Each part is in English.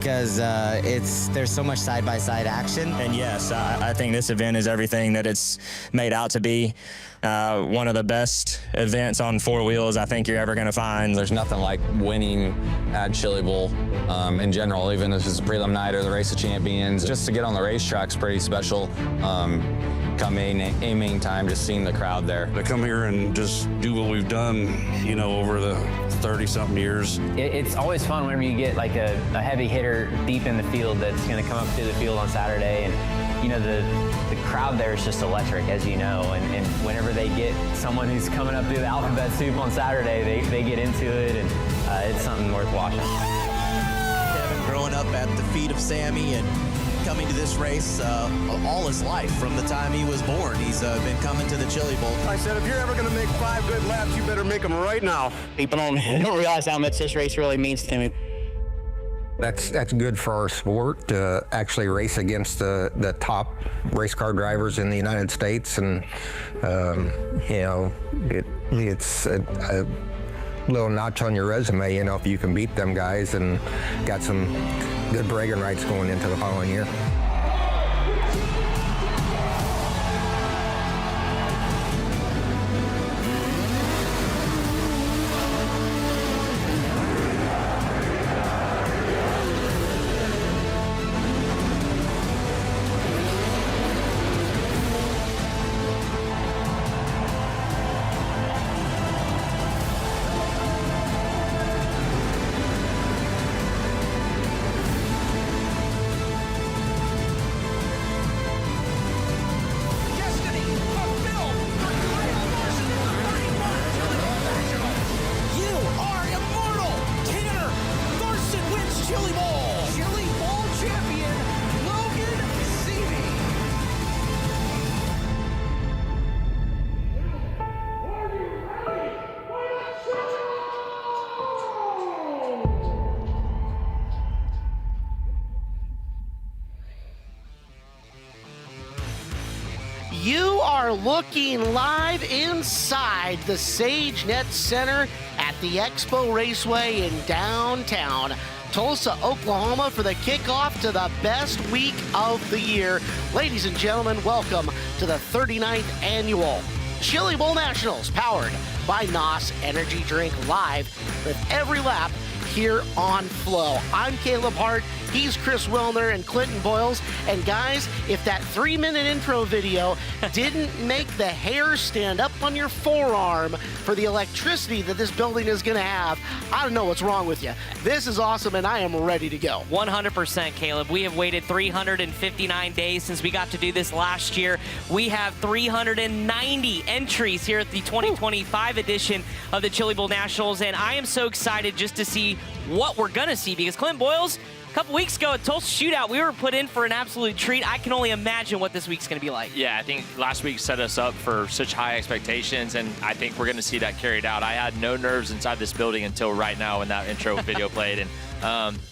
because there's so much side-by-side action. And yes, I think this event is everything that it's made out to be. One of the best events on four wheels I think you're ever going to find. There's nothing like winning at Chili Bowl in general, even if it's a prelim night or the Race of Champions. Just to get on the racetrack's pretty special. Come aiming time, just seeing the crowd there. To come here and just do what we've done, you know, over the 30-something years. It's always fun whenever you get like a heavy hitter deep in the field that's going to come up to the field on Saturday. And, you know, the crowd there is just electric, as you know. And whenever they get someone who's coming up through the alphabet soup on Saturday, they get into it, and it's something worth watching. Kevin growing up at the feet of Sammy and coming to this race all his life. From the time he was born, he's been coming to the Chili Bowl. I said, if you're ever going to make 5 good laps, you better make them right now. People don't realize how much this race really means to me. That's good for our sport to actually race against the top race car drivers in the United States, and you know, it's a little notch on your resume, you know, if you can beat them guys, and got some good bragging rights going into the following year. You are looking live inside the SageNet Center at the Expo Raceway in downtown Tulsa, Oklahoma for the kickoff to the best week of the year. Ladies and gentlemen, welcome to the 39th annual Chili Bowl Nationals, powered by NOS Energy Drink, live with every lap here on Flow. I'm Caleb Hart, he's Chris Wilner and Clinton Boyles. And guys, if that 3-minute intro video didn't make the hair stand up on your forearm for the electricity that this building is gonna have, I don't know what's wrong with you. This is awesome, and I am ready to go. 100%, Caleb. We have waited 359 days since we got to do this last year. We have 390 entries here at the 2025 edition of the Chili Bowl Nationals, and I am so excited just to see what we're gonna see, because Clint Boyles, a couple weeks ago at Tulsa Shootout, we were put in for an absolute treat. I can only imagine what this week's going to be like. Yeah, I think last week set us up for such high expectations, and I think we're going to see that carried out. I had no nerves inside this building until right now when that intro video played, and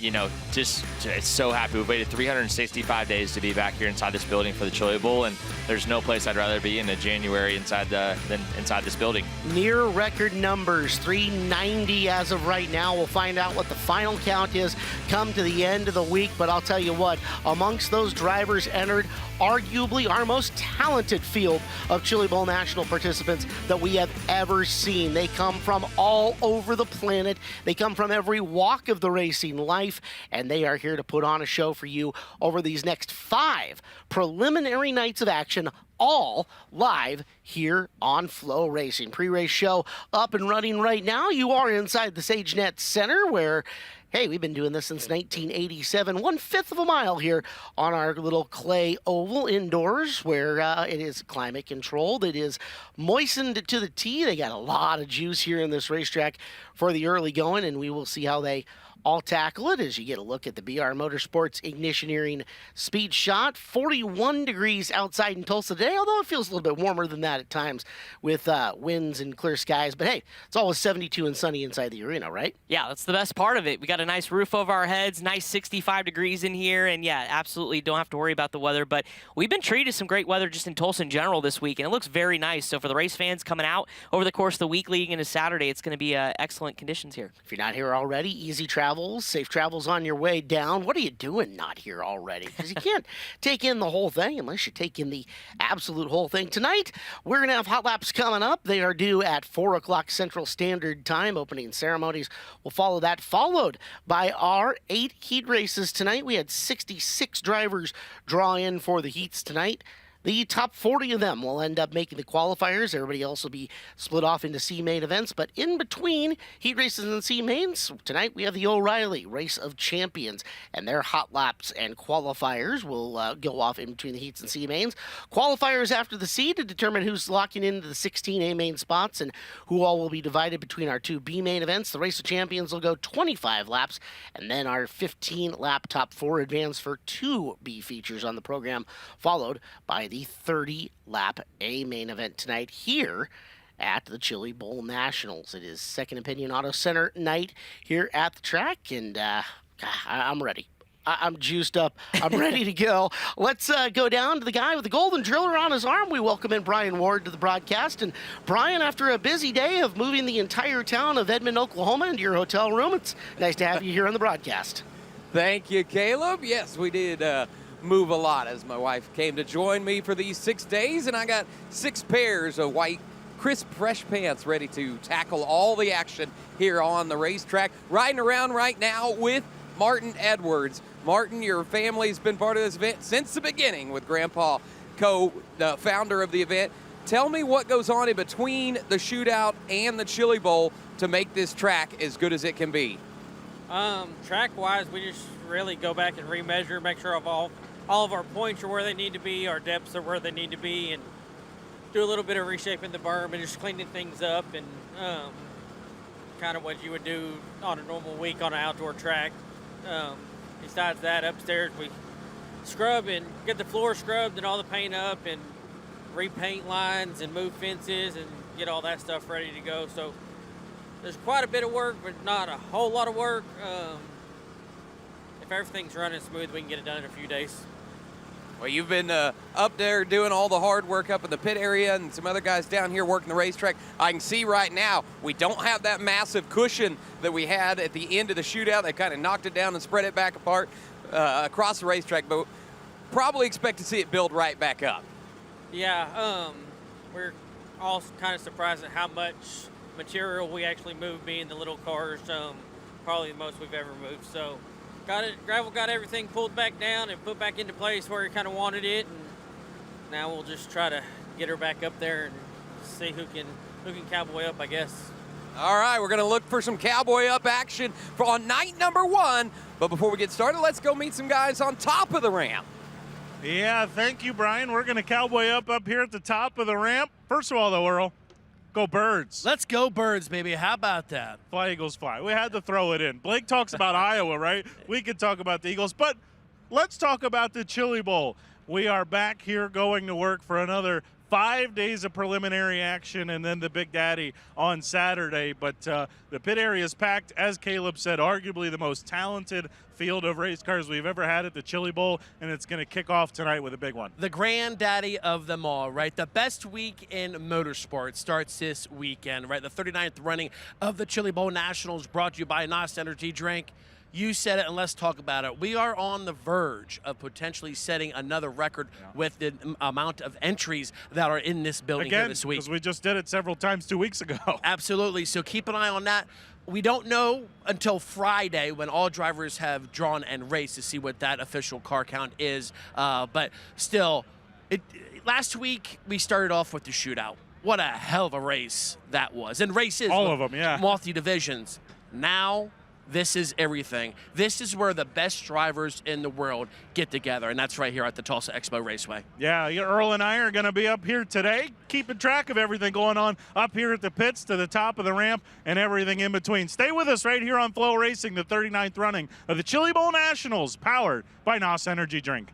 you know, just so happy. We've waited 365 days to be back here inside this building for the Chili Bowl, and there's no place I'd rather be in January than inside this building. Near record numbers, 390 as of right now. We'll find out what the final count is come to the end of the week, but I'll tell you what, amongst those drivers entered, arguably our most talented field of Chili Bowl National participants that we have ever seen. They come from all over the planet. They come from every walk of the racing life, and they are here to put on a show for you over these next 5 preliminary nights of action, all live here on Flow Racing. Pre-race show up and running right now. You are inside the SageNet Center, where hey, we've been doing this since 1987, 1/5 of a mile here on our little clay oval indoors, where it is climate controlled. It is moistened to the T. They got a lot of juice here in this racetrack for the early going, and we will see how they all tackle it as you get a look at the BR Motorsports Ignitioneering Speed Shot. 41 degrees outside in Tulsa today, although it feels a little bit warmer than that at times with winds and clear skies. But hey, it's always 72 and sunny inside the arena, right? Yeah, that's the best part of it. We got a nice roof over our heads, nice 65 degrees in here, and yeah, absolutely don't have to worry about the weather. But we've been treated some great weather just in Tulsa in general this week, and it looks very nice. So for the race fans coming out over the course of the week leading into Saturday, it's going to be excellent conditions here. If you're not here already, easy travel Safe travels on your way down. What are you doing not here already? Because you can't take in the whole thing unless you take in the absolute whole thing. Tonight, we're going to have hot laps coming up. They are due at 4 o'clock Central Standard Time. Opening ceremonies will follow that, followed by our 8 heat races tonight. We had 66 drivers draw in for the heats tonight. The top 40 of them will end up making the qualifiers. Everybody else will be split off into C-main events. But in between heat races and C-mains, tonight we have the O'Reilly Race of Champions. And their hot laps and qualifiers will go off in between the heats and C-mains. Qualifiers after the C to determine who's locking into the 16 A-main spots and who all will be divided between our 2 B-main events. The Race of Champions will go 25 laps. And then our 15-lap top 4 advance for 2 B features on the program, followed by the 30-lap A-main event tonight here at the Chili Bowl Nationals. It is Second Opinion Auto Center night here at the track, and I'm ready. I'm juiced up. I'm ready to go. Let's go down to the guy with the golden driller on his arm. We welcome in Brian Ward to the broadcast. And Brian, after a busy day of moving the entire town of Edmond, Oklahoma into your hotel room, it's nice to have you here on the broadcast. Thank you, Caleb. Yes, we did move a lot as my wife came to join me for these 6 days, and I got 6 pairs of white, crisp, fresh pants ready to tackle all the action here on the racetrack. Riding around right now with Martin Edwards. Martin, your family's been part of this event since the beginning with Grandpa, co-founder of the event. Tell me what goes on in between the shootout and the Chili Bowl to make this track as good as it can be. Track-wise, we just really go back and remeasure, make sure all of our points are where they need to be, our depths are where they need to be, and do a little bit of reshaping the berm and just cleaning things up, and kind of what you would do on a normal week on an outdoor track. Besides that, upstairs we scrub and get the floor scrubbed and all the paint up and repaint lines and move fences and get all that stuff ready to go. So there's quite a bit of work, but not a whole lot of work. If everything's running smooth, we can get it done in a few days. Well, you've been up there doing all the hard work up in the pit area, and some other guys down here working the racetrack. I can see right now we don't have that massive cushion that we had at the end of the shootout. They kind of knocked it down and spread it back apart across the racetrack, but probably expect to see it build right back up. Yeah, we're all kind of surprised at how much material we actually moved, being the little cars, probably the most we've ever moved. So gravel got everything pulled back down and put back into place where he kind of wanted it, and now we'll just try to get her back up there and see who can cowboy up, I guess. All right, we're going to look for some cowboy up action on night number 1. But before we get started, let's go meet some guys on top of the ramp. Yeah, thank you, Brian. We're going to cowboy up here at the top of the ramp. First of all, though, Earl, go Birds. Let's go Birds, baby. How about that? Fly, Eagles, fly. We had to throw it in. Blake talks about Iowa, right? We could talk about the Eagles, but let's talk about the Chili Bowl. We are back here going to work for another 5 days of preliminary action and then the Big Daddy on Saturday. But the pit area is packed, as Caleb said, arguably the most talented field of race cars we've ever had at the Chili Bowl, and it's going to kick off tonight with a big one. The granddaddy of them all, right? The best week in motorsport starts this weekend, right? The 39th running of the Chili Bowl Nationals, brought to you by NOS Energy Drink. You said it, and let's talk about it. We are on the verge of potentially setting another record with the amount of entries that are in this building here this week. Because we just did it several times 2 weeks ago. Absolutely. So keep an eye on that. We don't know until Friday when all drivers have drawn and raced to see what that official car count is. But still, last week we started off with the shootout. What a hell of a race that was. And races. All of them, yeah. Multi-divisions. Now this is everything. This is where the best drivers in the world get together, and that's right here at the Tulsa Expo Raceway. Yeah, Earl and I are going to be up here today, keeping track of everything going on up here at the pits to the top of the ramp and everything in between. Stay with us right here on FloRacing, the 39th running of the Chili Bowl Nationals, powered by NOS Energy Drink.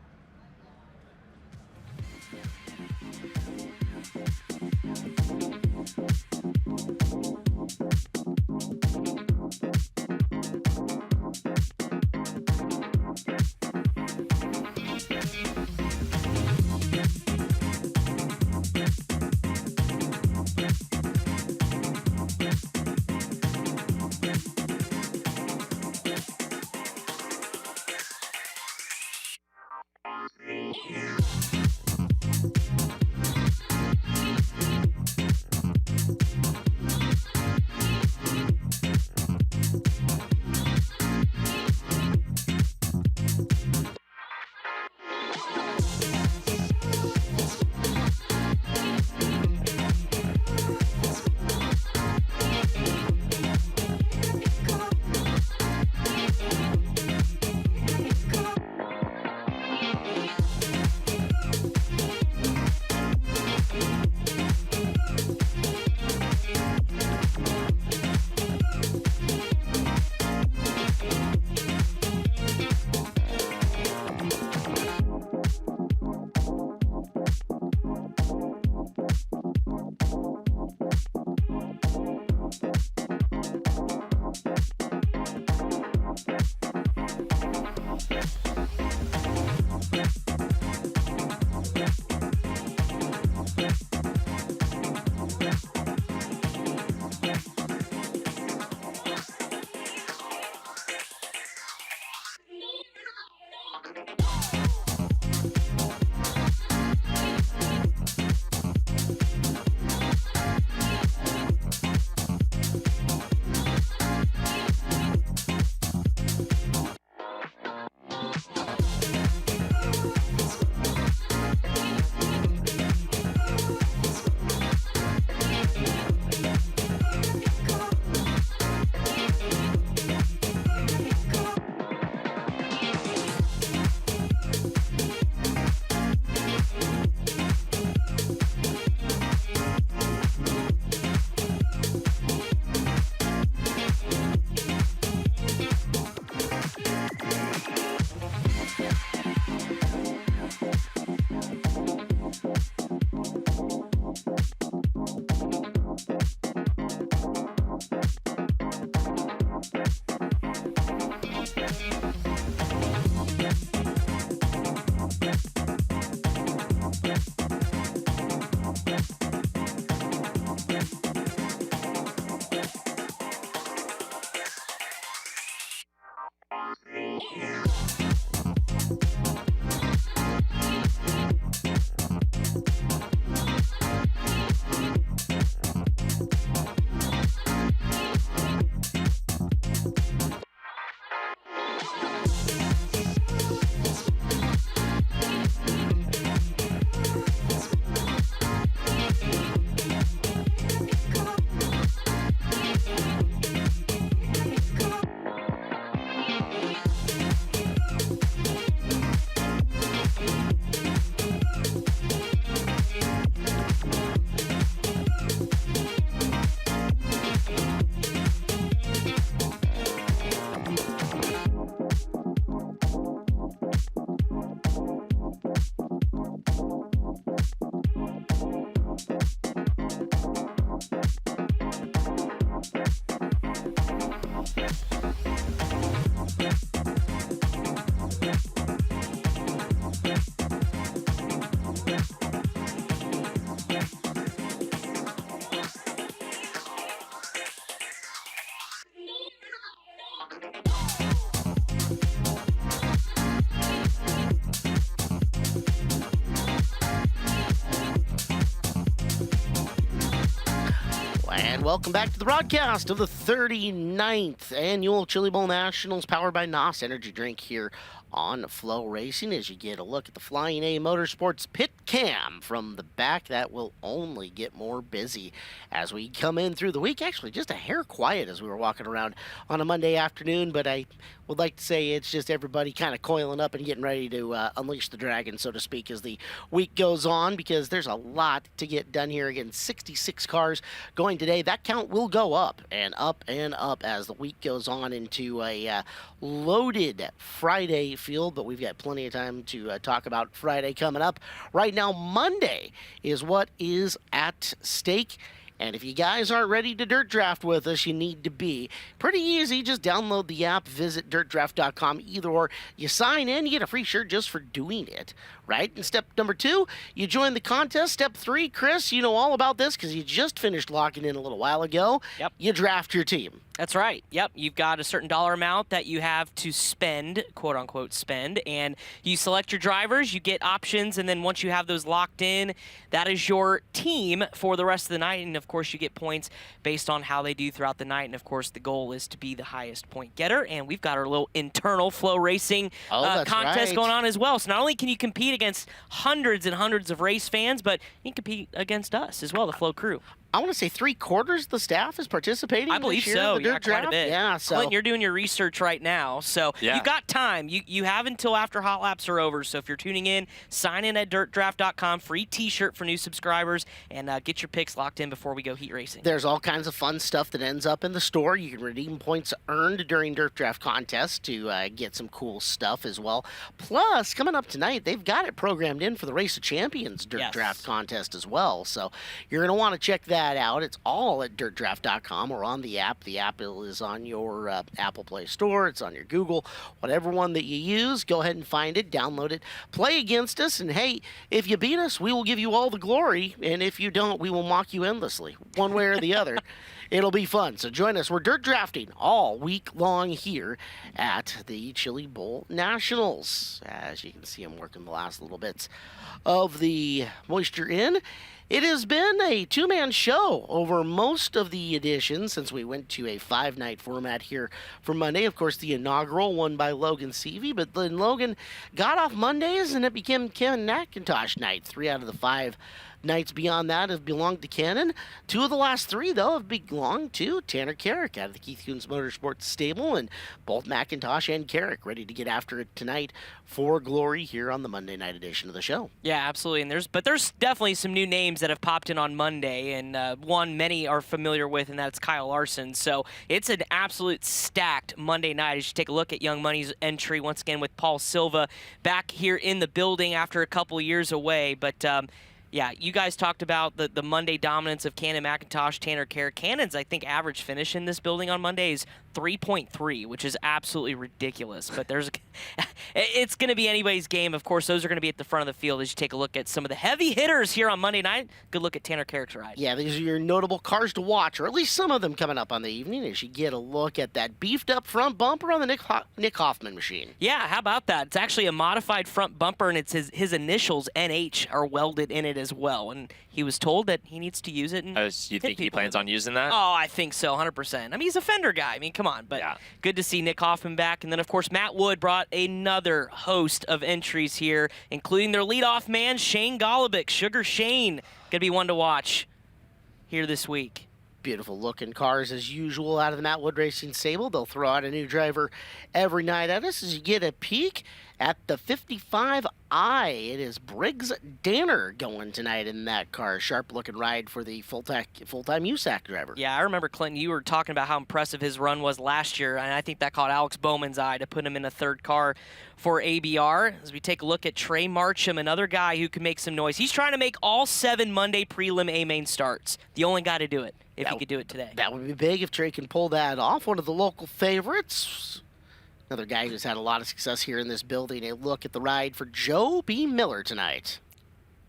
welcome back to the broadcast of the 39th Annual Chili Bowl Nationals powered by NOS Energy Drink here on FloRacing as you get a look at the Flying A Motorsports pit cam from the back. That will only get more busy as we come in through the week. Actually, just a hair quiet as we were walking around on a Monday afternoon, but I would like to say it's just everybody kind of coiling up and getting ready to unleash the dragon, so to speak, as the week goes on, because there's a lot to get done here. Again, 66 cars going today. That count will go up and up and up as the week goes on into a loaded Friday field, but we've got plenty of time to talk about Friday coming up. Right now, Monday is what is at stake. And if you guys aren't ready to dirt draft with us, you need to be. Pretty easy. Just download the app, visit dirtdraft.com. Either or, you sign in, you get a free shirt just for doing it, right? And step number 2, you join the contest. Step 3, Chris, you know all about this because you just finished locking in a little while ago. Yep. You draft your team. That's right. Yep. You've got a certain dollar amount that you have to spend, quote unquote spend, and you select your drivers, you get options, and then once you have those locked in, that is your team for the rest of the night. And of course, you get points based on how they do throughout the night. And of course, the goal is to be the highest point getter. And we've got our little internal FloRacing contest going on as well. So not only can you compete against hundreds and hundreds of race fans, but you can compete against us as well, the Flo crew. I want to say 3/4 of the staff is participating. I believe this year so. in the dirt draft. Quite a bit. Yeah, so Clint, you're doing your research right now, so you've got time. You have until after hot laps are over. So if you're tuning in, sign in at dirtdraft.com. Free T-shirt for new subscribers, and get your picks locked in before we go heat racing. There's all kinds of fun stuff that ends up in the store. You can redeem points earned during dirt draft contests to get some cool stuff as well. Plus, coming up tonight, they've got it programmed in for the Race of Champions dirt draft contest as well. So you're going to want to check that out. It's all at dirtdraft.com or on the app. The app is on your Apple Play Store. It's on your Google, whatever one that you use. Go ahead and find it, download it, play against us, and hey, if you beat us, we will give you all the glory, and if you don't, we will mock you endlessly, one way or the other. It'll be fun. So join us. We're dirt drafting all week long here at the Chili Bowl Nationals. As you can see, I'm working the last little bits of the moisture in. It has been a two-man show over most of the editions since we went to a 5-night format here for Monday. Of course, the inaugural one by Logan Seavey, but then Logan got off Mondays and it became Kevin McIntosh night. 3 out of the 5 nights beyond that have belonged to Cannon. 2 of the last 3, though, have belonged to Tanner Carrick out of the Keith Kunz Motorsports stable, and both McIntosh and Carrick ready to get after it tonight for glory here on the Monday night edition of the show. Yeah, absolutely. And there's definitely some new names that have popped in on Monday, and one many are familiar with, and that's Kyle Larson. So it's an absolute stacked Monday night as you take a look at Young Money's entry once again with Paul Silva back here in the building after a couple of years away. But yeah, you guys talked about the Monday dominance of Cannon McIntosh, Tanner Carrick. Cannon's, I think, average finish in this building on Monday is 3.3, which is absolutely ridiculous. But it's going to be anybody's game. Of course, those are going to be at the front of the field as you take a look at some of the heavy hitters here on Monday night. Good look at Tanner Carrick's ride. Yeah, these are your notable cars to watch, or at least some of them coming up on the evening as you get a look at that beefed-up front bumper on the Nick Hoffman machine. Yeah, how about that? It's actually a modified front bumper, and it's his initials, NH, are welded in it as well. And he was told that he needs to use it. And you think he plans on using that? Oh, I think so, 100%. I mean, he's a fender guy. I mean, come on. But good to see Nick Hoffman back. And then, of course, Matt Wood brought another host of entries here, including their leadoff man, Shane Golubic. Sugar Shane, going to be one to watch here this week. Beautiful looking cars as usual out of the Matt Wood Racing stable. They'll throw out a new driver every night at us as you get a peek at the 55i. It is Briggs Danner going tonight in that car. Sharp looking ride for the full-time USAC driver. Yeah, I remember, Clinton, you were talking about how impressive his run was last year, and I think that caught Alex Bowman's eye to put him in a third car for ABR. As we take a look at Trey Marcham, another guy who can make some noise. He's trying to make all 7 Monday prelim A-main starts. The only guy to do it, if he could do it today. That would be big if Trey can pull that off. One of the local favorites. Another guy who's had a lot of success here in this building. A look at the ride for Joe B. Miller tonight.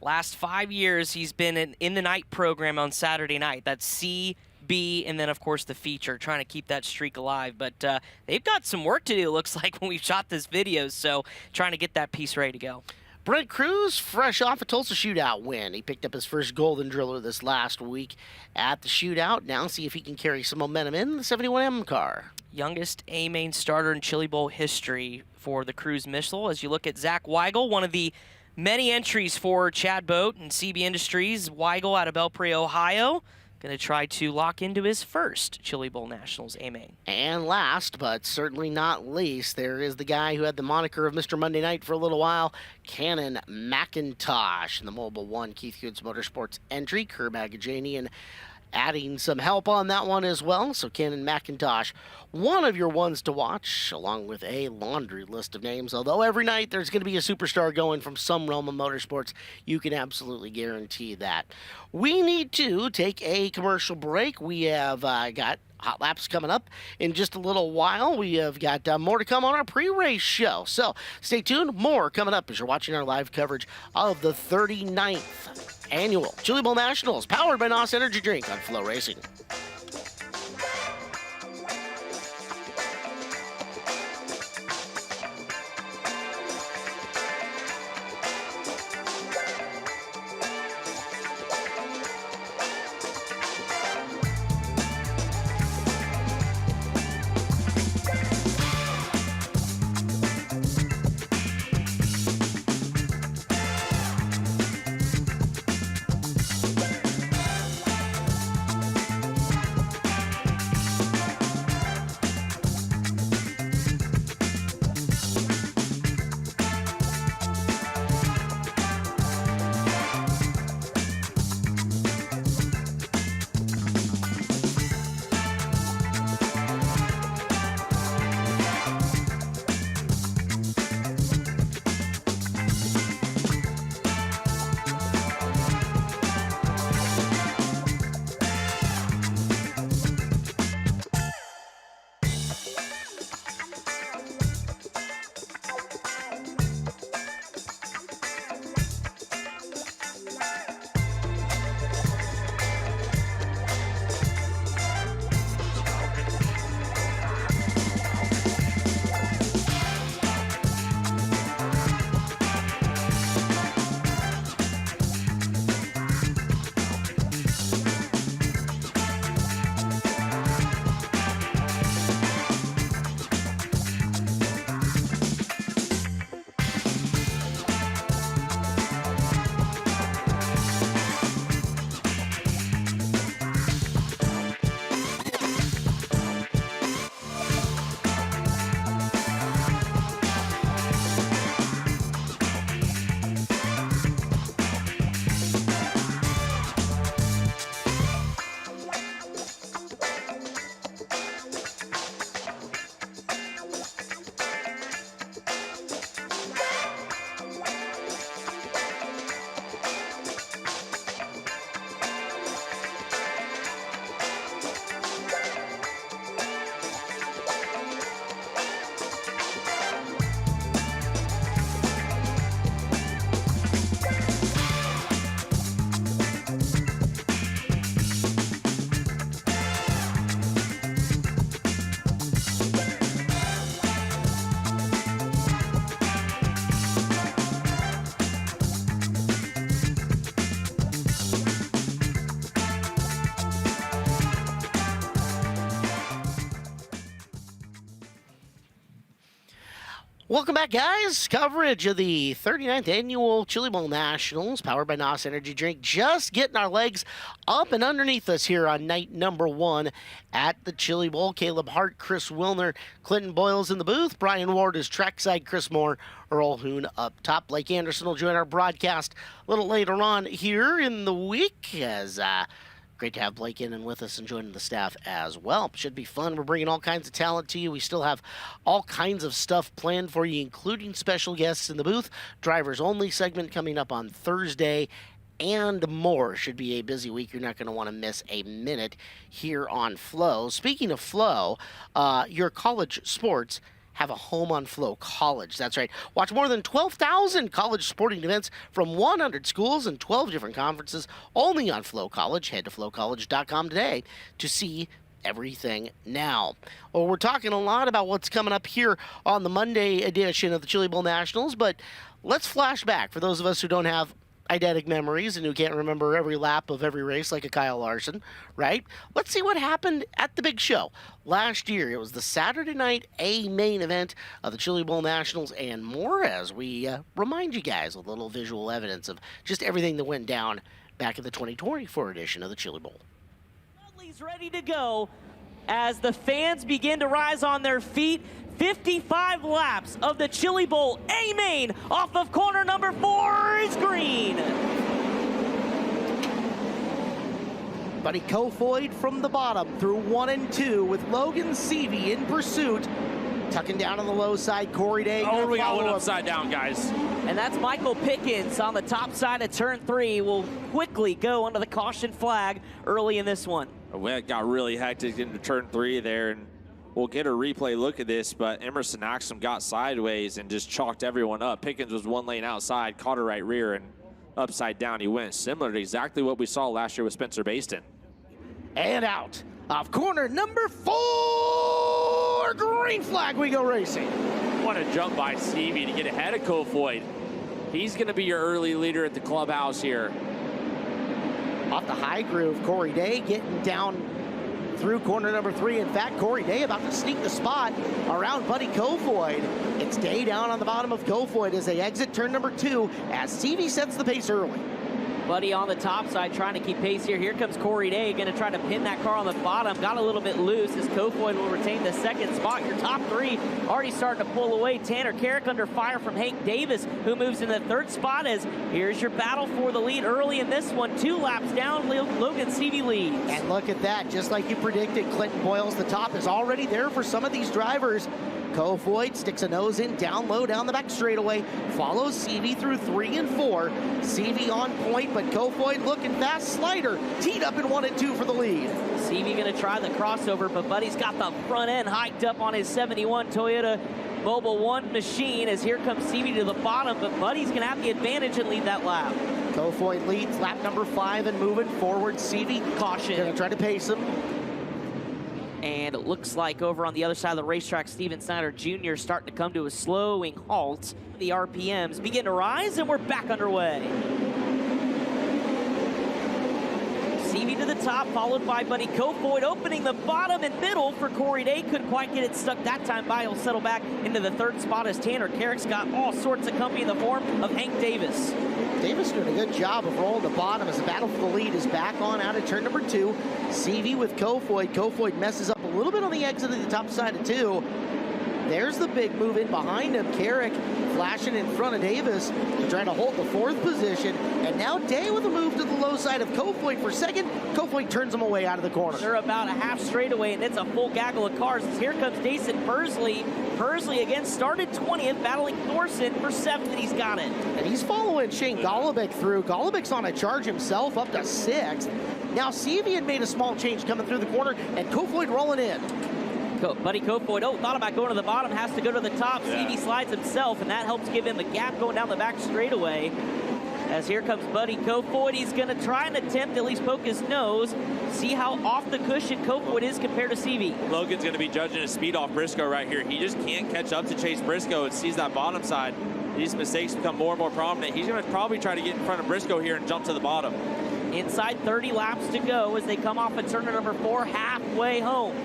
Last 5 years, he's been in the night program on Saturday night. That's C, B, and then, of course, the feature, trying to keep that streak alive. But they've got some work to do, it looks like, when we shot this video, so trying to get that piece ready to go. Brent Cruz, fresh off a Tulsa shootout win. He picked up his first Golden Driller this last week at the shootout. Now see if he can carry some momentum in the 71M car. Youngest A-main starter in Chili Bowl history for the Cruz missile. As you look at Zach Weigel, one of the many entries for Chad Boat and CB Industries. Weigel out of Belpre, Ohio. Going to try to lock into his first Chili Bowl Nationals A-main. And last, but certainly not least, there is the guy who had the moniker of Mr. Monday Night for a little while, Cannon McIntosh, in the Mobile One Keith Goods Motorsports entry. Kerr Magajanian adding some help on that one as well. So Cannon McIntosh, one of your ones to watch, along with a laundry list of names. Although every night there's going to be a superstar going from some realm of motorsports, you can absolutely guarantee that. We need to take a commercial break. We have got Hot Laps coming up in just a little while. We have got more to come on our pre-race show. So stay tuned. More coming up as you're watching our live coverage of the 39th Annual Chili Bowl Nationals, powered by NOS Energy Drink on FloRacing. Welcome back, guys. Coverage of the 39th Annual Chili Bowl Nationals, powered by NOS Energy Drink. Just getting our legs up and underneath us here on night number one at the Chili Bowl. Caleb Hart, Chris Wilner, Clinton Boyles in the booth. Brian Ward is trackside. Chris Moore, Earl Hoon up top. Blake Anderson will join our broadcast a little later on here in the week as great to have Blake in and with us and joining the staff as well. Should be fun. We're bringing all kinds of talent to you. We still have all kinds of stuff planned for you, including special guests in the booth, drivers only segment coming up on Thursday, and more. Should be a busy week. You're not going to want to miss a minute here on Flow. Speaking of Flow, your college sports have a home on Flow College. That's right. Watch more than 12,000 college sporting events from 100 schools and 12 different conferences only on Flow College. Head to flowcollege.com today to see everything now. Well, we're talking a lot about what's coming up here on the Monday edition of the Chili Bowl Nationals, but let's flash back for those of us who don't have eidetic memories and who can't remember every lap of every race like a Kyle Larson, right? Let's see what happened at the big show. Last year, it was the Saturday night A main event of the Chili Bowl Nationals and more as we remind you guys a little visual evidence of just everything that went down back in the 2024 edition of the Chili Bowl. Dudley's ready to go as the fans begin to rise on their feet. 55 laps of the Chili Bowl A main off of corner number 4 is green. Buddy Kofoid from the bottom through 1 and 2 with Logan Seavey in pursuit. Tucking down on the low side, Corey Day. Oh, we got one upside down, guys. And that's Michael Pickens on the top side of turn 3. Will quickly go under the caution flag early in this one. It got really hectic into turn 3 there, and we'll get a replay look at this, but Emerson Axum got sideways and just chalked everyone up. Pickens was 1 lane outside, caught a right rear, and upside down he went. Similar to exactly what we saw last year with Spencer Baston. And out of corner number 4, green flag, we go racing. What a jump by Stevie to get ahead of Kofoid. He's going to be your early leader at the clubhouse here. Off the high groove, Corey Day getting down through corner number 3. In fact, Corey Day about to sneak the spot around Buddy Kofoid. It's Day down on the bottom of Kofoid as they exit turn number 2 as Stevie sets the pace early. Buddy on the top side trying to keep pace here. Here comes Corey Day, going to try to pin that car on the bottom. Got a little bit loose as Kofoid will retain the second spot. Your top 3 already starting to pull away. Tanner Carrick under fire from Hank Davis, who moves in the 3rd spot as here's your battle for the lead early in this one. 2 laps down, Logan Seavey leads. And look at that, just like you predicted, Clinton Boyles, the top is already there for some of these drivers. Kofoid sticks a nose in down low down the back straightaway, follows Seavey through 3 and 4. Seavey on point, but Kofoid looking fast. Slider teed up in 1 and 2 for the lead. Seavey going to try the crossover, but Buddy's got the front end hiked up on his 71 Toyota Mobile 1 machine as here comes Seavey to the bottom, but Buddy's going to have the advantage and lead that lap. Kofoid leads lap number 5 and moving forward. Seavey caution. Going to try to pace him. And it looks like over on the other side of the racetrack, Steven Snyder Jr. starting to come to a slowing halt. The RPMs begin to rise, and we're back underway. Seavey to the top, followed by Buddy Kofoid, opening the bottom and middle for Corey Day. Couldn't quite get it stuck that time by. He'll settle back into the 3rd spot as Tanner Carrick's got all sorts of company in the form of Hank Davis. Davis doing a good job of rolling the bottom as the battle for the lead is back on out of turn number 2. Seavey with Kofoid. Kofoid messes up a little bit on the exit of the top side of 2. There's the big move in behind him. Carrick flashing in front of Davis to try to hold the 4th position. And now Day with a move to the low side of Kofoid for 2nd. Kofoid turns him away out of the corner. They're about a half straightaway, and it's a full gaggle of cars. Here comes Dason Pursley. Pursley again started 20th, battling Thorson for 7th, and he's got it. And he's following Shane Golubic through. Golubic's on a charge himself up to 6th. Now Seavey had made a small change coming through the corner, and Kofoid rolling in. Buddy Kofoid, thought about going to the bottom, has to go to the top. Yeah. Seavey slides himself, and that helps give him a gap going down the back straightaway. As here comes Buddy Kofoid, he's going to try and attempt to at least poke his nose, see how off the cushion Kofoid is compared to Seavey. Logan's going to be judging his speed off Briscoe right here. He just can't catch up to Chase Briscoe and sees that bottom side. These mistakes become more and more prominent. He's going to probably try to get in front of Briscoe here and jump to the bottom. Inside 30 laps to go as they come off at turn number 4, halfway home.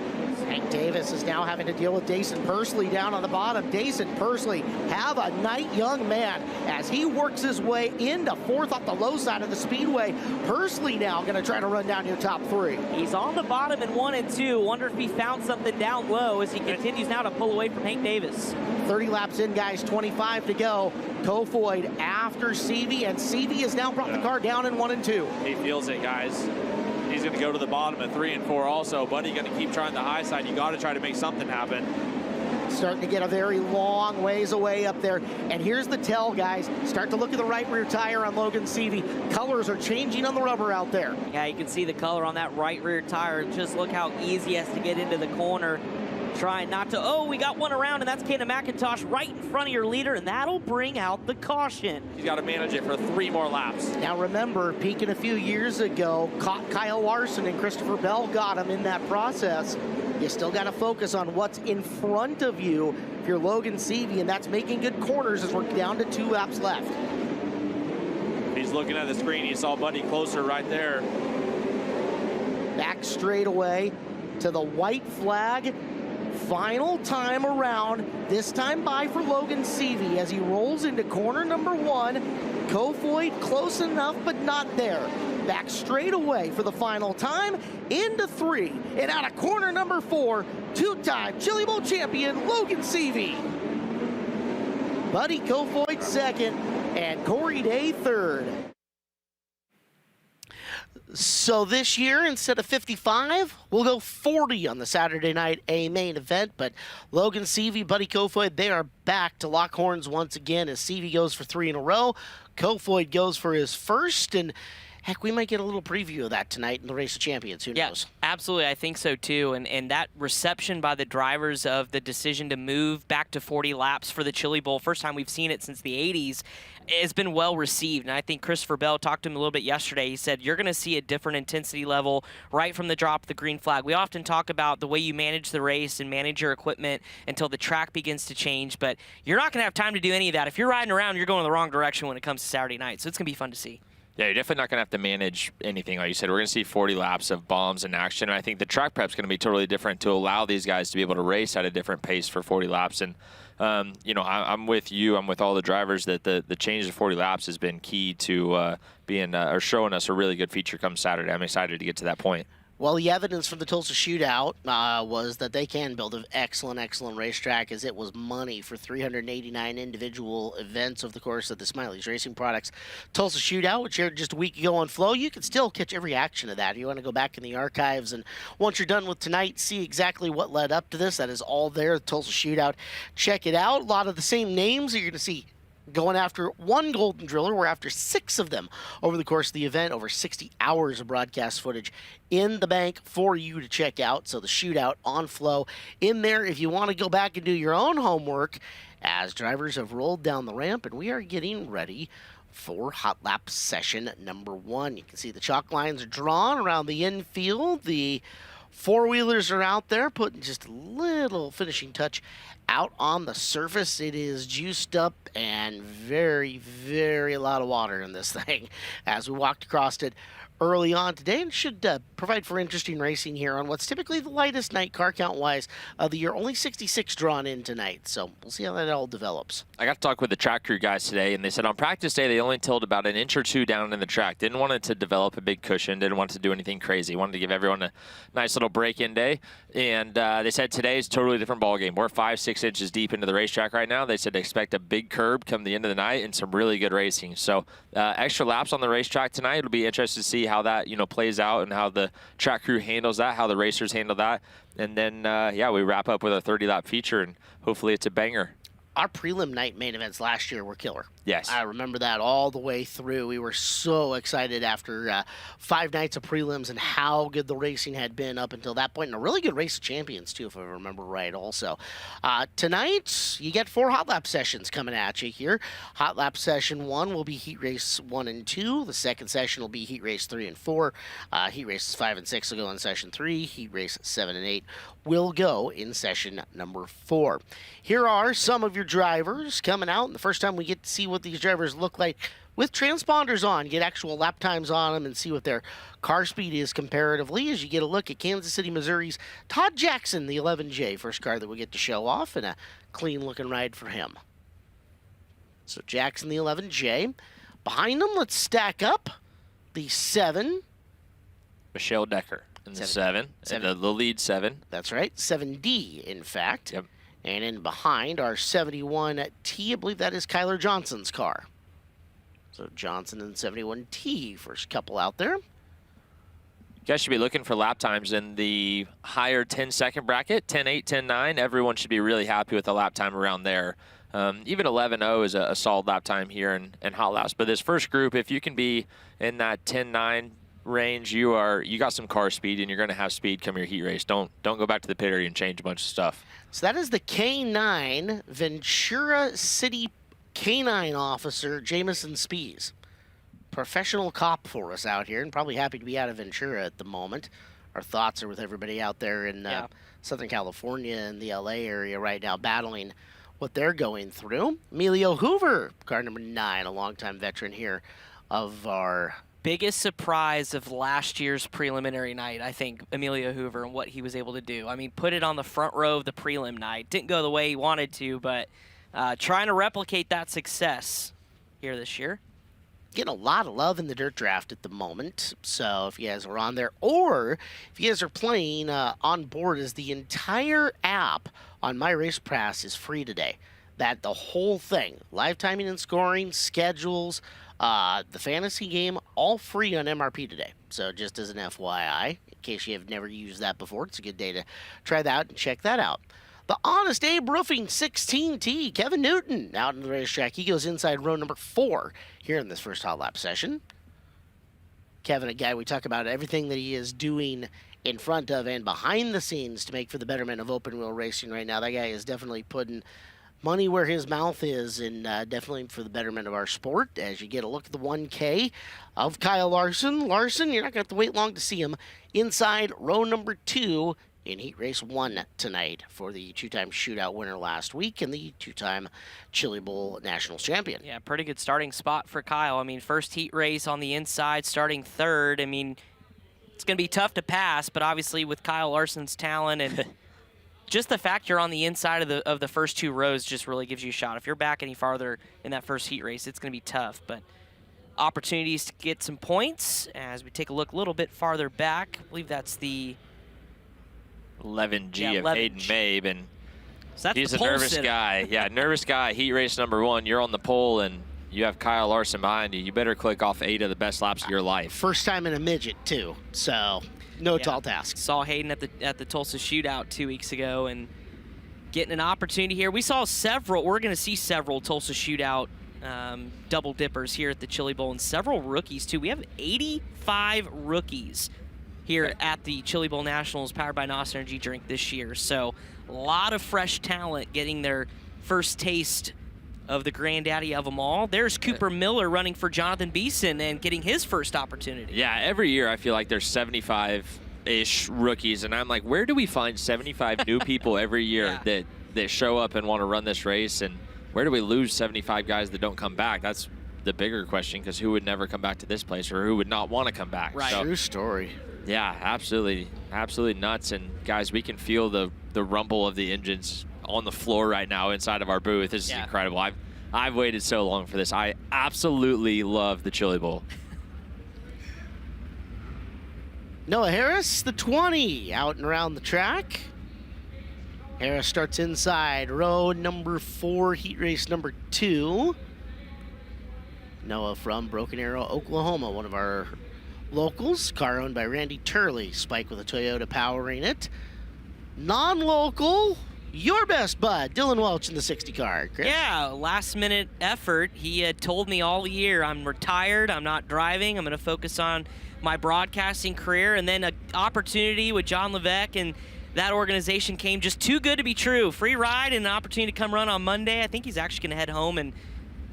Hank Davis is now having to deal with Dason Pursley down on the bottom. Dason Pursley, have a night, young man, as he works his way into 4th off the low side of the speedway. Pursley now going to try to run down your top 3. He's on the bottom in 1 and 2. Wonder if he found something down low as he continues now to pull away from Hank Davis. 30 laps in, guys, 25 to go. Kofoid after Seavey, and Seavey has now brought the car down in 1 and 2. He feels it, guys. He's going to go to the bottom at 3 and 4 also. Buddy going to keep trying the high side. You got to try to make something happen. Starting to get a very long ways away up there. And here's the tell, guys. Start to look at the right rear tire on Logan Seavey. Colors are changing on the rubber out there. Yeah, you can see the color on that right rear tire. Just look how easy he has to get into the corner. Trying not to, oh, we got one around, and that's Kayla McIntosh right in front of your leader, and that'll bring out the caution. He's got to manage it for 3 more laps. Now remember, peaking a few years ago, caught Kyle Larson and Christopher Bell got him in that process. You still got to focus on what's in front of you if you're Logan Seavey, and that's making good corners as we're down to 2 laps left. He's looking at the screen. He saw Buddy closer right there. Back straight away to the white flag. Final time around, this time by for Logan Seavey as he rolls into corner number 1. Kofoid close enough, but not there. Back straight away for the final time, into 3, and out of corner number 4, 2-time Chili Bowl champion Logan Seavey. Buddy Kofoid second, and Corey Day third. So this year, instead of 55, we'll go 40 on the Saturday night A main event. But Logan Seavey, Buddy Kofoid, they are back to lock horns once again as Seavey goes for 3 in a row. Kofoid goes for his first, and heck, we might get a little preview of that tonight in the Race of Champions. Who knows? Absolutely. I think so, too. And that reception by the drivers of the decision to move back to 40 laps for the Chili Bowl, first time we've seen it since the 80s, has been well received. And I think Christopher Bell talked to him a little bit yesterday. He said, you're going to see a different intensity level right from the drop of the green flag. We often talk about the way you manage the race and manage your equipment until the track begins to change, but you're not going to have time to do any of that. If you're riding around, you're going the wrong direction when it comes to Saturday night. So it's going to be fun to see. Yeah, you're definitely not going to have to manage anything. Like you said, we're going to see 40 laps of bombs in action. And I think the track prep's going to be totally different to allow these guys to be able to race at a different pace for 40 laps. And, you know, I'm with you. I'm with all the drivers that the change to 40 laps has been key to being or showing us a really good feature come Saturday. I'm excited to get to that point. Well, the evidence from the Tulsa Shootout was that they can build an excellent racetrack, as it was money for 389 individual events over the course of the Smiley's Racing Products Tulsa Shootout, which aired just a week ago on Flow. You can still catch every action of that. You want to go back in the archives, and once you're done with tonight, see exactly what led up to this. That is all there, the Tulsa Shootout. Check it out. A lot of the same names that you're going to see going after one Golden Driller. We're after 6 of them over the course of the event. Over 60 hours of broadcast footage in the bank for you to check out. So the Shootout on Flow in there if you want to go back and do your own homework, as drivers have rolled down the ramp, and we are getting ready for hot lap session number 1. You can see the chalk lines are drawn around the infield. The four-wheelers are out there putting just a little finishing touch out on the surface. It is juiced up and very, very a lot of water in this thing as we walked across it early on today, and should provide for interesting racing here on what's typically the lightest night car count-wise of the year. Only 66 drawn in tonight, so we'll see how that all develops. I got to talk with the track crew guys today, and they said on practice day they only tilled about an inch or 2 down in the track. Didn't want it to develop a big cushion, didn't want it to do anything crazy. Wanted to give everyone a nice little break-in day, and they said today is a totally different ballgame. We're 5-6 inches deep into the racetrack right now. They said they expect a big curb come the end of the night and some really good racing. So extra laps on the racetrack tonight. It'll be interesting to see how that plays out and how the track crew handles that, how the racers handle that, and then yeah, we wrap up with a 30-lap feature, and hopefully it's a banger. Our prelim night main events last year were killer. Yes. I remember that all the way through. We were so excited after 5 nights of prelims and how good the racing had been up until that point, and a really good race of champions, too, if I remember right also. Tonight, you get 4 hot lap sessions coming at you here. Hot lap session 1 will be heat race 1 and 2. The second session will be heat race 3 and 4. Heat races 5 and 6 will go in session 3. Heat race 7 and 8 will go in session number 4. Here are some of your drivers coming out, and the first time we get to see what these drivers look like with transponders on, get actual lap times on them and see what their car speed is comparatively as you get a look at Kansas City, Missouri's Todd Jackson, the 11J, first car that we get to show off, and a clean looking ride for him. So Jackson, the 11J. Behind them, let's stack up the 7. Michelle Decker in the 7. And the lead 7. That's right, 7D, in fact. Yep. And in behind our 71T, I believe that is Kyler Johnson's car. So Johnson and 71T, first couple out there. You guys should be looking for lap times in the higher 10-second bracket, 10.8, 10.9. Everyone should be really happy with the lap time around there. Even 11.0 is a solid lap time here in hot laps. But this first group, if you can be in that 10.9, range, you got some car speed, and you're going to have speed come your heat race. Don't go back to the pit area and change a bunch of stuff. So that is the K9 Ventura City K9 officer, Jameson Spees. Professional cop for us out here, and probably happy to be out of Ventura at the moment. Our thoughts are with everybody out there in Southern California and the LA area right now, battling what they're going through. Emilio Hoover, car number 9, a longtime veteran here of our... Biggest surprise of last year's preliminary night, I think, Emilio Hoover and what he was able to do. I mean, put it on the front row of the prelim night. Didn't go the way he wanted to, but trying to replicate that success here this year. Getting a lot of love in the dirt draft at the moment. So if you guys are on there, or if you guys are playing on board, is the entire app on My Race Pass is free today. That the whole thing, live timing and scoring, schedules, the fantasy game, all free on MRP today. So just as an FYI, in case you have never used that before, it's a good day to try that out and check that out. The Honest Abe Roofing 16T, Kevin Newton out on the racetrack. He goes inside row number 4 here in this first hot lap session. Kevin, a guy we talk about everything that he is doing in front of and behind the scenes to make for the betterment of open wheel racing right now. That guy is definitely putting money where his mouth is, and definitely for the betterment of our sport. As you get a look at the 1K of Kyle Larson. Larson, you're not going to have to wait long to see him inside row number 2 in Heat Race 1 tonight for the 2-time shootout winner last week and the 2-time Chili Bowl Nationals champion. Yeah, pretty good starting spot for Kyle. I mean, first heat race on the inside, starting 3rd. I mean, it's going to be tough to pass, but obviously with Kyle Larson's talent and just the fact you're on the inside of the first 2 rows just really gives you a shot. If you're back any farther in that first heat race, it's going to be tough. But opportunities to get some points as we take a look a little bit farther back. I believe that's the 11G of Hayden Mabe, and so he's a nervous guy. Yeah, nervous guy. Heat race number 1, you're on the pole, and you have Kyle Larson behind you. You better click off 8 of the best laps of your life. First time in a midget, too, so no tall task. Saw Hayden at the Tulsa shootout 2 weeks ago and getting an opportunity here. We saw several, we're going to see several Tulsa shootout double dippers here at the Chili Bowl, and several rookies, too. We have 85 rookies here at the Chili Bowl Nationals powered by NOS Energy Drink this year. So a lot of fresh talent getting their first taste of the granddaddy of them all. There's Cooper Miller running for Jonathan Beeson and getting his first opportunity. Yeah, every year I feel like there's 75-ish rookies, and I'm like, where do we find 75 new people every year that show up and want to run this race, and where do we lose 75 guys that don't come back? That's the bigger question, because who would never come back to this place, or who would not want to come back? Right. So, true story. Yeah, absolutely. Absolutely nuts. And guys, we can feel the rumble of the engines on the floor right now inside of our booth. This is incredible. I've waited so long for this. I absolutely love the Chili Bowl. Noah Harris, the 20, out and around the track. Harris starts inside row number 4, heat race number 2. Noah from Broken Arrow, Oklahoma, one of our locals. Car owned by Randy Turley. Spike with a Toyota powering it. Non-local, your best bud, Dylan Welch in the 60 car. Chris? Yeah, last minute effort. He had told me all year, I'm retired, I'm not driving, I'm going to focus on my broadcasting career. And then an opportunity with John Levesque and that organization came just too good to be true. Free ride and an opportunity to come run on Monday. I think he's actually going to head home and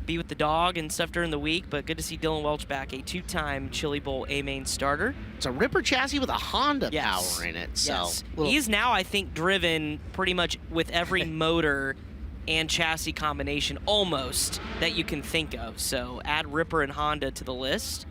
be with the dog and stuff during the week, but good to see Dylan Welch back, a 2-time Chili Bowl A-main starter. It's a Ripper chassis with a Honda power in it. So he's now, I think, driven pretty much with every motor and chassis combination almost that you can think of. So add Ripper and Honda to the list.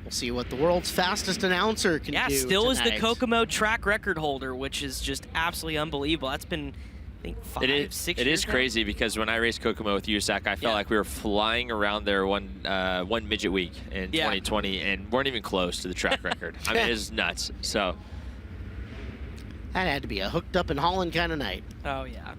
We'll see what the world's fastest announcer can do. Yeah, still tonight. is the Kokomo track record holder, which is just absolutely unbelievable. That's been, I think, 5, 6 years It is crazy because when I raced Kokomo with USAC, I felt like we were flying around there one midget week in 2020 and weren't even close to the track record. I mean, it is nuts. So that had to be a hooked up in Holland kind of night. Oh, yeah.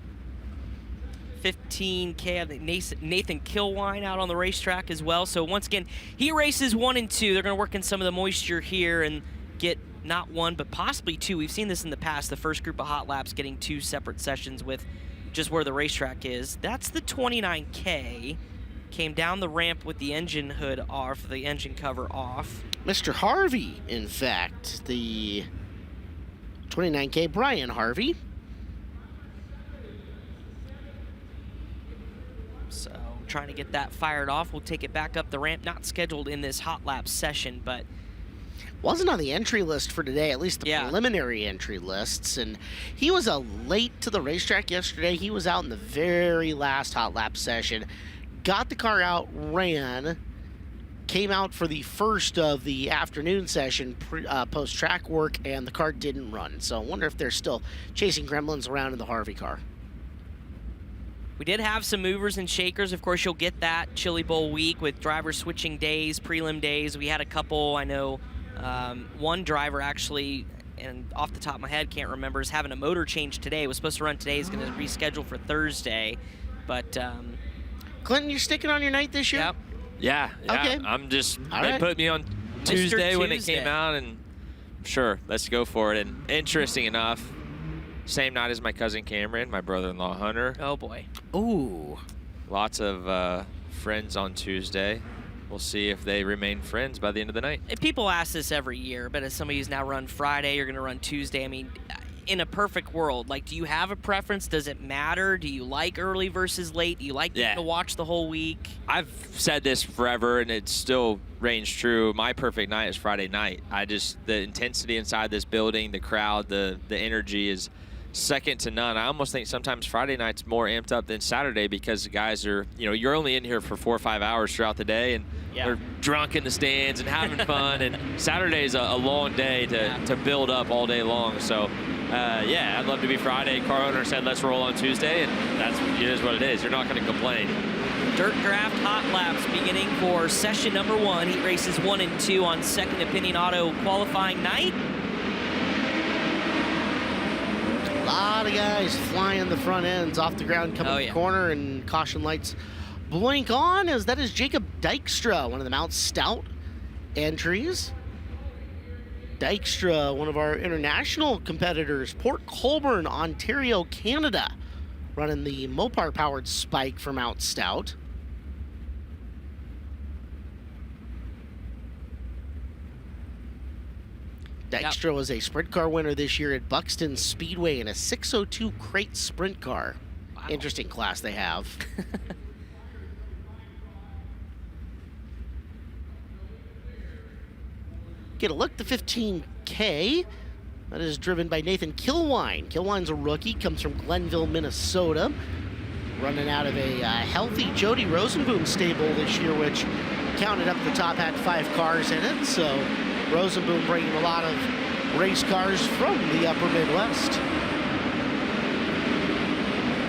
15K, I think Nathan Kilwine out on the racetrack as well. So once again, heat races 1 and 2. They're going to work in some of the moisture here and get not 1, but possibly 2. We've seen this in the past, the first group of hot laps getting 2 separate sessions with just where the racetrack is. That's the 29K. came down the ramp with the engine hood off, the engine cover off. Mr. Harvey, in fact, the 29K Brian Harvey. So trying to get that fired off. We'll take it back up the ramp. Not scheduled in this hot lap session, but wasn't on the entry list for today, at least the preliminary entry lists. And he was late to the racetrack yesterday. He was out in the very last hot lap session. Got the car out, ran, came out for the first of the afternoon session post-track work, and the car didn't run. So I wonder if they're still chasing gremlins around in the Harvey car. We did have some movers and shakers. Of course, you'll get that Chili Bowl week with driver switching days, prelim days. We had a couple, I know one driver actually, and off the top of my head, can't remember, is having a motor change today. It was supposed to run today, is going to reschedule for Thursday. But Clinton, you're sticking on your night this year? Yep. Yeah. Okay. I'm just, All they right. put me on Tuesday when it Tuesday. came out, and sure, let's go for it. And interesting enough, same night as my cousin Cameron, my brother-in-law Hunter. Oh boy. Ooh. Lots of friends on Tuesday. We'll see if they remain friends by the end of the night. People ask this every year, but as somebody who's now run Friday, you're going to run Tuesday. I mean, in a perfect world, like, do you have a preference? Does it matter? Do you like early versus late? Do you like getting to watch the whole week? I've said this forever, and it still reigns true. My perfect night is Friday night. The intensity inside this building, the crowd, the energy is second to none. I almost think sometimes Friday night's more amped up than Saturday because the guys are, you're only in here for 4 or 5 hours throughout the day, and they're drunk in the stands and having fun. And Saturday's a long day to build up all day long. So, I'd love to be Friday. Car owner said, let's roll on Tuesday, and it is what it is. You're not going to complain. Dirt Draft Hot Laps beginning for session number 1. Heat races 1 and 2 on Second Opinion Auto qualifying night. A lot of guys flying the front ends off the ground, coming the corner, and caution lights blink on, as that is Jacob Dykstra, one of the Mount Stout entries. Dykstra, one of our international competitors, Port Colborne, Ontario, Canada, running the Mopar-powered Spike for Mount Stout. Dykstra was a sprint car winner this year at Buxton Speedway in a 602 crate sprint car. Wow. Interesting class they have. Get a look, the 15K. That is driven by Nathan Kilwine. Kilwine's a rookie, comes from Glenville, Minnesota. Running out of a healthy Jody Rosenboom stable this year, which counted up the top, had 5 cars in it. So Rosenboom bringing a lot of race cars from the upper Midwest.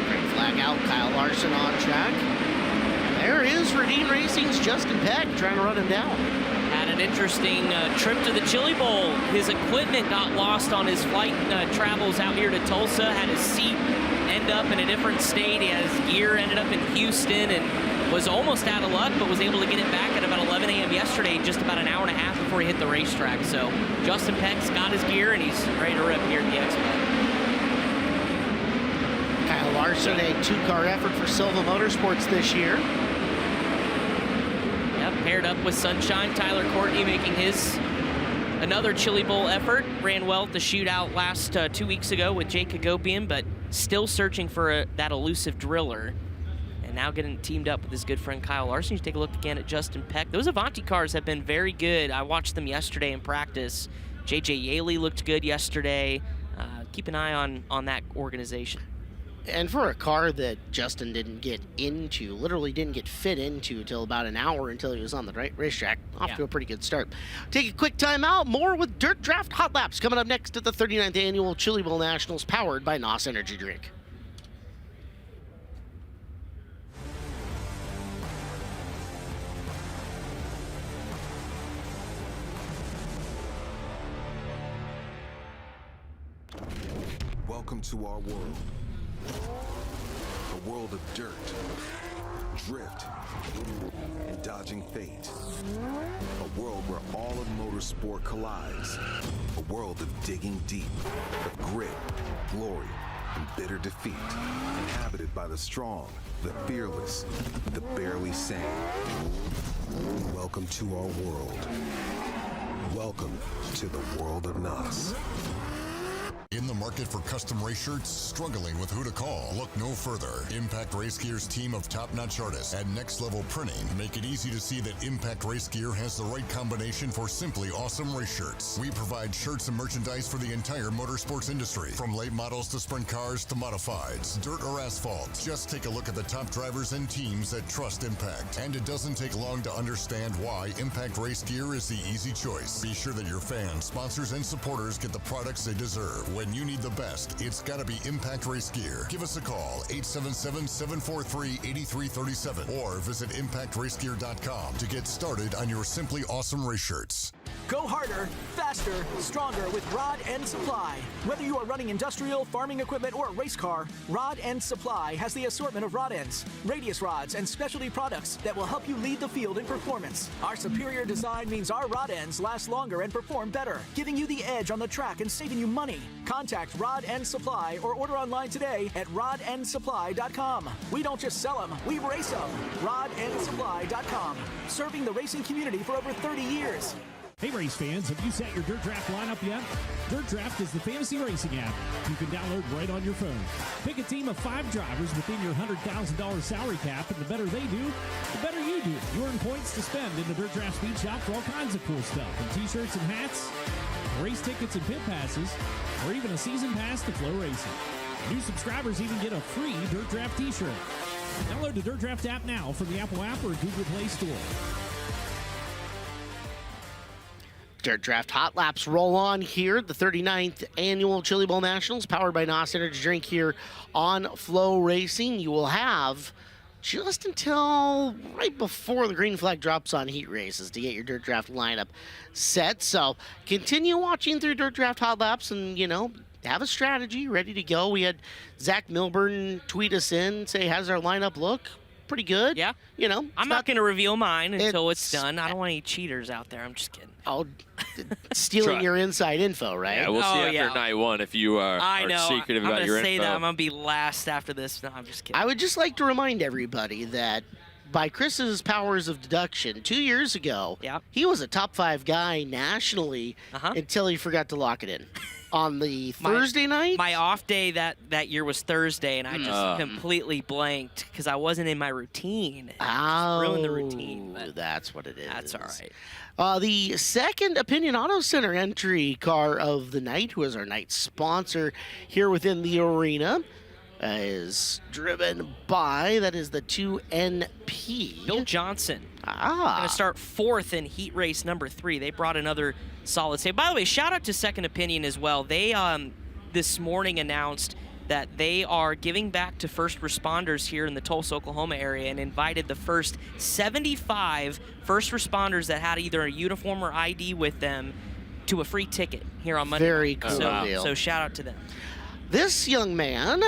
Green flag out, Kyle Larson on track. There is Redeem Racing's Justin Peck trying to run him down. Had an interesting trip to the Chili Bowl. His equipment got lost on his flight travels out here to Tulsa. Had his seat end up in a different state. He had his gear ended up in Houston and was almost out of luck, but was able to get it back at about 11 a.m. yesterday, just about an hour and a half before he hit the racetrack. So Justin Peck's got his gear and he's ready to rip here at the Expo. Kyle Larson, a 2-car effort for Silva Motorsports this year. Yep, paired up with Sunshine. Tyler Courtney making his another Chili Bowl effort. Ran well at the shootout last 2 weeks ago with Jake Hagopian, but still searching for that elusive driller. And now getting teamed up with his good friend Kyle Larson. You take a look again at Justin Peck. Those Avanti cars have been very good. I watched them yesterday in practice. JJ Yaley looked good yesterday. Keep an eye on that organization. And for a car that Justin didn't get into, literally didn't get fit into until about an hour until he was on the racetrack, off to a pretty good start. Take a quick time out. More with Dirt Draft Hot Laps coming up next at the 39th Annual Chili Bowl Nationals, powered by NOS Energy Drink. Welcome to our world. A world of dirt, drift, and dodging fate. A world where all of motorsport collides. A world of digging deep, of grit, glory, and bitter defeat. Inhabited by the strong, the fearless, the barely sane. Welcome to our world. Welcome to the world of NOS. In the market for custom race shirts? Struggling with who to call? Look no further. Impact Race Gear's team of top-notch artists at Next Level Printing make it easy to see that Impact Race Gear has the right combination for simply awesome race shirts. We provide shirts and merchandise for the entire motorsports industry, from late models to sprint cars to modifieds, dirt or asphalt. Just take a look at the top drivers and teams that trust Impact. And it doesn't take long to understand why Impact Race Gear is the easy choice. Be sure that your fans, sponsors, and supporters get the products they deserve. When you need the best, it's gotta be Impact Race Gear. Give us a call, 877-743-8337, or visit ImpactRaceGear.com to get started on your simply awesome race shirts. Go harder, faster, stronger with Rod End Supply. Whether you are running industrial, farming equipment, or a race car, Rod End Supply has the assortment of rod ends, radius rods, and specialty products that will help you lead the field in performance. Our superior design means our rod ends last longer and perform better, giving you the edge on the track and saving you money. Contact Rod End Supply or order online today at rodendsupply.com. We don't just sell them, we race them. rodendsupply.com. Serving the racing community for over 30 years. Hey race fans, have you set your Dirt Draft lineup yet? Dirt Draft is the fantasy racing app you can download right on your phone. Pick a team of 5 drivers within your $100,000 salary cap, and the better they do, the better you do. You earn points to spend in the Dirt Draft Speed Shop for all kinds of cool stuff, from t-shirts and hats, race tickets and pit passes, or even a season pass to FloRacing. New subscribers even get a free Dirt Draft t-shirt. Download the Dirt Draft app now from the Apple app or Google Play Store. Dirt Draft Hot Laps roll on here at the 39th Annual Chili Bowl Nationals, powered by NOS Energy Drink here on FloRacing. You will have just until right before the green flag drops on heat races to get your Dirt Draft lineup set. So continue watching through Dirt Draft Hot Laps and, you know, have a strategy ready to go. We had Zach Milburn tweet us in, say, how's our lineup look? Pretty good. Yeah. You know, I'm not going to reveal mine until it's done. I don't want any cheaters out there. I'm just kidding. Oh, stealing your inside info, right? Yeah, we'll see after night one if you are secretive about your info. I'm going to say that. I'm going to be last after this. No, I'm just kidding. I would just like to remind everybody that by Chris's powers of deduction, 2 years ago, he was a top 5 guy nationally until he forgot to lock it in. On the Thursday night? My off day that year was Thursday, and I just completely blanked because I wasn't in my routine. Ruined the routine. But that's what it is. That's all right. The second Opinion Auto Center entry car of the night, who is our night sponsor here within the arena, is driven by, that is the 2NP. Bill Johnson. Going to start 4th in heat race number 3. They brought another solid save. By the way, shout out to Second Opinion as well. They this morning announced that they are giving back to first responders here in the Tulsa, Oklahoma area, and invited the first 75 first responders that had either a uniform or ID with them to a free ticket here on Monday. Very cool deal. So shout out to them. This young man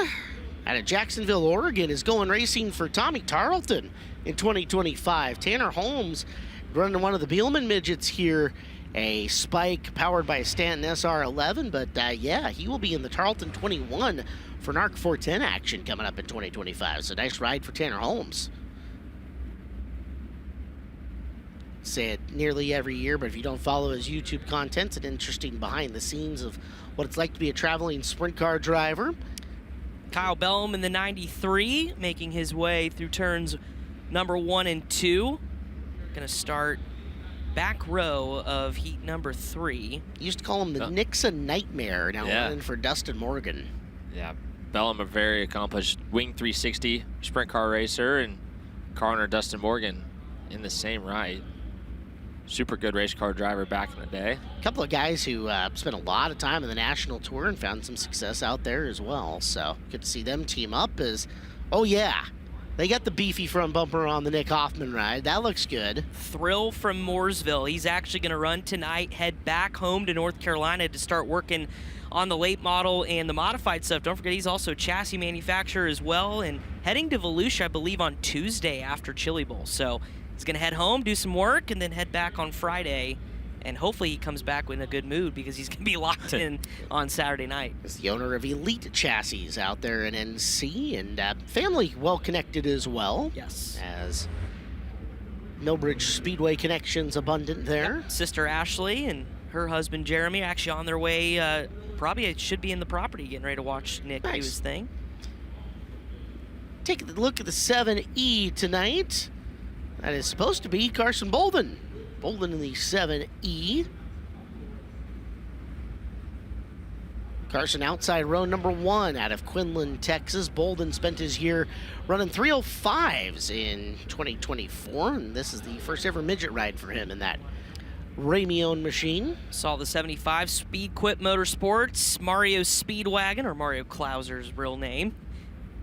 out of Jacksonville, Oregon, is going racing for Tommy Tarleton in 2025. Tanner Holmes running one of the Beelman midgets here, a Spike powered by a Stanton SR11, but yeah, he will be in the Tarleton 21 for NARC 410 action coming up in 2025. So nice ride for Tanner Holmes. Say it nearly every year, but if you don't follow his YouTube content, it's an interesting behind the scenes of what it's like to be a traveling sprint car driver. Kyle Bellum in the 93, making his way through turns number 1 and 2. Gonna start back row of heat number 3. You used to call him the Nixon Nightmare, now running for Dustin Morgan. Yeah, Bellum, a very accomplished wing 360 sprint car racer, and car owner Dustin Morgan in the same ride. Super good race car driver back in the day. A couple of guys who spent a lot of time in the national tour and found some success out there as well. So good to see them team up as, oh yeah, they got the beefy front bumper on the Nick Hoffman ride. That looks good. Thrill from Mooresville. He's actually going to run tonight, head back home to North Carolina to start working on the late model and the modified stuff. Don't forget, he's also a chassis manufacturer as well, and heading to Volusia, I believe, on Tuesday after Chili Bowl. So he's going to head home, do some work, and then head back on Friday and hopefully he comes back in a good mood because he's going to be locked in on Saturday night. Is the owner of Elite Chassis out there in NC, and family well connected as well. Yes. As Millbridge Speedway connections abundant there. Yep. Sister Ashley and her husband Jeremy actually on their way. Probably it should be in the property getting ready to watch Nick do his thing. Take a look at the 7E tonight. That is supposed to be Carson Bolden. Bolden in the 7E. Carson outside row number 1 out of Quinlan, Texas. Bolden spent his year running 305s in 2024, and this is the first ever midget ride for him in that Ramione machine. Saw the 75 Speed Quip Motorsports, Mario Speedwagon, or Mario Klauser's real name.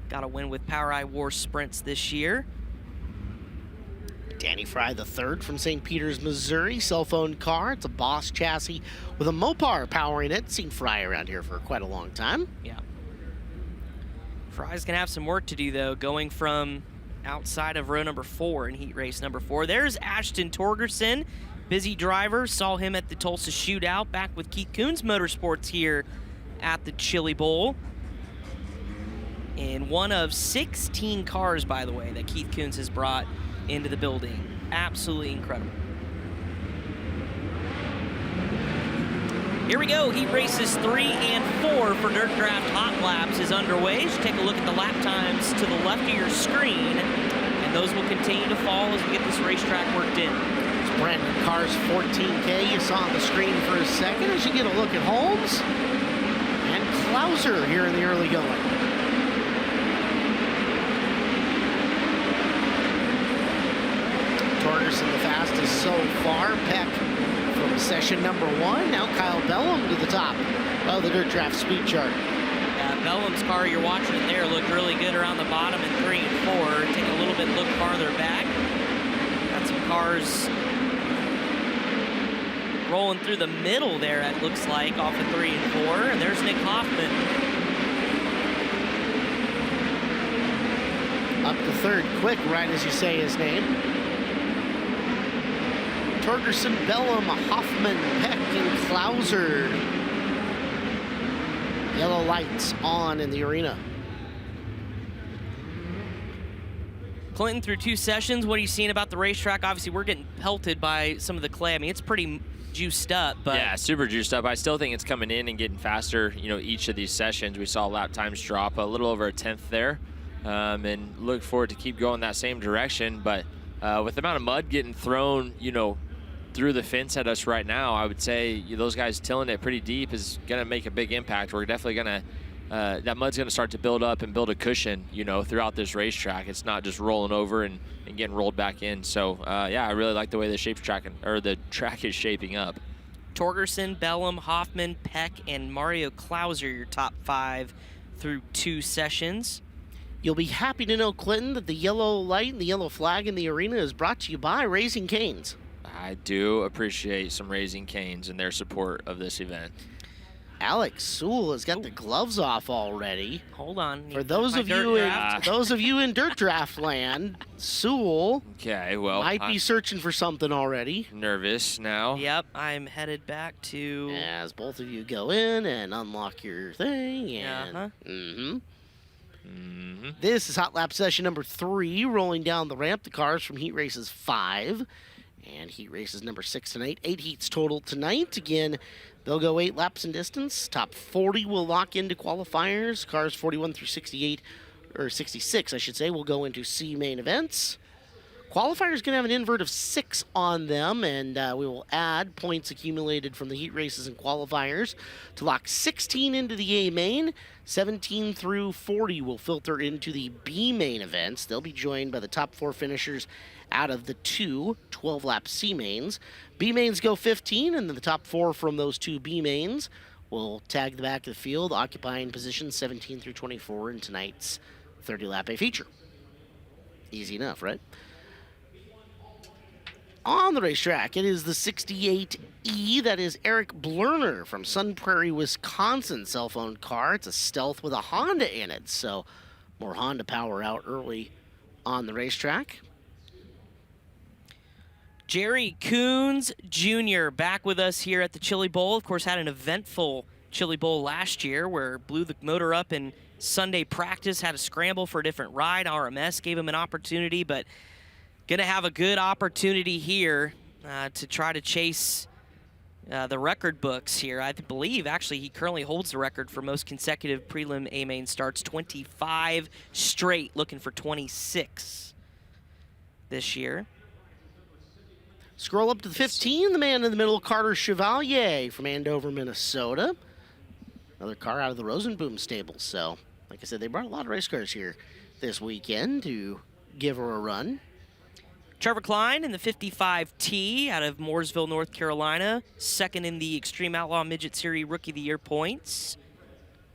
Got a win with Power Eye War Sprints this year. Danny Fry III from St. Peters, Missouri. Cell phone car. It's a Boss chassis with a Mopar powering it. Seen Fry around here for quite a long time. Yeah. Fry's going to have some work to do, though, going from outside of row number 4 in heat race number 4. There's Ashton Torgerson, busy driver. Saw him at the Tulsa Shootout back with Keith Coons Motorsports here at the Chili Bowl. And one of 16 cars, by the way, that Keith Coons has brought into the building. Absolutely incredible. Here we go. Heat races 3 and 4 for Dirt Draft Hot Laps is underway. Just take a look at the lap times to the left of your screen, and those will continue to fall as we get this racetrack worked in. It's Brandon Carr's 14K you saw on the screen for a second as you get a look at Holmes and Klauser here in the early going. Torgerson the fastest so far. Peck from session number 1. Now Kyle Bellum to the top of the Dirt Draft speed chart. Yeah, Bellum's car you're watching it there looked really good around the bottom in 3 and 4. Take a little bit look farther back. Got some cars rolling through the middle there, it looks like, off of 3 and 4. And there's Nick Hoffman. Up to 3rd quick, right as you say his name. Torgerson, Bellum, Hoffman, Peck, and Klauser. Yellow lights on in the arena. Clinton, through 2 sessions, what are you seeing about the racetrack? Obviously, we're getting pelted by some of the clay. I mean, it's pretty juiced up, but yeah, super juiced up. I still think it's coming in and getting faster. You know, each of these sessions, we saw lap times drop a little over a 10th there, and look forward to keep going that same direction. But with the amount of mud getting thrown, you know, through the fence at us right now, I would say those guys tilling it pretty deep is going to make a big impact. We're definitely going to, that mud's going to start to build up and build a cushion, you know, throughout this racetrack. It's not just rolling over and getting rolled back in. So, yeah, I really like the way the track is shaping up. Torgerson, Bellum, Hoffman, Peck, and Mario Klauser, your top 5 through 2 sessions. You'll be happy to know, Clinton, that the yellow light and the yellow flag in the arena is brought to you by Raising Cane's. I do appreciate some Raising Cane's and their support of this event. Alex Sewell has got the gloves off already. Hold on. For those of you in Dirt Draft land, Sewell might be searching for something already. Nervous now. Yep, I'm headed back to... As both of you go in and unlock your thing. And, This is Hot Lap session number 3, rolling down the ramp. The cars from Heat Races 5 and Heat Races number 6 tonight. 8 heats total tonight. Again, they'll go 8 laps in distance. Top 40 will lock into qualifiers. Cars 41 through 68, or 66, I should say, will go into C main events. Qualifiers going to have an invert of 6 on them, and we will add points accumulated from the heat races and qualifiers to lock 16 into the A main. 17 through 40 will filter into the B main events. They'll be joined by the top 4 finishers out of the 2 12-lap C mains. B mains go 15, and then the top 4 from those 2 B mains will tag the back of the field, occupying positions 17 through 24 in tonight's 30-lap A feature. Easy enough, right? On the racetrack, it is the 68E. That is Eric Blerner from Sun Prairie, Wisconsin. Cell phone car. It's a Stealth with a Honda in it, so more Honda power out early on the racetrack. Jerry Coons Jr. back with us here at the Chili Bowl. Of course, had an eventful Chili Bowl last year where blew the motor up in Sunday practice, had a scramble for a different ride. RMS gave him an opportunity, but going to have a good opportunity here to try to chase the record books here. I believe, actually, he currently holds the record for most consecutive prelim A-main starts, 25 straight, looking for 26 this year. Scroll up to the 15, the man in the middle, Carter Chevalier from Andover, Minnesota. Another car out of the Rosenboom stable. So, like I said, they brought a lot of race cars here this weekend to give her a run. Trevor Klein in the 55T out of Mooresville, North Carolina. Second in the Extreme Outlaw Midget Series Rookie of the Year points.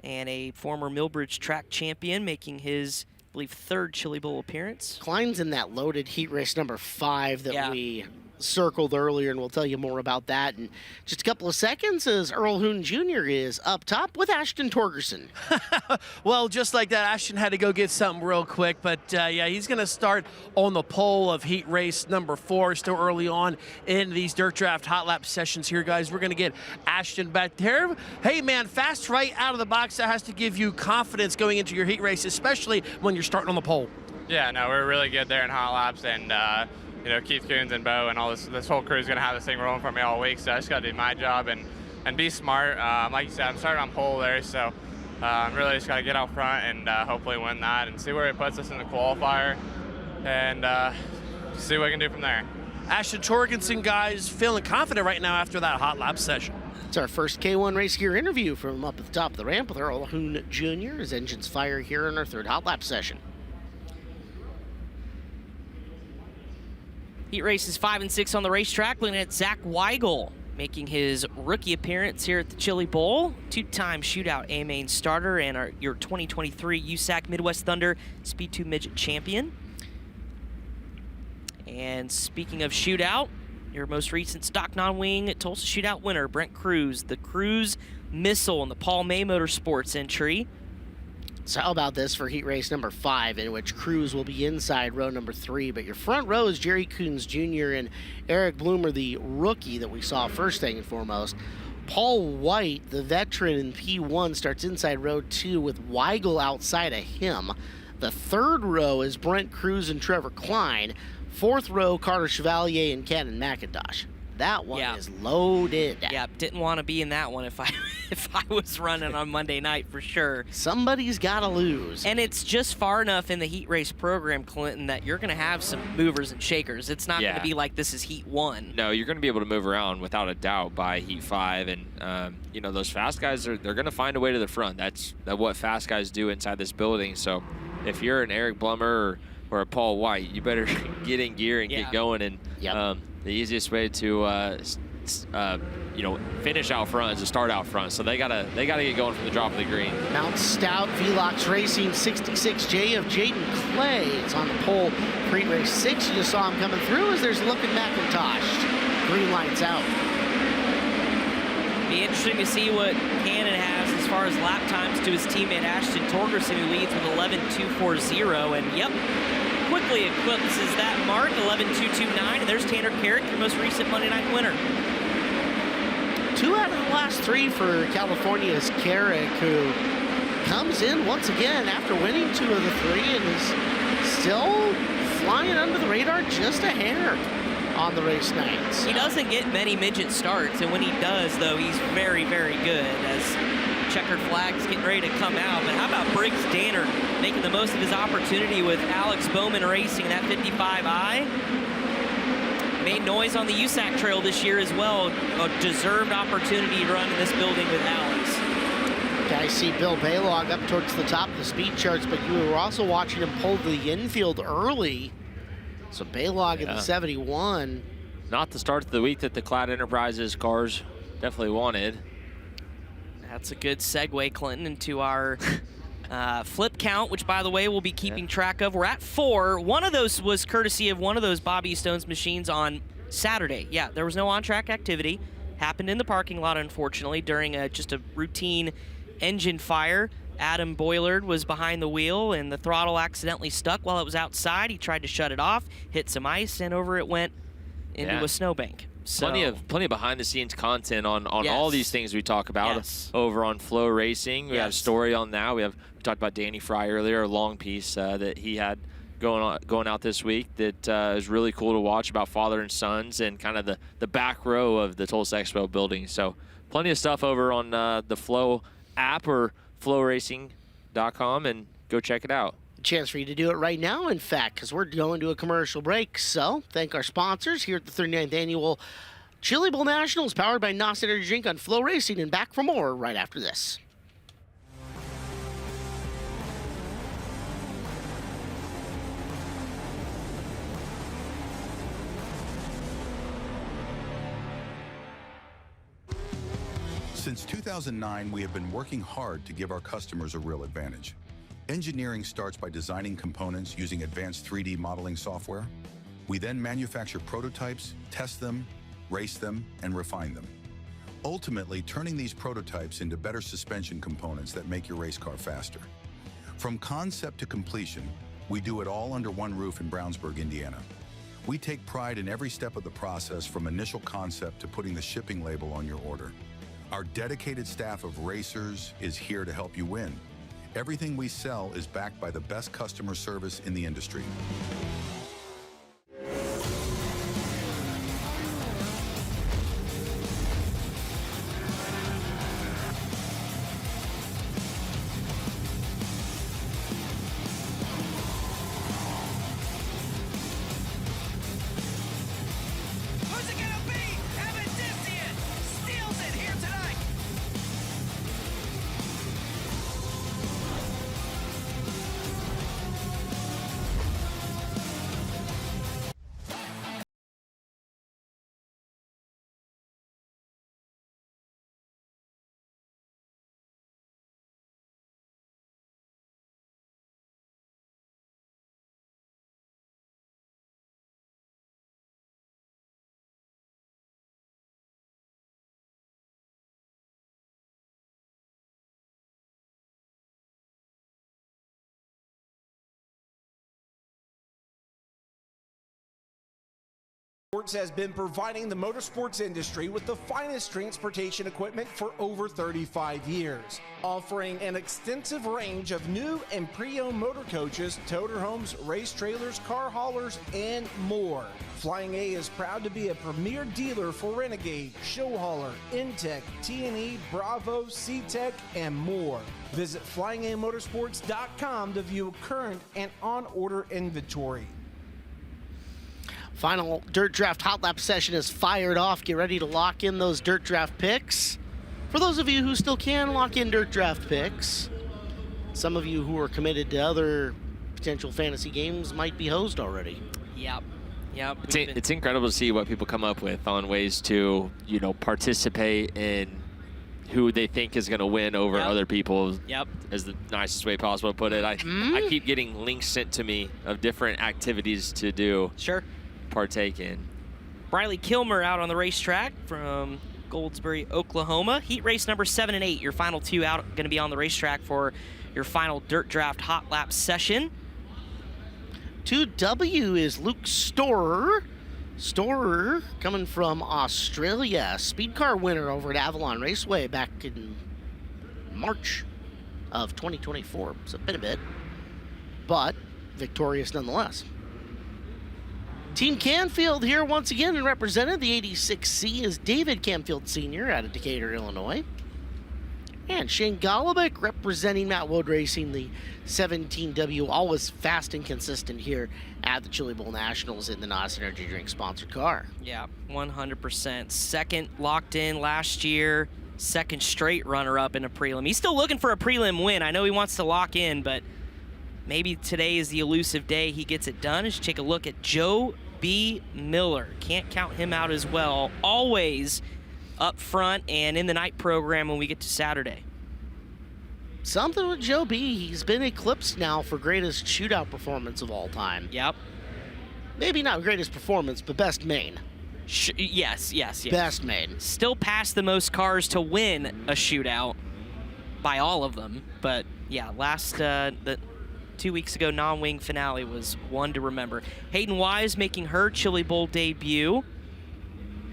And a former Millbridge track champion making his, I believe, third Chili Bowl appearance. Klein's in that loaded heat race number 5 that we circled earlier, and we'll tell you more about that in just a couple of seconds as Earl Hoon Jr. is up top with Ashton Torgerson. Well, just like that, Ashton had to go get something real quick, but yeah, he's going to start on the pole of heat race number 4, still early on in these Dirt Draft Hot Lap sessions here, guys. We're going to get Ashton back there. Hey, man, fast right out of the box. That has to give you confidence going into your heat race, especially when you're starting on the pole. Yeah, no, we're really good there in hot laps, and you know, Keith Coons and Bo and all this whole crew is going to have this thing rolling for me all week, so I just got to do my job and be smart. Like you said, I'm starting on pole there, so really just got to get out front and hopefully win that and see where it puts us in the qualifier and see what we can do from there. Ashton Torgerson, guys, feeling confident right now after that hot lap session. It's our first K1 Race Gear interview from up at the top of the ramp with Earl Hoon Jr. His engines fire here in our third hot lap session. Heat races 5 and 6 on the racetrack. Looking at Zach Weigel making his rookie appearance here at the Chili Bowl. 2-time shootout A-main starter and your 2023 USAC Midwest Thunder Speed 2 Midget champion. And speaking of shootout, your most recent stock non-wing Tulsa shootout winner, Brent Cruz, the Cruz Missile in the Paul May Motorsports entry. So how about this for heat race number 5, in which Cruz will be inside row number 3, but your front row is Jerry Coons Jr. and Eric Bloomer, the rookie that we saw first thing and foremost. Paul White, the veteran in P1, starts inside row 2 with Weigel outside of him. The third row is Brent Cruz and Trevor Klein. Fourth row, Carter Chevalier and Cannon McIntosh. That one is loaded. Yeah, didn't want to be in that one if I was running on Monday night for sure. Somebody's got to lose. And it's just far enough in the heat race program, Clinton, that you're going to have some movers and shakers. It's not going to be like this is heat 1. No, you're going to be able to move around without a doubt by heat 5. And, you know, those fast guys, they're going to find a way to the front. That's what fast guys do inside this building. So if you're an Eric Blummer or a Paul White, you better get in gear and get going. And the easiest way to you know, finish out front is to start out front. So they gotta get going from the drop of the green. Mount Stout Velox Racing 66J of Jaden Clay. It's on the pole for heat race 6. You just saw him coming through as there's Lookin' McIntosh. Green lights out. Be interesting to see what Cannon has as far as lap times to his teammate Ashton Torgerson, who leads with 11.240. And yep, quickly eclipses that mark, 11.229. And there's Tanner Carrick, your most recent Monday night winner. 2 out of the last 3 for California's Carrick, who comes in once again after winning 2 of the 3 and is still flying under the radar just a hair on the race nights. He doesn't get many midget starts, and when he does, though, he's very, very good as checkered flags getting ready to come out. But how about Briggs Danner making the most of his opportunity with Alex Bowman racing that 55i? Made noise on the USAC trail this year as well. A deserved opportunity to run in this building with Alex. Guys see Bill Baylog up towards the top of the speed charts, but you were also watching him pull the infield early. So Baylog in the 71. Not the start of the week that the Cloud Enterprises cars definitely wanted. That's a good segue, Clinton, into our flip count, which, by the way, we'll be keeping track of. We're at 4. One of those was courtesy of one of those Bobby Stone's machines on Saturday. Yeah, there was no on-track activity. Happened in the parking lot, unfortunately, during just a routine engine fire. Adam Boylard was behind the wheel, and the throttle accidentally stuck while it was outside. He tried to shut it off, hit some ice, and over it went into a snowbank. So Plenty of behind-the-scenes content on Yes. all these things we talk about Yes. over on FloRacing. We have a Yes. story on that. We talked about Danny Fry earlier, a long piece that he had going out this week that is really cool to watch about father and sons and kind of the back row of the Tulsa Expo building. So plenty of stuff over on the Flo app or FloRacing.com, and go check it out. Chance for you to do it right now, in fact, because we're going to a commercial break. So thank our sponsors here at the 39th Annual Chili Bowl Nationals, powered by NOS Energy Drink on FloRacing, and back for more right after this. Since 2009, we have been working hard to give our customers a real advantage. Engineering starts by designing components using advanced 3D modeling software. We then manufacture prototypes, test them, race them, and refine them. Ultimately, turning these prototypes into better suspension components that make your race car faster. From concept to completion, we do it all under one roof in Brownsburg, Indiana. We take pride in every step of the process, from initial concept to putting the shipping label on your order. Our dedicated staff of racers is here to help you win. Everything we sell is backed by the best customer service in the industry. Who's it gonna be? Evan Dissian steals it here tonight. Sports has been providing the motorsports industry with the finest transportation equipment for over 35 years, offering an extensive range of new and pre-owned motor coaches, toter homes, race trailers, car haulers, and more. Flying A is proud to be a premier dealer for Renegade, Show Hauler, Intech, T&E, Bravo, C-Tech, and more. Visit FlyingAmotorsports.com to view current and on-order inventory. Final Dirt Draft Hot Lap session is fired off. Get ready to lock in those Dirt Draft picks. For those of you who still can lock in Dirt Draft picks, some of you who are committed to other potential fantasy games might be hosed already. Yep. It's incredible to see what people come up with on ways to, participate in who they think is going to win over other people. Yep. As the nicest way possible to put it. I keep getting links sent to me of different activities to do. Sure. Partake in. Briley Kilmer out on the racetrack from Goldsboro, Oklahoma. Heat race number 7 and 8. Your final two out, going to be on the racetrack for your final Dirt Draft Hot Lap session. 2W is Luke Storer. Storer coming from Australia. Speed car winner over at Avalon Raceway back in March of 2024. So been a bit, but victorious nonetheless. Team Canfield here once again, and represented the 86C is David Canfield Sr. out of Decatur, Illinois. And Shane Golobic representing Matt Wood Racing, the 17W, always fast and consistent here at the Chili Bowl Nationals in the NOS Energy Drink sponsored car. Yeah, 100%. Second locked in last year, second straight runner-up in a prelim. He's still looking for a prelim win. I know he wants to lock in, but maybe today is the elusive day he gets it done. Let's take a look at Joe B. Miller. Can't count him out as well. Always up front and in the night program when we get to Saturday. Something with Joe B. He's been eclipsed now for greatest shootout performance of all time. Yep. Maybe not greatest performance, but best main. Yes. Best main. Still passed the most cars to win a shootout by all of them. But yeah, the 2 weeks ago non-wing finale was one to remember. Hayden Wise making her Chili Bowl debut.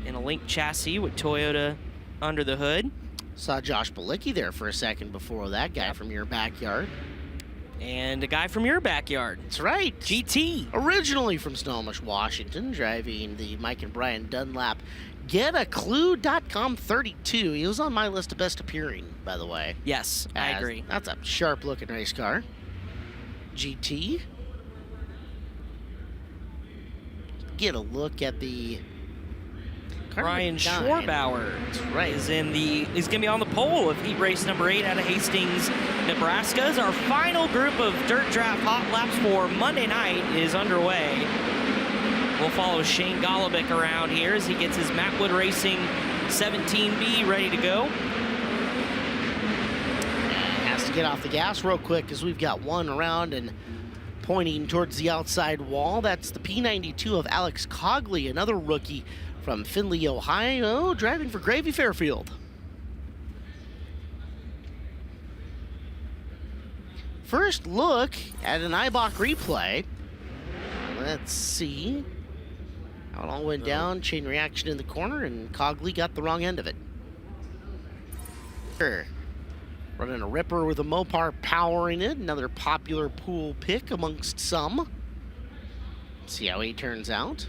in a linked chassis with Toyota under the hood. Saw Josh Balicki there for a second before that guy from your backyard. And a guy from your backyard. That's right. GT. Originally from Snohomish, Washington, driving the Mike and Brian Dunlap GetAClue.com 32. He was on my list of best appearing, by the way. Yes, I agree. That's a sharp-looking race car. GT. Get a look at the Ryan Schorbauer is He's going to be on the pole of heat race number 8 out of Hastings, Nebraska. As our final group of dirt draft hot laps for Monday night is underway. We'll follow Shane Golobic around here as he gets his Mattwood Racing 17B ready to go. Has to get off the gas real quick because we've got one around and pointing towards the outside wall. That's the P92 of Alex Cogley, another rookie from Findlay, Ohio, driving for Gravy Fairfield. First look at an IBOC replay. Let's see how it all went down. Chain reaction in the corner, and Cogley got the wrong end of it. Running a Ripper with a Mopar powering it. Another popular pool pick amongst some. See how he turns out.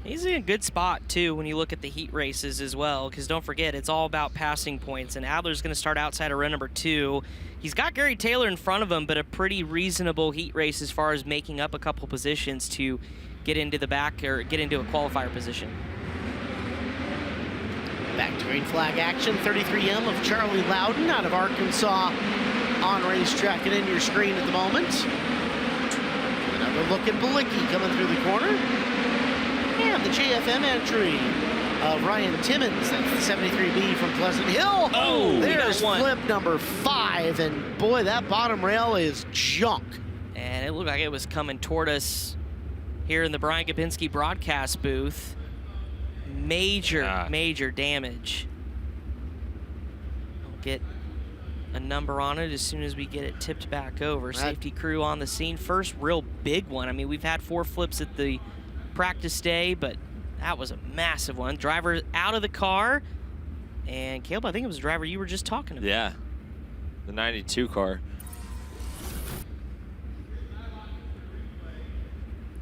He's in a good spot, too, when you look at the heat races as well, because don't forget, it's all about passing points, and Adler's going to start outside of row number 2. He's got Gary Taylor in front of him, but a pretty reasonable heat race as far as making up a couple positions to get into the back or get into a qualifier position. Back to green flag action. 33M of Charlie Loudon out of Arkansas on racetrack and in your screen at the moment. Another look at Balicki coming through the corner. And the JFM entry of Ryan Timmons. That's the 73B from Pleasant Hill. Oh, there's flip number 5. And boy, that bottom rail is junk. And it looked like it was coming toward us here in the Brian Gabinski broadcast booth. Major damage. I'll get a number on it as soon as we get it tipped back over. Safety crew on the scene. First real big one. I mean, we've had 4 flips at the practice day, but that was a massive one. Driver out of the car. And Caleb, I think it was the driver you were just talking about. Yeah, the 92 car.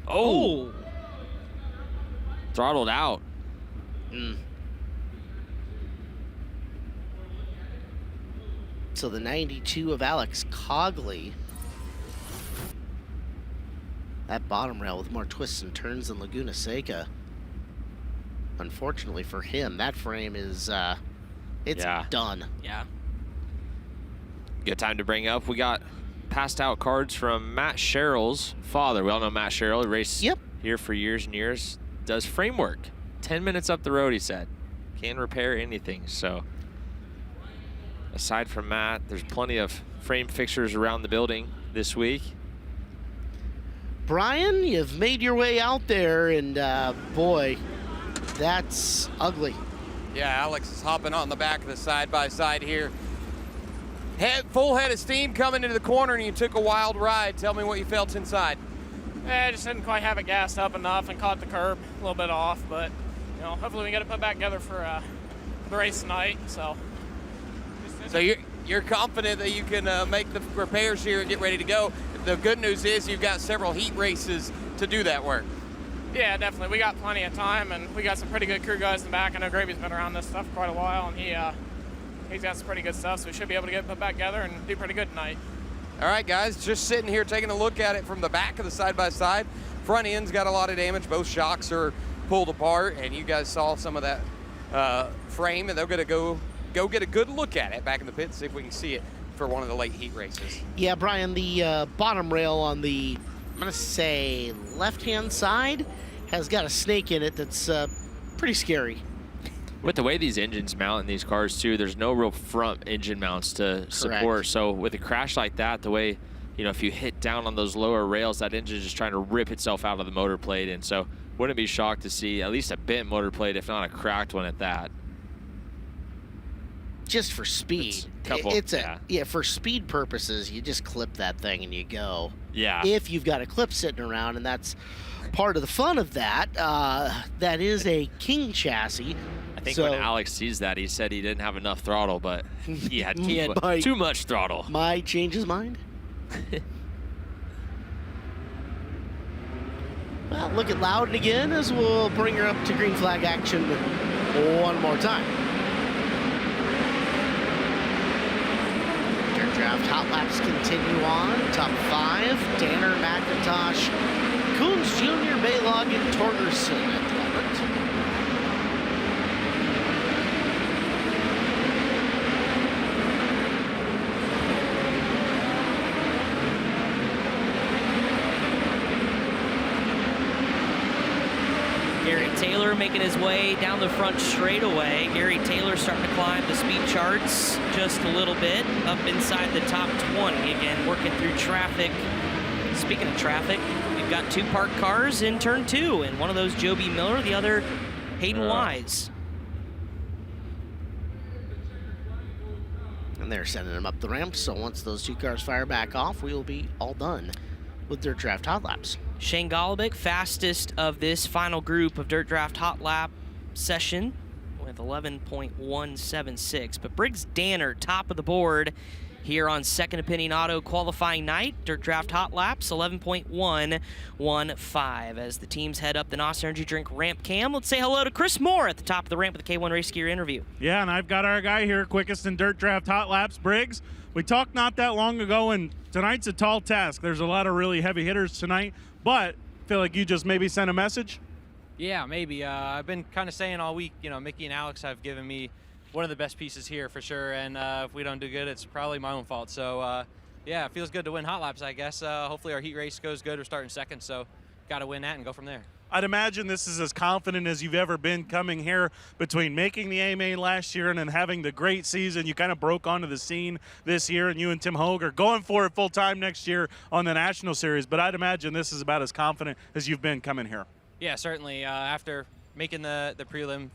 Oh! Throttled out. So the 92 of Alex Cogley. That bottom rail with more twists and turns than Laguna Seca. Unfortunately for him, that frame is, it's done. Yeah. Good time to bring up. We got passed out cards from Matt Sherrill's father. We all know Matt Sherrill. He raced here for years and years. Does framework. 10 minutes up the road, he said. Can repair anything. So aside from Matt, there's plenty of frame fixtures around the building this week. Brian, you've made your way out there, and boy, that's ugly. Yeah, Alex is hopping on the back of the side-by-side here. Full head of steam coming into the corner, and you took a wild ride. Tell me what you felt inside. I just didn't quite have it gassed up enough and caught the curb a little bit off, but you know, hopefully we get it put back together for the race tonight. So you're confident that you can make the repairs here and get ready to go. The good news is you've got several heat races to do that work. Yeah, definitely. We got plenty of time, and we got some pretty good crew guys in the back. I know Gravy's been around this stuff for quite a while, and he's got some pretty good stuff, so we should be able to get it put back together and do pretty good tonight. All right, guys, just sitting here taking a look at it from the back of the side-by-side. Front end's got a lot of damage. Both shocks are pulled apart, and you guys saw some of that frame, and they're going to go get a good look at it back in the pit, see if we can see it for one of the late heat races. Yeah, Brian, the bottom rail on the, I'm going to say, left-hand side has got a snake in it that's pretty scary. With the way these engines mount in these cars too, there's no real front engine mounts to support. So with a crash like that, the way, you know, if you hit down on those lower rails, that engine is just trying to rip itself out of the motor plate. And so wouldn't be shocked to see at least a bent motor plate, if not a cracked one at that. Just for speed. For speed purposes, you just clip that thing and you go. Yeah. If you've got a clip sitting around, and that's part of the fun of that. That is a King chassis. I think when Alex sees that, he said he didn't have enough throttle, but he had too much throttle. Might change his mind. Well, look at Loudon again as we'll bring her up to green flag action one more time. Dirt Draft Hot Laps continue on. Top 5, Danner, McIntosh, Coons Jr., Baylog, and Torgerson at the moment. Gary Taylor making his way down the front straightaway. Gary Taylor starting to climb the speed charts just a little bit, up inside the top 20. Again, working through traffic. Speaking of traffic, we've got 2 parked cars in turn 2, and one of those Joe B. Miller, the other Hayden Wise. And they're sending them up the ramp, so once those 2 cars fire back off, we will be all done with Dirt Draft Hot Laps. Shane Golobic, fastest of this final group of Dirt Draft Hot Lap session with 11.176. But Briggs Danner, top of the board here on Second Opinion Auto qualifying night. Dirt Draft Hot Laps, 11.115. As the teams head up the NOS Energy Drink ramp cam, let's say hello to Chris Moore at the top of the ramp with the K1 Race Gear interview. Yeah, and I've got our guy here, quickest in Dirt Draft Hot Laps, Briggs. We talked not that long ago, and tonight's a tall task. There's a lot of really heavy hitters tonight, but I feel like you just maybe sent a message? Yeah, maybe. I've been kind of saying all week, Mickey and Alex have given me one of the best pieces here for sure, and if we don't do good, it's probably my own fault. So, yeah, it feels good to win Hot Laps, I guess. Hopefully our heat race goes good. We're starting second, so got to win that and go from there. I'd imagine this is as confident as you've ever been coming here between making the A-Main last year and then having the great season. You kind of broke onto the scene this year, and you and Tim Hogue are going for it full-time next year on the National Series. But I'd imagine this is about as confident as you've been coming here. Yeah, certainly. After making the prelim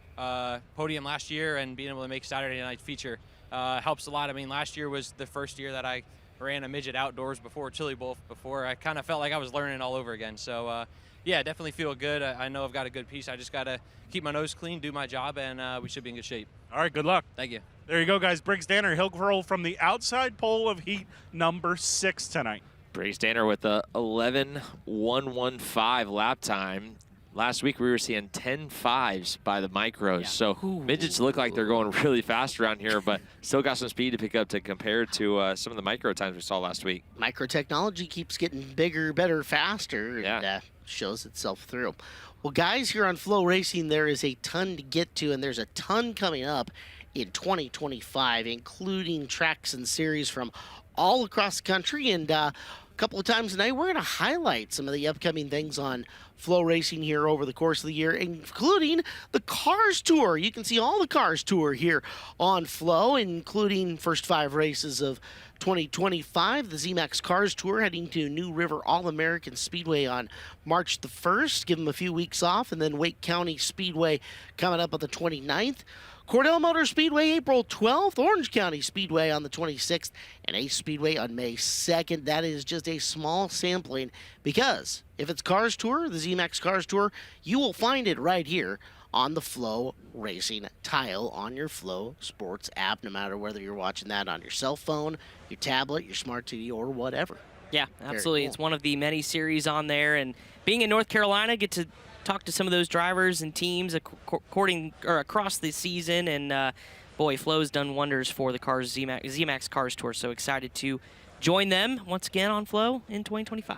podium last year and being able to make Saturday night feature helps a lot. I mean, last year was the first year that I ran a midget outdoors before Chili Bowl, before I kind of felt like I was learning all over again. So, yeah, definitely feel good. I know I've got a good piece. I just got to keep my nose clean, do my job, and we should be in good shape. All right, good luck. Thank you. There you go, guys. Briggs Danner, he'll roll from the outside pole of heat number 6 tonight. Briggs Danner with a 11.115 lap time. Last week we were seeing 10.5s by the micros, yeah. So midgets look like they're going really fast around here, but still got some speed to pick up to compare to some of the micro times we saw last week. Micro technology keeps getting bigger, better, faster, and shows itself through. Well, guys, here on FloRacing, there is a ton to get to, and there's a ton coming up in 2025, including tracks and series from all across the country, and a couple of times tonight, we're going to highlight some of the upcoming things on FloRacing here over the course of the year, including the Cars Tour. You can see all the Cars Tour here on Flo, including first 5 races of 2025. The ZMAX Cars Tour heading to New River All-American Speedway on March the 1st. Give them a few weeks off, and then Wake County Speedway coming up on the 29th. Cordell Motor Speedway April 12th, Orange County Speedway on the 26th, and Ace Speedway on May 2nd. That is just a small sampling because if it's Cars Tour, the ZMAX Cars Tour, you will find it right here on the FloRacing tile on your Flo Sports app, no matter whether you're watching that on your cell phone, your tablet, your smart TV, or whatever. Yeah, absolutely. Cool. It's one of the many series on there, and being in North Carolina, get to talk to some of those drivers and teams across the season, and boy, Flo's done wonders for the ZMAX Cars Tour, so excited to join them once again on Flo in 2025.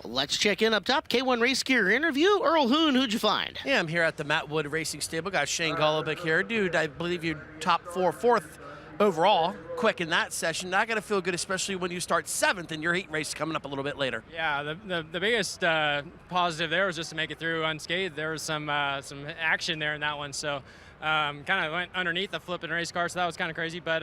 Let's check in up top. K1 Race Gear interview. Earl Hoon, who'd you find? Yeah, I'm here at the Matt Wood Racing Stable. Got Shane Golobic here. Dude, I believe you're top 4th overall, quick in that session. Not going to feel good, especially when you start 7th in your heat race coming up a little bit later. Yeah, the biggest positive there was just to make it through unscathed. There was some action there in that one, so kind of went underneath the flipping race car, so that was kind of crazy. But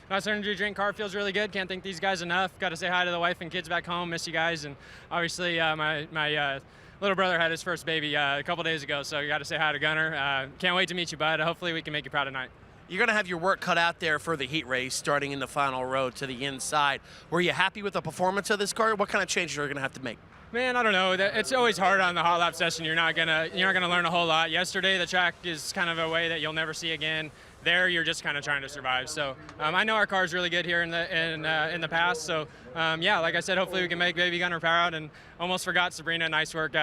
NOS Energy Drink car feels really good. Can't thank these guys enough. Got to say hi to the wife and kids back home. Miss you guys, and obviously my little brother had his first baby a couple days ago, so you got to say hi to Gunner. Can't wait to meet you, bud. Hopefully we can make you proud tonight. You're going to have your work cut out there for the heat race starting in the final row to the inside. Were you happy with the performance of this car? What kind of changes are you going to have to make? Man, I don't know. It's always hard on the hot lap session. You're not gonna learn a whole lot. Yesterday, the track is kind of a way that you'll never see again. There, you're just kind of trying to survive. So I know our car's really good here in the past. So yeah, like I said, hopefully we can make Baby Gunner proud. And almost forgot Sabrina. Nice work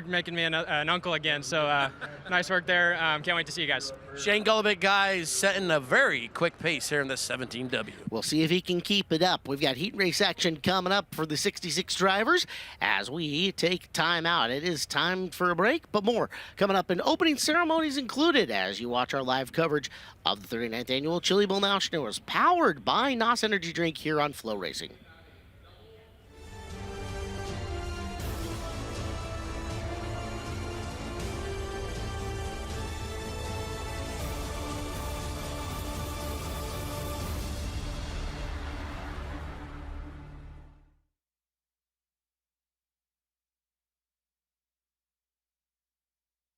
making me an uncle again. So nice work there. Can't wait to see you guys. Shane Golobic, guys, setting a very quick pace here in the 17W. We'll see if he can keep it up. We've got heat race action coming up for the 66 drivers as we take time out. It is time for a break, but more coming up, and opening ceremonies included as you watch our live coverage of the 39th Annual Chili Bowl Nationals, powered by NOS Energy Drink here on FloRacing.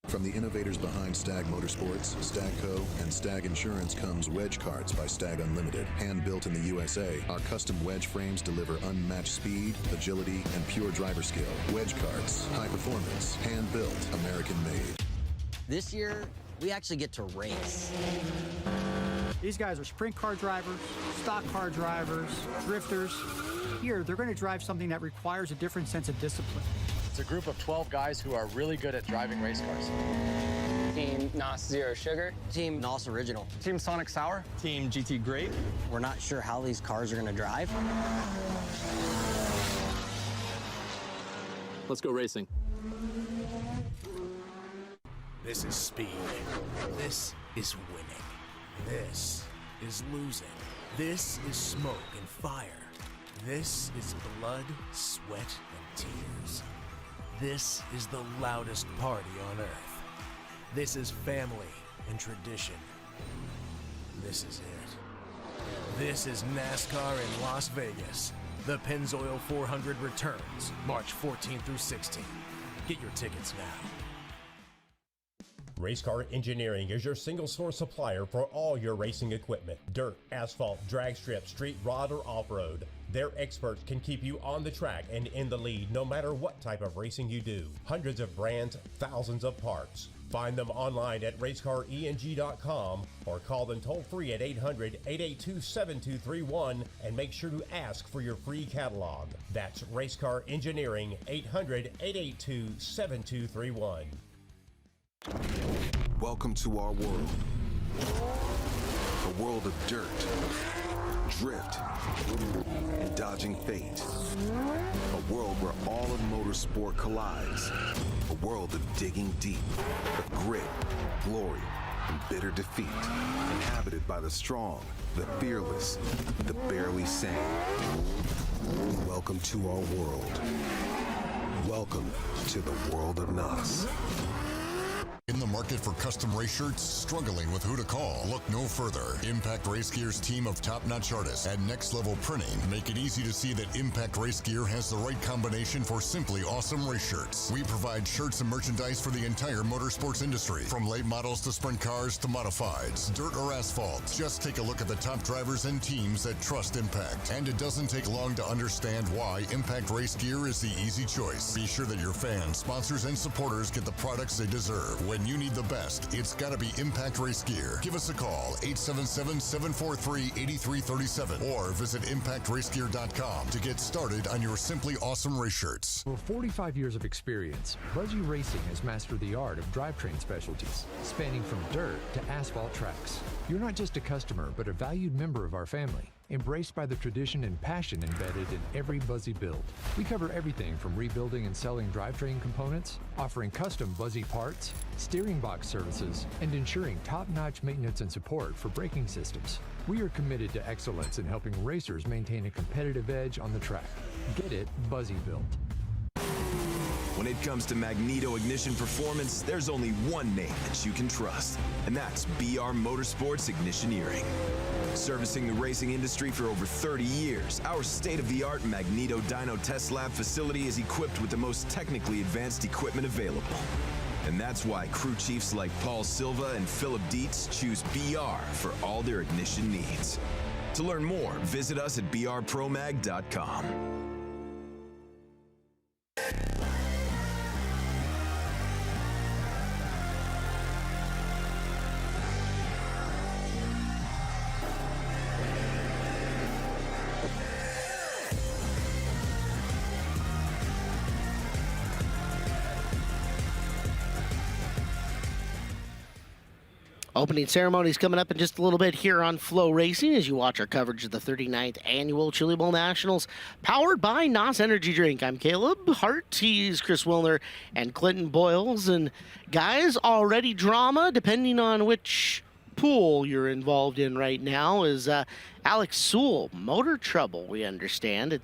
From the innovators behind Stag Motorsports, Stagco, and Stag Insurance comes Wedge Carts by Stag Unlimited. Hand-built in the USA, our custom wedge frames deliver unmatched speed, agility, and pure driver skill. Wedge Carts, high performance, hand-built, American-made. This year, we actually get to race. These guys are sprint car drivers, stock car drivers, drifters. Here, they're going to drive something that requires a different sense of discipline. It's a group of 12 guys who are really good at driving race cars. Team NOS Zero Sugar. Team NOS Original. Team Sonic Sour. Team GT Grape. We're not sure how these cars are going to drive. Let's go racing. This is speed. This is winning. This is losing. This is smoke and fire. This is blood, sweat, and tears. This is the loudest party on earth. This is family and tradition. This is it. This is NASCAR in Las Vegas. The Pennzoil 400 returns March 14 through 16. Get your tickets now. Racecar Engineering is your single source supplier for all your racing equipment. Dirt, asphalt, drag strip, street rod, or off-road. Their experts can keep you on the track and in the lead no matter what type of racing you do. Hundreds of brands, thousands of parts. Find them online at racecareng.com or call them toll free at 800-882-7231 and make sure to ask for your free catalog. That's Racecar Engineering, 800-882-7231. Welcome to our world. A world of dirt, drift, and dodging fate. A world where all of motorsport collides. A world of digging deep, of grit, glory, and bitter defeat. Inhabited by the strong, the fearless, the barely sane. Welcome to our world. Welcome to the world of NOS. In the market for custom race shirts? Struggling with who to call? Look no further. Impact Race Gear's team of top-notch artists at Next Level Printing make it easy to see that Impact Race Gear has the right combination for simply awesome race shirts. We provide shirts and merchandise for the entire motorsports industry, from late models to sprint cars to modifieds, dirt or asphalt. Just take a look at the top drivers and teams that trust Impact. And it doesn't take long to understand why Impact Race Gear is the easy choice. Be sure that your fans, sponsors, and supporters get the products they deserve. When you need the best, it's gotta be Impact Race Gear. Give us a call, 877-743-8337, or visit ImpactRaceGear.com to get started on your simply awesome race shirts. For 45 years of experience, Buzzy Racing has mastered the art of drivetrain specialties, spanning from dirt to asphalt tracks. You're not just a customer, but a valued member of our family, embraced by the tradition and passion embedded in every Buzzy build. We cover everything from rebuilding and selling drivetrain components, offering custom Buzzy parts, steering box services, and ensuring top-notch maintenance and support for braking systems. We are committed to excellence in helping racers maintain a competitive edge on the track. Get it Buzzy built. When it comes to magneto ignition performance, there's only one name that you can trust, and that's BR Motorsports Ignitioneering. Servicing the racing industry for over 30 years, our state-of-the-art Magneto Dyno Test Lab facility is equipped with the most technically advanced equipment available. And that's why crew chiefs like Paul Silva and Philip Dietz choose BR for all their ignition needs. To learn more, visit us at brpromag.com. Opening ceremonies coming up in just a little bit here on FloRacing as you watch our coverage of the 39th Annual Chili Bowl Nationals, powered by NOS Energy Drink. I'm Caleb Hart, he's Chris Wilner and Clinton Boyles. And guys, already drama, depending on which pool you're involved in right now, is Alex Sewell, motor trouble, we understand.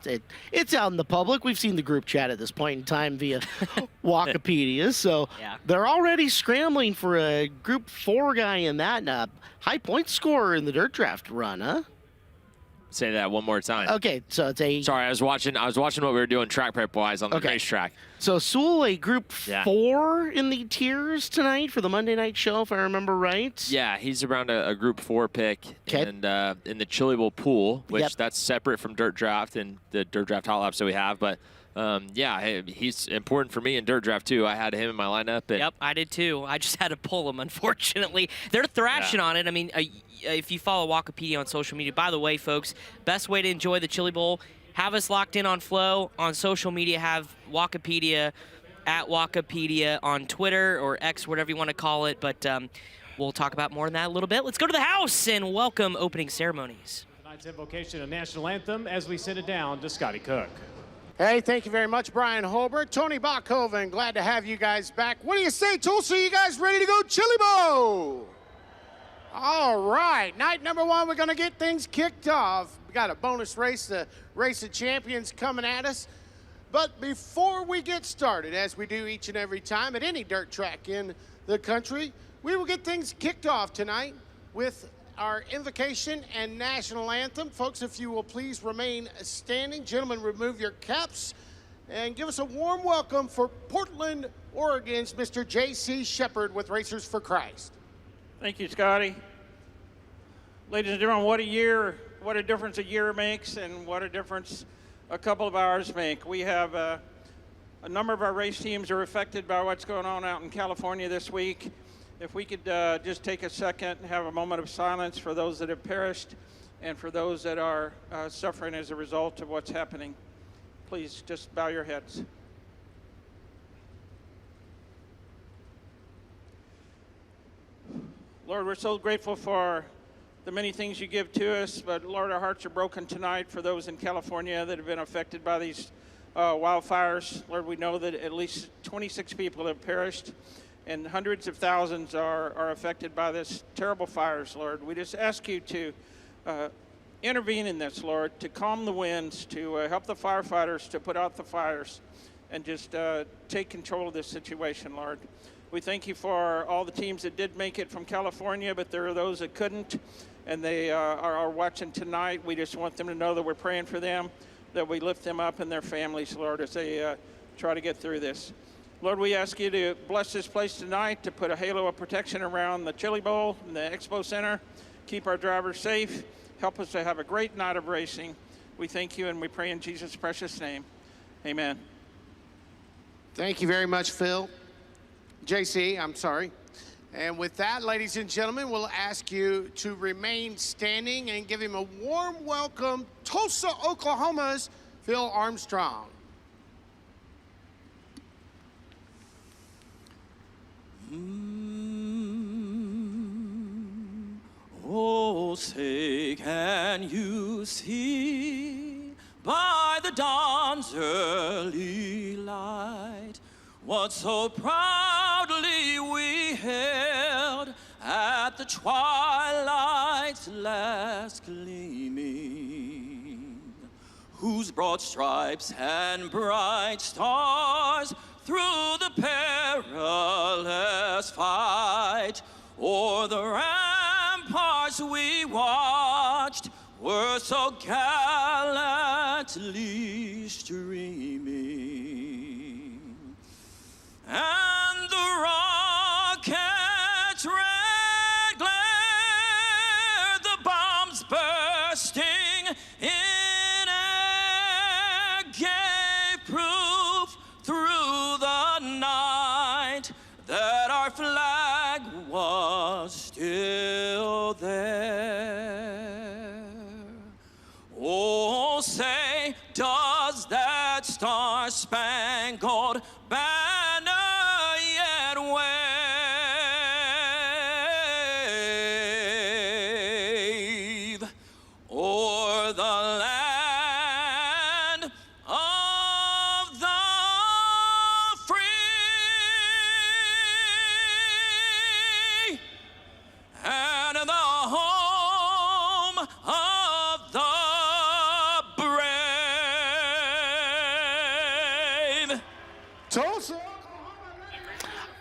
It's out in the public. We've seen the group chat at this point in time via Wikipedia. So they're already scrambling for a Group 4 guy in that high point scorer in the dirt draft run, huh? Say that one more time. Okay, so it's a... Sorry, I was watching what we were doing track prep-wise on the racetrack. So Sewell, a Group 4 in the tiers tonight for the Monday night show, if I remember right. Yeah, he's around a Group 4 pick. And in the Chili Bowl pool, which that's separate from dirt draft and the dirt draft hot laps that we have. But yeah, he's important for me in dirt draft too. I had him in my lineup. And yep, I did too. I just had to pull him, unfortunately. They're thrashing on it. I mean, if you follow Wikipedia on social media, by the way, folks, best way to enjoy the Chili Bowl, have us locked in on Flow. On social media, have Wikipedia, at Wikipedia on Twitter or X, whatever you want to call it. But we'll talk about more on that a little bit. Let's go to the house and welcome opening ceremonies. Tonight's invocation of national anthem as we send it down to Scotty Cook. Hey, thank you very much, Brian Holbert. Tony Bachhoven, glad to have you guys back. What do you say, Tulsa? You guys ready to go Chili Bowl? All right, night number one, we're going to get things kicked off. We got a bonus race, the Race of Champions coming at us. But before we get started, as we do each and every time at any dirt track in the country, we will get things kicked off tonight with our invocation and national anthem. Folks, if you will please remain standing. Gentlemen, remove your caps and give us a warm welcome for Portland, Oregon's Mr. J.C. Shepard with Racers for Christ. Thank you, Scotty. Ladies and gentlemen, what a year, what a difference a year makes, and what a difference a couple of hours make. We have a number of our race teams are affected by what's going on out in California this week. If we could just take a second and have a moment of silence for those that have perished and for those that are suffering as a result of what's happening. Please just bow your heads. Lord, we're so grateful for the many things you give to us, but Lord, our hearts are broken tonight for those in California that have been affected by these wildfires. Lord, we know that at least 26 people have perished and hundreds of thousands are affected by this terrible fires, Lord. We just ask you to intervene in this, Lord, to calm the winds, to help the firefighters to put out the fires and just take control of this situation, Lord. We thank you for all the teams that did make it from California, but there are those that couldn't, and they are watching tonight. We just want them to know that we're praying for them, that we lift them up and their families, Lord, as they try to get through this. Lord, we ask you to bless this place tonight, to put a halo of protection around the Chili Bowl and the Expo Center, keep our drivers safe, help us to have a great night of racing. We thank you and we pray in Jesus' precious name. Amen. Thank you very much, Phil. JC, I'm sorry. And with that, ladies and gentlemen, we'll ask you to remain standing and give him a warm welcome, Tulsa, Oklahoma's Phil Armstrong. Oh, say, can you see by the dawn's early light what so proudly we held at the twilight's last gleaming, whose broad stripes and bright stars through the perilous fight o'er the ramparts we watched were so gallantly streaming, and the rocket's red glare, the bombs bursting in air, gave proof through the night that our flag was still there. Oh, say, does that star-spangled banner yet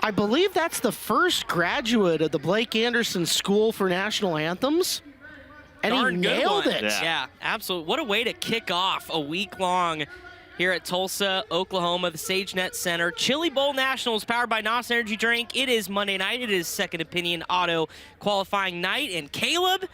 I believe that's the first graduate of the Blake Anderson School for National Anthems. And Darn he good nailed one. it. Yeah, absolutely. What a way to kick off a week-long here at Tulsa, Oklahoma, the SageNet Center. Chili Bowl Nationals powered by NOS Energy Drink. It is Monday night. It is Second Opinion Auto qualifying night. And Caleb,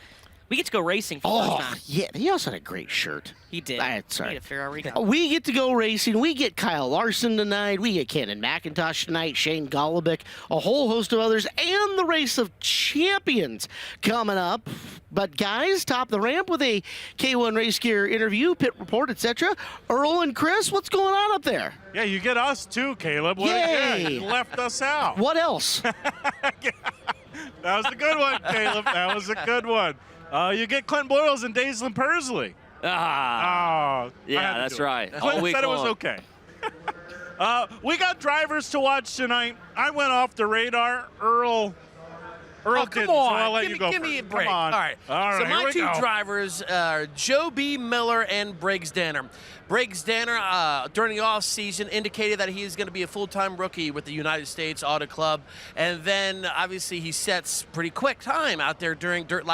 we get to go racing for the first time. Yeah, he also had a great shirt. He did. Sorry. We need to figure out where he got it. We get to go racing. We get Kyle Larson tonight. We get Cannon McIntosh tonight, Shane Golubic, a whole host of others, and the Race of Champions coming up. But guys, top of the ramp with a K1 Race Gear interview, pit report, etc. Earl and Chris, what's going on up there? Yeah, you get us too, Caleb. Yay. Yeah, you left us out. What else? That was a good one, Caleb. That was a good one. You get Clint Boyles and Daislin Pursley. Yeah, that's right. Clint said it was okay. We got drivers to watch tonight. I went off the radar. Earl Come didn't, on. so I'll let you go Give me a first. break. Come on. All right. So here my we two go. drivers are Joe B. Miller and Briggs Danner. Briggs Danner, during the offseason, indicated that he is going to be a full-time rookie with the United States Auto Club. And then, obviously, he sets pretty quick time out there during Dirt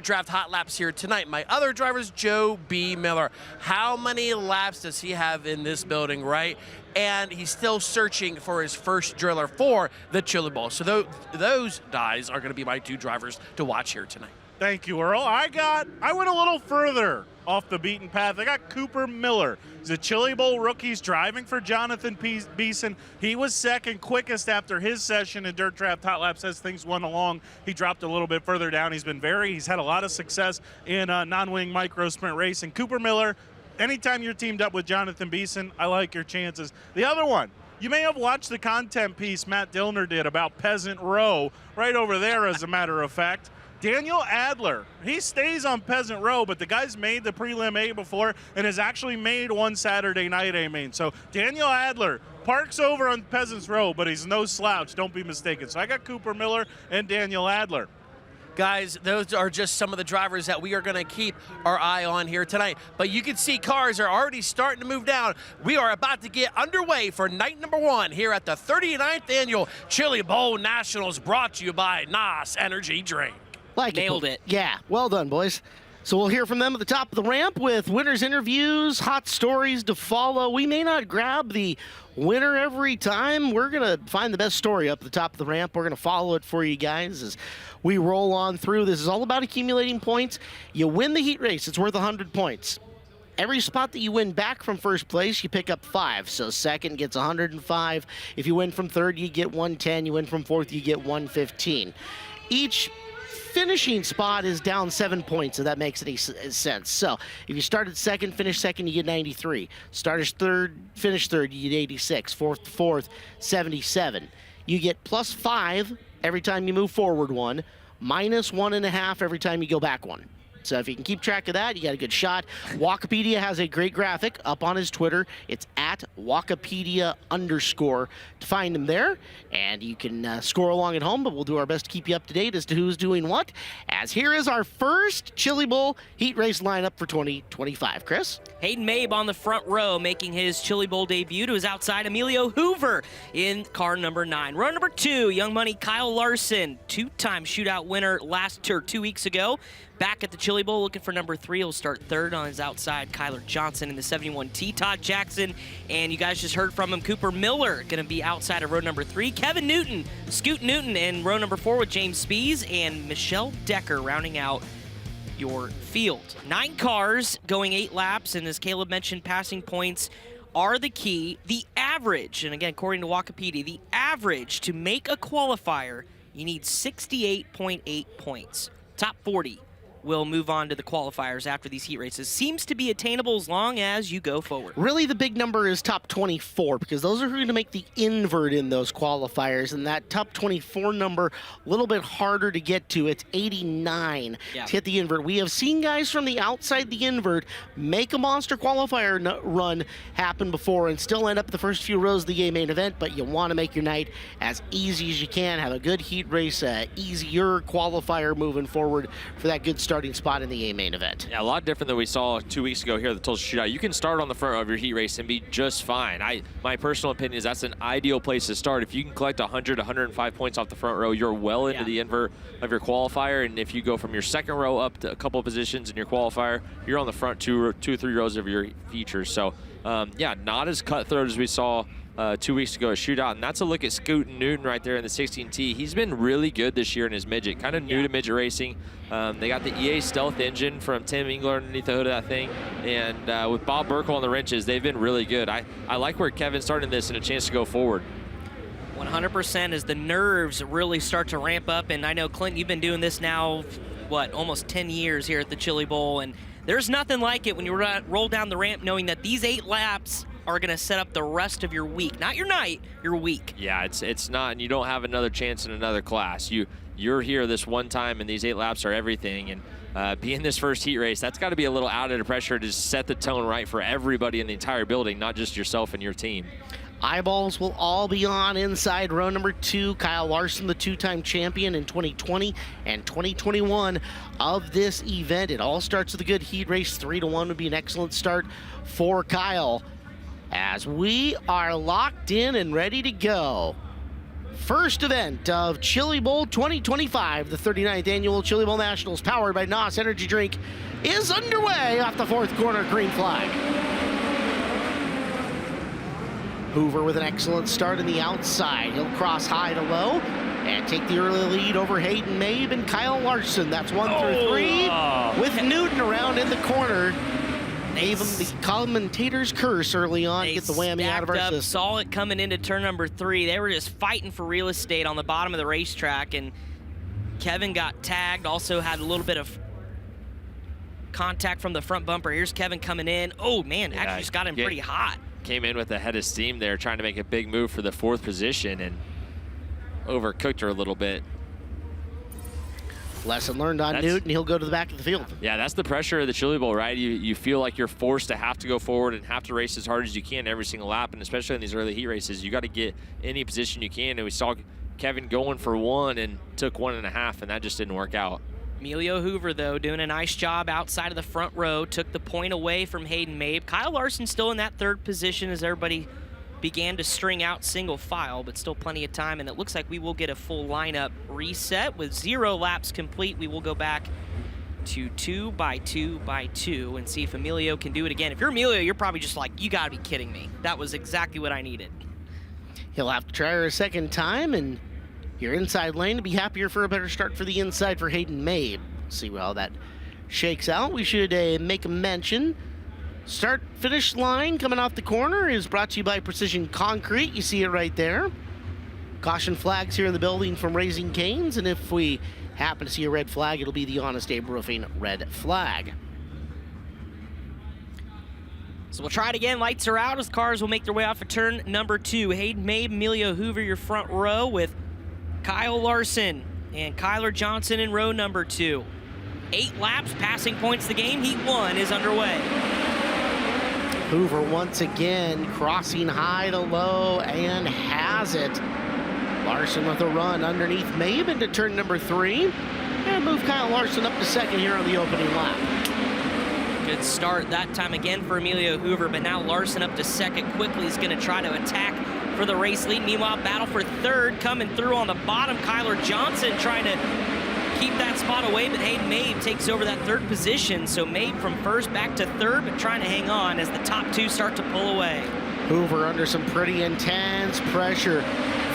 Draft Hot Laps here tonight. My other driver is Joe B. Miller. How many laps does he have in this building, right? And he's still searching for his first driller for the Chili Bowl. So those guys are going to be my two drivers to watch here tonight. Thank you, Earl. I went a little further off the beaten path. I got Cooper Miller. He's a Chili Bowl rookie. He's driving for Jonathan Beeson. He was second quickest after his session in Dirt Draft Hot Laps as things went along. He dropped a little bit further down. He's had a lot of success in non-wing micro sprint racing. Cooper Miller, anytime you're teamed up with Jonathan Beeson, I like your chances. The other one, you may have watched the content piece Matt Dillner did about Peasant Row, right over there, as a matter of fact. Daniel Adler, he stays on Peasant Row, but the guy's made the prelim A before and has actually made one Saturday night A main. So Daniel Adler parks over on Peasant's Row, but he's no slouch, don't be mistaken. So I got Cooper Miller and Daniel Adler. Guys, those are just some of the drivers that we are going to keep our eye on here tonight. But you can see cars are already starting to move down. We are about to get underway for night number one here at the 39th Annual Chili Bowl Nationals, brought to you by NOS Energy Drink. Nailed it. Yeah, well done, boys. So we'll hear from them at the top of the ramp with winners' interviews, hot stories to follow. We may not grab the winner every time. We're going to find the best story up at the top of the ramp. We're going to follow it for you guys as we roll on through. This is all about accumulating points. You win the heat race, it's worth 100 points. Every spot that you win back from first place, you pick up 5. So second gets 105. If you win from third, you get 110. You win from fourth, you get 115. Each finishing spot is down 7 points, so that makes any sense. So if you start at second, finish second, you get 93. Start as third, finish third, you get 86. Fourth, 77. You get plus 5 every time you move forward 1, minus 1.5 every time you go back 1. So if you can keep track of that, you got a good shot. Walkopedia has a great graphic up on his Twitter. It's at Walkopedia_ to find him there. And you can score along at home, but we'll do our best to keep you up to date as to who's doing what. As here is our first Chili Bowl heat race lineup for 2025. Chris? Hayden Mabe on the front row, making his Chili Bowl debut to his outside Emilio Hoover in car number 9. Row number 2, Young Money Kyle Larson, 2-time shootout winner 2 weeks ago. Back at the Chili Bowl, looking for number 3. He'll start third on his outside. Kyler Johnson in the 71T. Todd Jackson, and you guys just heard from him. Cooper Miller going to be outside of row number 3. Kevin Newton, Scoot Newton in row number 4 with James Spees, and Michelle Decker rounding out your field. 9 cars going 8 laps, and as Caleb mentioned, passing points are the key. The average, and again, according to Wikipedia, the average to make a qualifier, you need 68.8 points. Top 40 will move on to the qualifiers after these heat races. Seems to be attainable as long as you go forward. Really, the big number is top 24, because those are going to make the invert in those qualifiers, and that top 24 number, a little bit harder to get to. It's 89 to hit the invert. We have seen guys from the outside the invert make a monster qualifier run happen before and still end up the first few rows of the main event, but you want to make your night as easy as you can, have a good heat race, easier qualifier moving forward for that good start starting spot in the A main event. Yeah, a lot different than we saw 2 weeks ago here at the Tulsa Shootout. You can start on the front of your heat race and be just fine. My personal opinion is that's an ideal place to start. If you can collect 100, 105 points off the front row, you're well into the invert of your qualifier. And if you go from your second row up to a couple of positions in your qualifier, you're on the front two or three rows of your features. So, yeah, not as cutthroat as we saw 2 weeks ago at Shootout, and that's a look at Scoot Newton right there in the 16T. He's been really good this year in his midget, kind of new to midget racing. They got the EA Stealth engine from Tim Engler underneath the hood of that thing, and with Bob Burkle on the wrenches, they've been really good. I like where Kevin's starting this and a chance to go forward. 100% as the nerves really start to ramp up, and I know, Clint, you've been doing this now, what, almost 10 years here at the Chili Bowl, and there's nothing like it when you roll down the ramp knowing that these 8 laps are going to set up the rest of your week. Not your night, your week. Yeah, it's not, and you don't have another chance in another class. You're here this one time, and these 8 laps are everything. And being this first heat race, that's got to be a little added pressure to set the tone right for everybody in the entire building, not just yourself and your team. Eyeballs will all be on inside row number 2. Kyle Larson, the 2-time champion in 2020 and 2021 of this event. It all starts with a good heat race. 3-1 would be an excellent start for Kyle, as we are locked in and ready to go. First event of Chili Bowl 2025, the 39th annual Chili Bowl Nationals, powered by NOS Energy Drink, is underway off the 4th corner. Green flag. Hoover with an excellent start in the outside. He'll cross high to low and take the early lead over Hayden Mabe and Kyle Larson. That's 1 through 3 with Newton around in the corner. Gave him the commentator's curse early on to get the whammy out of our system. Saw it coming into turn number 3. They were just fighting for real estate on the bottom of the racetrack, and Kevin got tagged, also had a little bit of contact from the front bumper. Here's Kevin coming in. Oh, man, actually just got him pretty hot. Came in with a head of steam there, trying to make a big move for the 4th position, and overcooked her a little bit. Lesson learned on Newton. He'll go to the back of the field. Yeah, that's the pressure of the Chili Bowl, right? You feel like you're forced to have to go forward and have to race as hard as you can every single lap, and especially in these early heat races, you got to get any position you can. And we saw Kevin going for 1 and took 1.5, and that just didn't work out. Emilio Hoover, though, doing a nice job outside of the front row, took the point away from Hayden Mabe. Kyle Larson still in that 3rd position as everybody began to string out single file, but still plenty of time, and it looks like we will get a full lineup reset with 0 laps complete. We will go back to 2 by 2 by 2 and see if Emilio can do it again. If you're Emilio, you're probably just like, you gotta be kidding me. That was exactly what I needed. He'll have to try her a second time, and your inside lane to be happier for a better start for the inside for Hayden Mabe. See how that shakes out. We should make a mention. Start-finish line coming off the corner is brought to you by Precision Concrete. You see it right there. Caution flags here in the building from Raising Cane's, and if we happen to see a red flag, it'll be the Honest Abe Roofing red flag. So we'll try it again. Lights are out as cars will make their way off of turn number 2. Hayden Mabe, Emilio Hoover, your front row, with Kyle Larson and Kyler Johnson in row number 2. 8 laps, passing points the game. Heat 1 is underway. Hoover once again crossing high to low and has it. Larson with a run underneath Mabe into turn number 3 and move Kyle Larson up to 2nd here on the opening lap. Good start that time again for Emilio Hoover, but now Larson up to 2nd quickly. He's going to try to attack for the race lead. Meanwhile, battle for 3rd coming through on the bottom. Kyler Johnson trying to keep that spot away, but Hayden Mabe takes over that 3rd position. So Mabe from 1st back to 3rd, but trying to hang on as the top 2 start to pull away. Hoover under some pretty intense pressure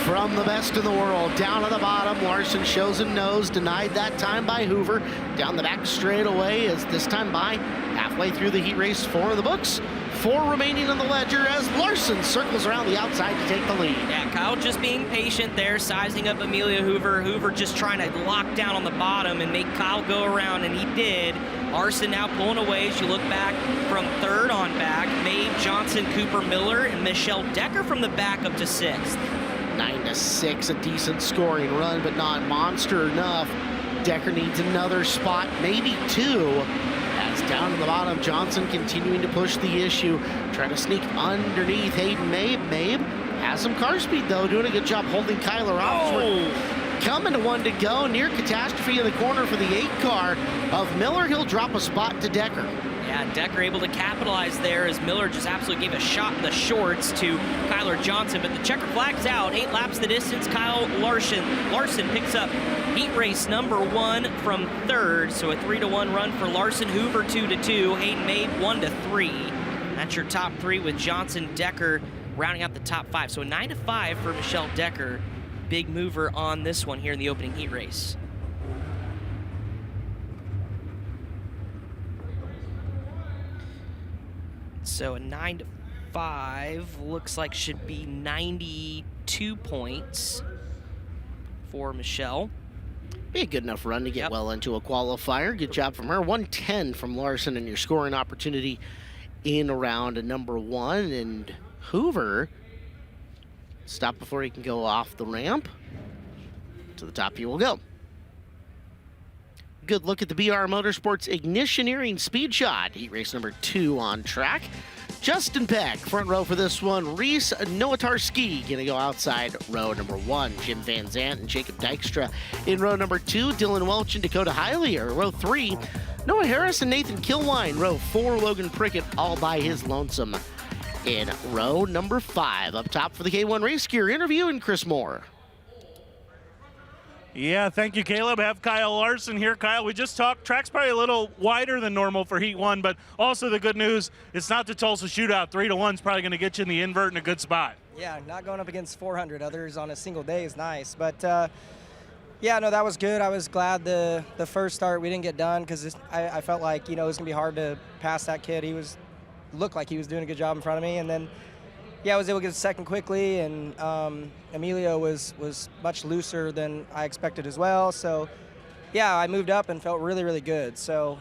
from the best in the world. Down to the bottom, Larson shows him nose, denied that time by Hoover. Down the back straightaway as this time by halfway through the heat race, 4 in the books. 4 remaining on the ledger as Larson circles around the outside to take the lead. Yeah, Kyle just being patient there, sizing up Emilio Hoover. Hoover just trying to lock down on the bottom and make Kyle go around, and he did. Larson now pulling away as you look back from 3rd on back. Mabe, Johnson, Cooper Miller, and Michelle Decker from the back up to 6th. 9-6, a decent scoring run, but not monster enough. Decker needs another spot, maybe 2. As down in the bottom, Johnson continuing to push the issue, trying to sneak underneath Hayden Mabe. Mabe has some car speed, though, doing a good job holding Kyler off. coming to 1 to go. Near catastrophe in the corner for the 8 car of Miller. He'll drop a spot to Decker. Yeah, Decker able to capitalize there as Miller just absolutely gave a shot in the shorts to Kyler Johnson, but the checker flag's out. 8 laps the distance. Kyle Larson picks up heat race number 1 from 3rd, so a 3-1 run for Larson. Hoover 2-2. Hayden Mabe 1-3. That's your top 3 with Johnson, Decker rounding out the top 5. So a 9-5 for Michelle Decker. Big mover on this one here in the opening heat race. So a 9-5 looks like should be 92 points for Michelle. Be a good enough run to get well into a qualifier. Good job from her. 110 from Larson, and your scoring opportunity in round number 1. And Hoover, stop before he can go off the ramp. To the top he will go. Good look at the BR Motorsports Ignitioneering Speed Shot. Heat race number 2 on track. Justin Peck, front row for this one. Reese Nowatarski gonna go outside row number 1. Jim Van Zant and Jacob Dykstra in row number 2. Dylan Welch and Dakota Hiley are row 3. Noah Harris and Nathan Kilwine, row 4. Logan Prickett all by his lonesome in row number 5. Up top for the K1 Race Gear interview and Chris Moore. Yeah, thank you, Caleb. Have Kyle Larson here. Kyle, we just talked. Track's probably a little wider than normal for Heat 1, but also the good news, it's not the Tulsa shootout. 3-1 is probably going to get you in the invert in a good spot. Yeah, not going up against 400 others on a single day is nice. But, yeah, no, that was good. I was glad the first start we didn't get done because I felt like, it was going to be hard to pass that kid. He looked like he was doing a good job in front of me. And then, yeah, I was able to get a second quickly, and Emilio was much looser than I expected as well. So, yeah, I moved up and felt really, really good. So,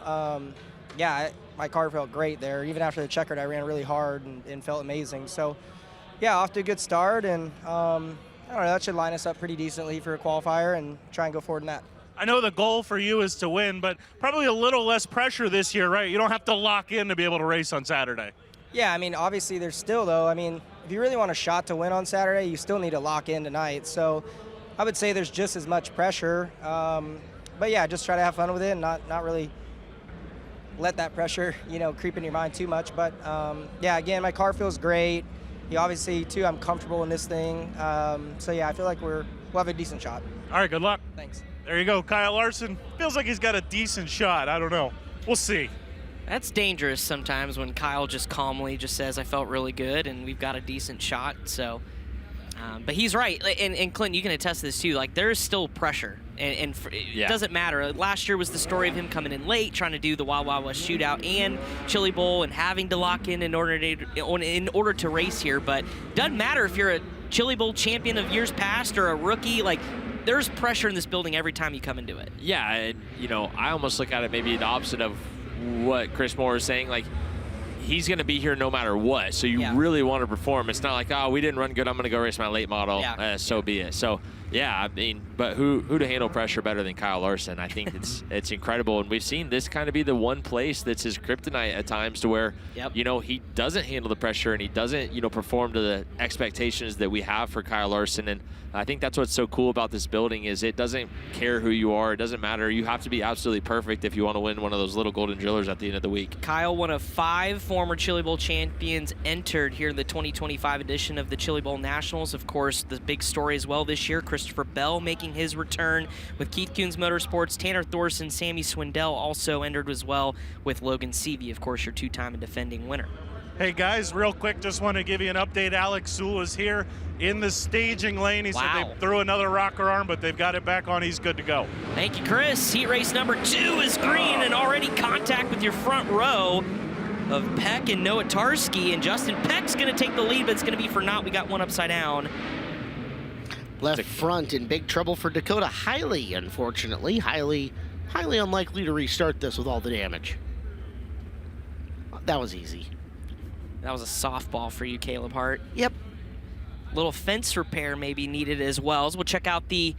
yeah, my car felt great there. Even after the checkered, I ran really hard and felt amazing. So, yeah, off to a good start, and I don't know, that should line us up pretty decently for a qualifier and try and go forward in that. I know the goal for you is to win, but probably a little less pressure this year, right? You don't have to lock in to be able to race on Saturday. Yeah, I mean, obviously there's still, though, if you really want a shot to win on Saturday, you still need to lock in tonight. So I would say there's just as much pressure. But, yeah, just try to have fun with it and not really let that pressure, creep in your mind too much. But, yeah, again, my car feels great. Obviously, too, I'm comfortable in this thing. So, yeah, I feel like we'll have a decent shot. All right, good luck. Thanks. There you go. Kyle Larson feels like he's got a decent shot. I don't know. We'll see. That's dangerous sometimes when Kyle just calmly just says, I felt really good and we've got a decent shot. So, but he's right. And Clinton, you can attest to this too. Like, there's still pressure. And it doesn't matter. Last year was the story of him coming in late, trying to do the Wild Wild West shootout and Chili Bowl and having to lock in order to race here. But doesn't matter if you're a Chili Bowl champion of years past or a rookie. Like, there's pressure in this building every time you come into it. Yeah, and, I almost look at it maybe the opposite of what Chris Moore is saying. Like, he's going to be here no matter what, so you really want to perform. It's not like, oh, we didn't run good, I'm going to go race my late model, so be it. So, yeah, but who to handle pressure better than Kyle Larson? I think it's incredible, and we've seen this kind of be the one place that's his kryptonite at times to where, he doesn't handle the pressure and he doesn't, perform to the expectations that we have for Kyle Larson. And I think that's what's so cool about this building is it doesn't care who you are. It doesn't matter. You have to be absolutely perfect if you want to win one of those little golden drillers at the end of the week. Kyle, one of 5 former Chili Bowl champions, entered here in the 2025 edition of the Chili Bowl Nationals. Of course, the big story as well this year, Christopher Bell making his return with Keith Kunz Motorsports. Tanner Thorson, Sammy Swindell also entered as well with Logan Seavey, of course, your 2-time and defending winner. Hey guys, real quick, just want to give you an update. Alex Sewell is here in the staging lane. He said they threw another rocker arm, but they've got it back on. He's good to go. Thank you, Chris. Heat race number 2 is green and already contact with your front row of Peck and Noah Tarski. And Justin Peck's going to take the lead, but it's going to be for naught. We got one upside down. Left front in big trouble for Dakota Hiley, unfortunately. Highly unlikely to restart this with all the damage. That was easy. That was a softball for you, Caleb Hart. Yep. Little fence repair may be needed as well. So we'll check out the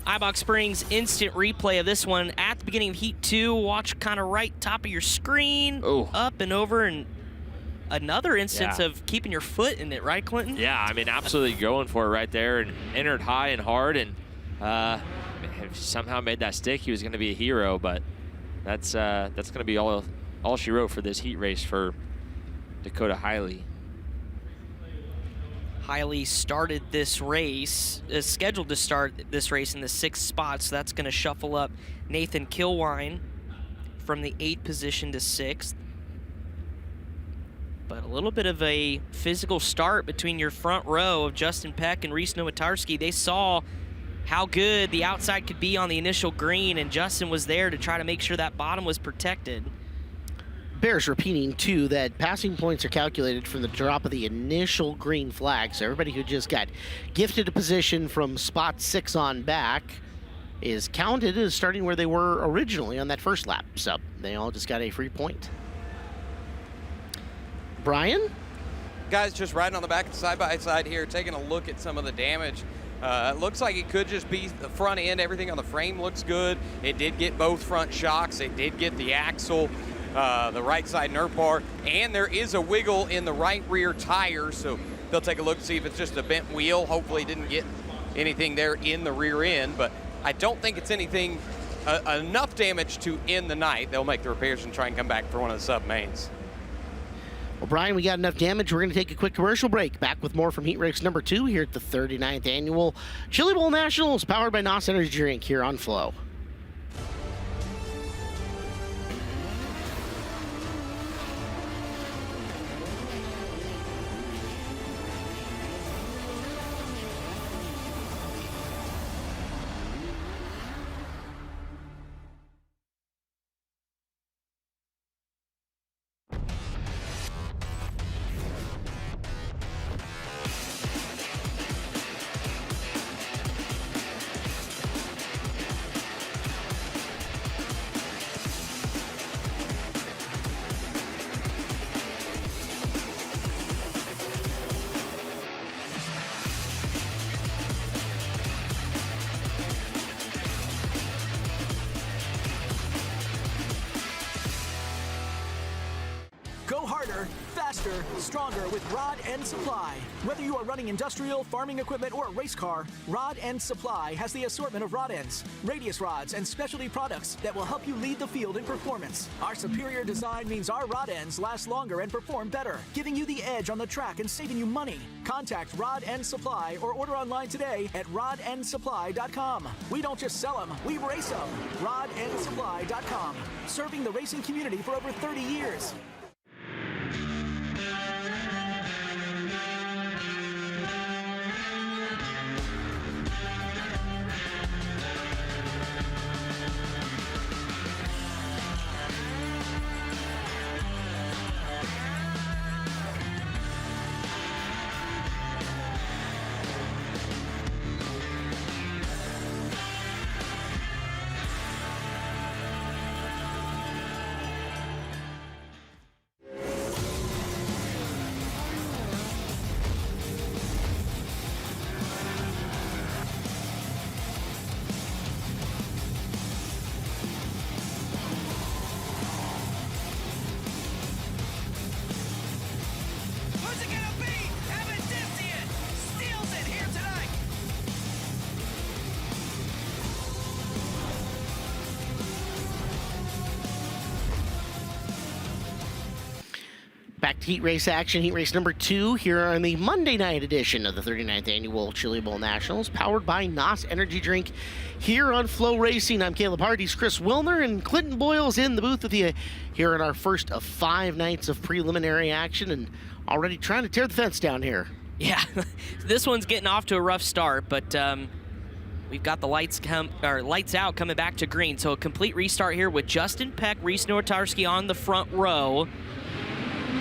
iBox Springs instant replay of this one at the beginning of Heat 2. Watch kind of right top of your screen, up and over, and another instance of keeping your foot in it, right, Clinton? Yeah, absolutely going for it right there and entered high and hard. And if he somehow made that stick, he was going to be a hero. But that's going to be all she wrote for this heat race for Dakota Hiley. Hiley started this race, is scheduled to start this race in the 6th spot, so that's going to shuffle up Nathan Kilwine from the 8th position to 6th. But a little bit of a physical start between your front row of Justin Peck and Reese Nowatarski. They saw how good the outside could be on the initial green, and Justin was there to try to make sure that bottom was protected. Bears repeating, too, that passing points are calculated from the drop of the initial green flag. So everybody who just got gifted a position from spot 6 on back is counted as starting where they were originally on that first lap. So they all just got a free point. Brian? Guys just riding on the back of the side-by-side here, taking a look at some of the damage. It looks like it could just be the front end. Everything on the frame looks good. It did get both front shocks. It did get the axle. The right side nerf bar, and there is a wiggle in the right rear tire, so they'll take a look to see if it's just a bent wheel. Hopefully didn't get anything there in the rear end, but I don't think it's anything enough damage to end the night. They'll make the repairs and try and come back for one of the sub mains. Well, Brian, we got enough damage. We're going to take a quick commercial break. Back with more from Heat Race number 2 here at the 39th Annual Chili Bowl Nationals, powered by NOS Energy Drink here on Flow. Go harder, faster, stronger with Rod End Supply. Whether you are running industrial, farming equipment, or a race car, Rod End Supply has the assortment of rod ends, radius rods, and specialty products that will help you lead the field in performance. Our superior design means our rod ends last longer and perform better, giving you the edge on the track and saving you money. Contact Rod End Supply or order online today at rodendsupply.com. We don't just sell them, we race them. rodendsupply.com. Serving the racing community for over 30 years. Back to Heat Race action, Heat Race number 2 here on the Monday night edition of the 39th Annual Chili Bowl Nationals, powered by NOS Energy Drink here on FloRacing. I'm Caleb Hardy's Chris Wilner, and Clinton Boyle's in the booth with you here in our first of 5 nights of preliminary action, and already trying to tear the fence down here. Yeah, this one's getting off to a rough start, but we've got the lights out coming back to green. So a complete restart here with Justin Peck, Reese Nowatarski on the front row.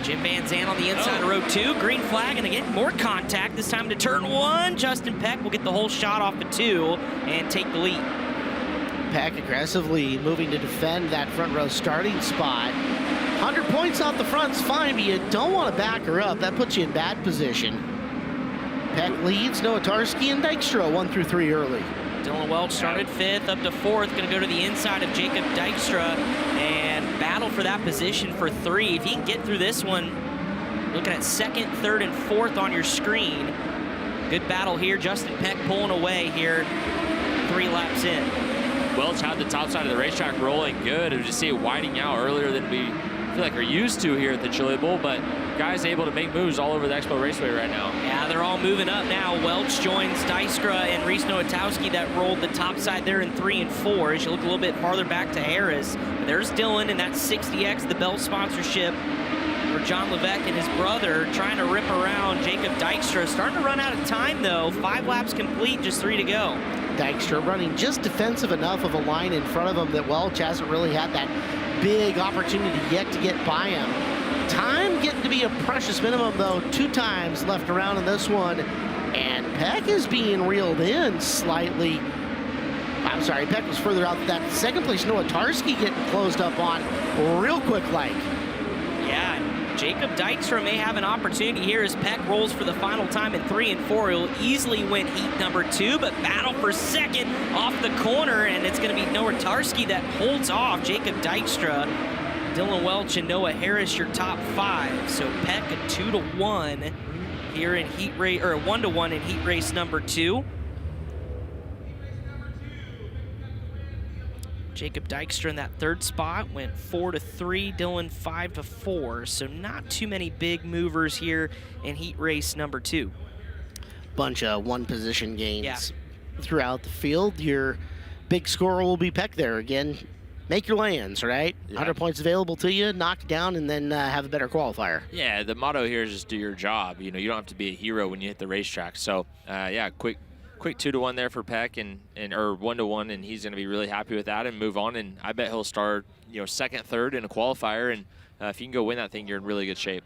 Jim Van Zandt on the inside of row 2. Green flag, and again, more contact. This time to turn 1. Justin Peck will get the whole shot off of 2 and take the lead. Peck aggressively moving to defend that front row starting spot. 100 points off the front's fine, but you don't want to back her up. That puts you in bad position. Peck leads Nowatarski and Dykstra 1 through 3 early. Dylan Welch started 5th, up to 4th, going to go to the inside of Jacob Dykstra and battle for that position for 3. If he can get through this one, looking at 2nd, 3rd, and 4th on your screen. Good battle here. Justin Peck pulling away here 3 laps in. Welch had the top side of the racetrack rolling good. We just see it widening out earlier than we feel like are used to here at the Chili Bowl, but guys able to make moves all over the Expo Raceway right now. Yeah, they're all moving up now. Welch joins Dijkstra and Reese Nowotowski that rolled the top side there in 3 and 4. As you look a little bit farther back to Harris, there's Dylan and that 60X, the Bell sponsorship for John Levesque and his brother, trying to rip around Jacob Dijkstra. Starting to run out of time though. 5 laps complete, just 3 to go. Dijkstra running just defensive enough of a line in front of him that Welch hasn't really had that big opportunity yet to get by him. Time getting to be a precious minimum though. 2 times left around in this one, and Peck is being reeled in slightly. I'm sorry, Peck was further out. That second place Nowotowski getting closed up on real quick like. Yeah, Jacob Dijkstra may have an opportunity here as Peck rolls for the final time in 3 and 4. He'll easily win heat number 2, but battle for second off the corner, and it's going to be Nowotowski that holds off Jacob Dijkstra. Dylan Welch and Noah Harris, your top 5. So Peck a 2-1 here in heat race, or a 1-1 in heat race number 2. Jacob Dijkstra in that 3rd spot went 4-3, Dylan 5-4. So not too many big movers here in heat race number 2. Bunch of 1 position gains throughout the field. Your big scorer will be Peck there again. Make your lands, right? 100 points available to you, knock it down, and then have a better qualifier. Yeah, the motto here is just do your job. You know, you don't have to be a hero when you hit the racetrack. So, yeah, quick 2-1 there for Peck, or 1-1, and he's going to be really happy with that and move on. And I bet he'll start, 2nd, 3rd in a qualifier. And if you can go win that thing, you're in really good shape.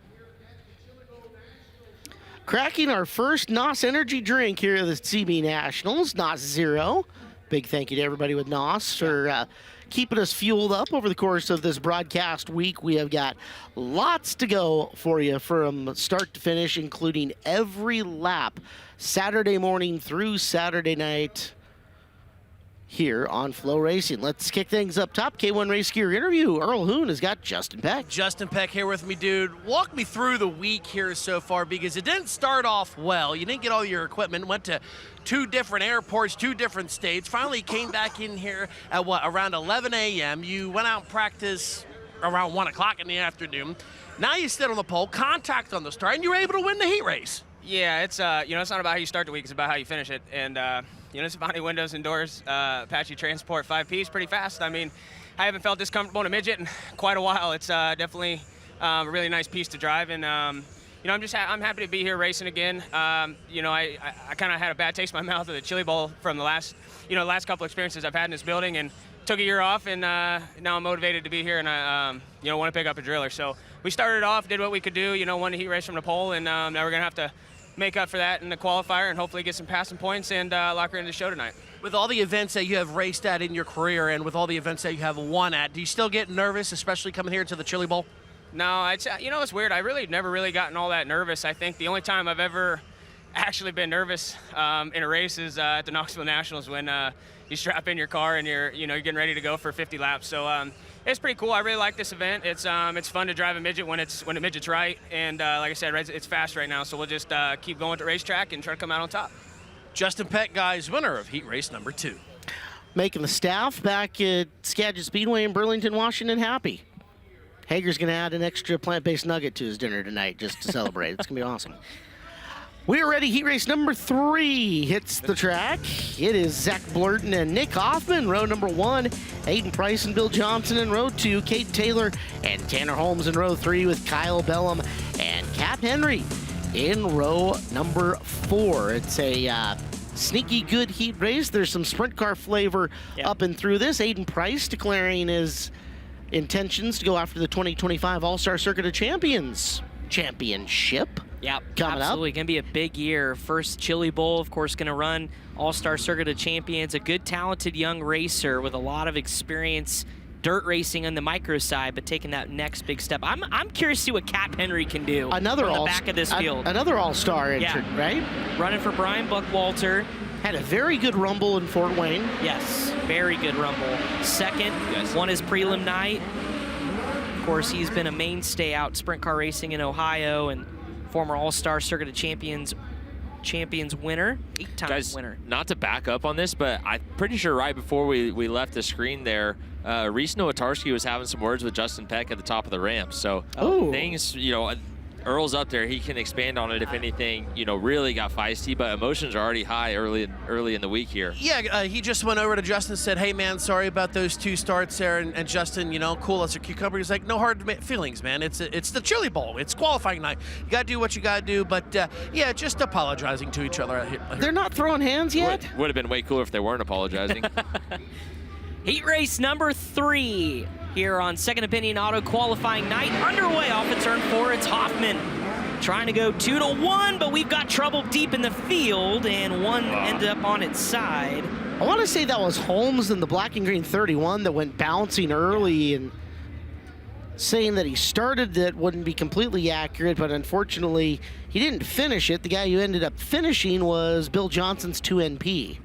Cracking our first NOS energy drink here at the CB Nationals, NOS Zero. Big thank you to everybody with NOS for keeping us fueled up over the course of this broadcast week. We have got lots to go for you from start to finish, including every lap Saturday morning through Saturday night here on FloRacing. Let's kick things up top. K1 Race Gear interview. Earl Hoon has got Justin Peck. Justin Peck here with me, dude. Walk me through the week here so far, because it didn't start off well. You didn't get all your equipment, went to 2 different airports, 2 different states. Finally came back in here at around 11 a.m. You went out and practiced around 1 o'clock in the afternoon. Now you sit on the pole, contact on the start, and you were able to win the heat race. Yeah, it's it's not about how you start the week, it's about how you finish it. And Savani windows and doors, Apache Transport 5P is pretty fast. I mean, I haven't felt this comfortable in a midget in quite a while. It's definitely a really nice piece to drive, and I'm happy to be here racing again. I kind of had a bad taste in my mouth of the Chili Bowl from the last couple experiences I've had in this building, and took a year off, and now I'm motivated to be here, and I want to pick up a driller. So we started off, did what we could do, won the heat race from the pole, and now we're gonna have to make up for that in the qualifier and hopefully get some passing points and lock her into the show tonight. With all the events that you have raced at in your career and with all the events that you have won at, do you still get nervous, especially coming here to the Chili Bowl? No, it's weird. I really never really gotten all that nervous. I think the only time I've ever actually been nervous in a race is at the Knoxville Nationals when you strap in your car and you're getting ready to go for 50 laps. So it's pretty cool. I really like this event. It's fun to drive a midget when the midget's right, and like I said, it's fast right now. So we'll just keep going to racetrack and try to come out on top. Justin Peck, guys, winner of heat race number 2. Making the staff back at Skagit Speedway in Burlington, Washington happy. Hager's going to add an extra plant-based nugget to his dinner tonight just to celebrate. It's going to be awesome. We are ready. Heat race number 3 hits the track. It is Zach Blurton and Nick Hoffman, row number 1. Aiden Price and Bill Johnson in row 2. Kate Taylor and Tanner Holmes in row 3 with Kyle Bellum and Cap Henry in row number 4. It's a sneaky good heat race. There's some sprint car flavor up and through this. Aiden Price declaring his intentions to go after the 2025 All-Star Circuit of Champions championship. Yeah, coming absolutely. up. Going to be a big year. First Chili Bowl, of course, going to run All-Star Circuit of Champions. A good, talented young racer with a lot of experience dirt racing on the micro side, but taking that next big step. I'm curious to see what Cap Henry can do on the back of this field. Another All-Star entrant, right? Running for Brian Buckwalter. Had a very good rumble in Fort Wayne. Yes, very good rumble. Second, won his prelim night. Of course, he's been a mainstay out sprint car racing in Ohio and former All-Star Circuit of Champions Champions winner, 8-time Guys, winner. Not to back up on this, but I'm pretty sure right before we left the screen there, Reese Nowatarski was having some words with Justin Peck at the top of the ramp. So things, Earl's up there. He can expand on it if anything, really got feisty, but emotions are already high early in the week here. Yeah, he just went over to Justin and said, hey, man, sorry about those 2 starts there. And Justin, cool as a cucumber. He's like, no hard feelings, man. It's the Chili Bowl. It's qualifying night. You got to do what you got to do. But, yeah, just apologizing to each other out here. They're not throwing hands yet? Would have been way cooler if they weren't apologizing. Heat race number 3 here on Second Opinion Auto qualifying night. Underway off of turn 4, it's Hoffman trying to go 2-1, but we've got trouble deep in the field, and one ended up on its side. I want to say that was Holmes in the black and green 31 that went bouncing early, and saying that he started it wouldn't be completely accurate, but unfortunately he didn't finish it. The guy who ended up finishing was Bill Johnson's 2NP.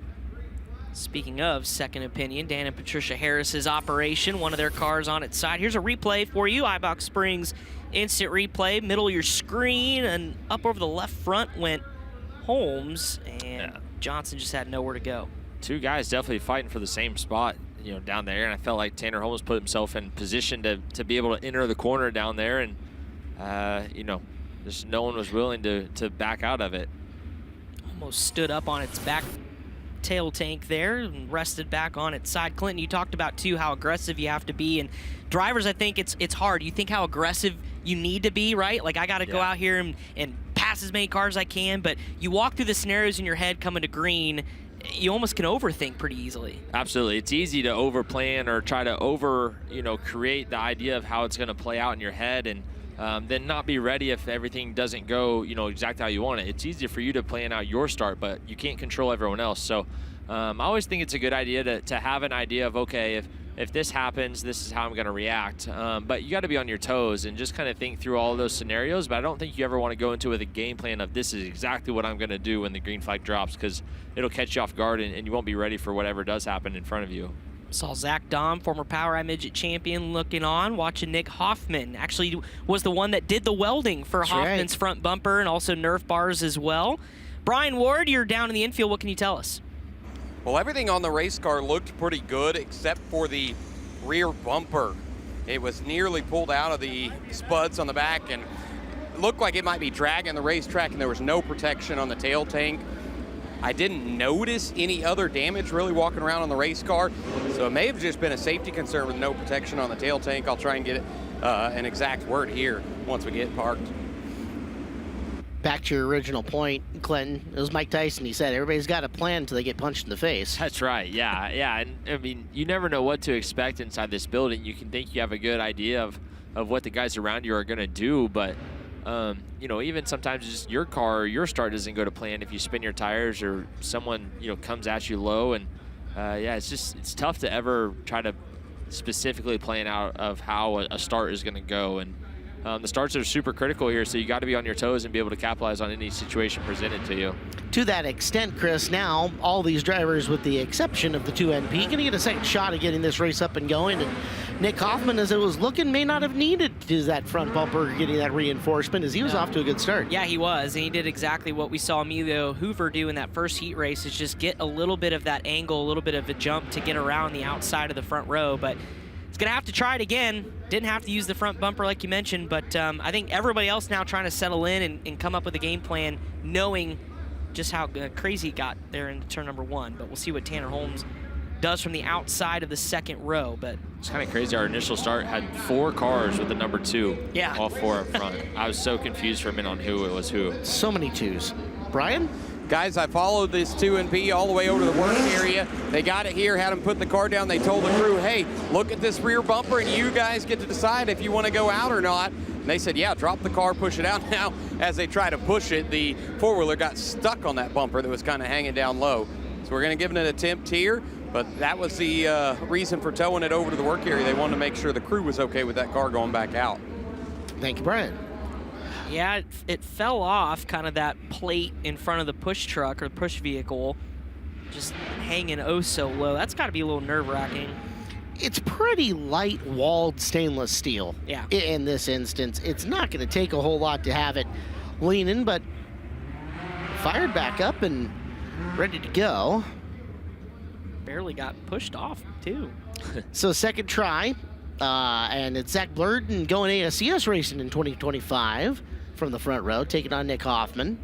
Speaking of Second Opinion, Dan and Patricia Harris's operation, one of their cars on its side. Here's a replay for you. iBox Springs instant replay, middle of your screen, and up over the left front went Holmes, and Johnson just had nowhere to go. 2 guys definitely fighting for the same spot, down there, and I felt like Tanner Holmes put himself in position to be able to enter the corner down there, and just no one was willing to back out of it. Almost stood up on its back tail tank there and rested back on its side. Clinton, you talked about too how aggressive you have to be, and drivers, I think it's hard. You think how aggressive you need to be, right? Like, I got to go out here and pass as many cars as I can, but you walk through the scenarios in your head coming to green, you almost can overthink pretty easily. Absolutely. It's easy to overplan or try to create the idea of how it's going to play out in your head, and then not be ready if everything doesn't go, exactly how you want it. It's easier for you to plan out your start, but you can't control everyone else. So I always think it's a good idea to have an idea of, okay, if this happens, this is how I'm going to react. But you got to be on your toes and just kind of think through all those scenarios. But I don't think you ever want to go into it with a game plan of this is exactly what I'm going to do when the green flag drops, because it'll catch you off guard and you won't be ready for whatever does happen in front of you. Saw Zach Dahm, former Power Midget champion, looking on, watching Nick Hoffman. Actually was the one that did the welding for Hoffman's front bumper and also Nerf bars as well. Brian Ward, you're down in the infield. What can you tell us? Well, everything on the race car looked pretty good except for the rear bumper. It was nearly pulled out of the spuds on the back and looked like it might be dragging the racetrack, and there was no protection on the tail tank. I didn't notice any other damage really walking around on the race car, so it may have just been a safety concern with no protection on the tail tank. I'll try and get an exact word here once we get parked. Back to your original point, Clinton, it was Mike Tyson. He said everybody's got a plan until they get punched in the face. That's right, yeah. And I mean, you never know what to expect inside this building. You can think you have a good idea of what the guys around you are going to do, but even sometimes just your car or your start doesn't go to plan if you spin your tires or someone, comes at you low. And it's tough to ever try to specifically plan out of how a start is going to go. And the starts are super critical here, so you got to be on your toes and be able to capitalize on any situation presented to you. To that extent, Chris, now all these drivers, with the exception of the 2NP, going to get a second shot at getting this race up and going. And Nick Hoffman, as it was looking, may not have needed to do that front bumper, getting that reinforcement, as he was off to a good start. Yeah, he was, and he did exactly what we saw Emilio Hoover do in that first heat race, is just get a little bit of that angle, a little bit of a jump to get around the outside of the front row. But it's going to have to try it again. Didn't have to use the front bumper like you mentioned, but I think everybody else now trying to settle in and come up with a game plan, knowing just how crazy it got there in turn number 1. But we'll see what Tanner Holmes does from the outside of the second row. But it's kind of crazy. Our initial start had 4 cars with the number 2. Yeah. All 4 up front. I was so confused for a minute on who it was who. So many 2s. Brian? Guys, I followed this 2NP all the way over to the work area. They got it here, had them put the car down. They told the crew, hey, look at this rear bumper, and you guys get to decide if you want to go out or not. And they said, yeah, drop the car, push it out. Now, as they try to push it, the four-wheeler got stuck on that bumper that was kind of hanging down low. So we're going to give it an attempt here, but that was the reason for towing it over to the work area. They wanted to make sure the crew was okay with that car going back out. Thank you, Brian. Yeah, it fell off, kind of that plate in front of the push truck or push vehicle, just hanging oh so low. That's got to be a little nerve-wracking. It's pretty light walled stainless steel. Yeah. In this instance, it's not going to take a whole lot to have it leaning, but fired back up and ready to go. Barely got pushed off, too. So second try, and it's Zach Blurden going ASCS racing in 2025 from the front row, taking on Nick Hoffman.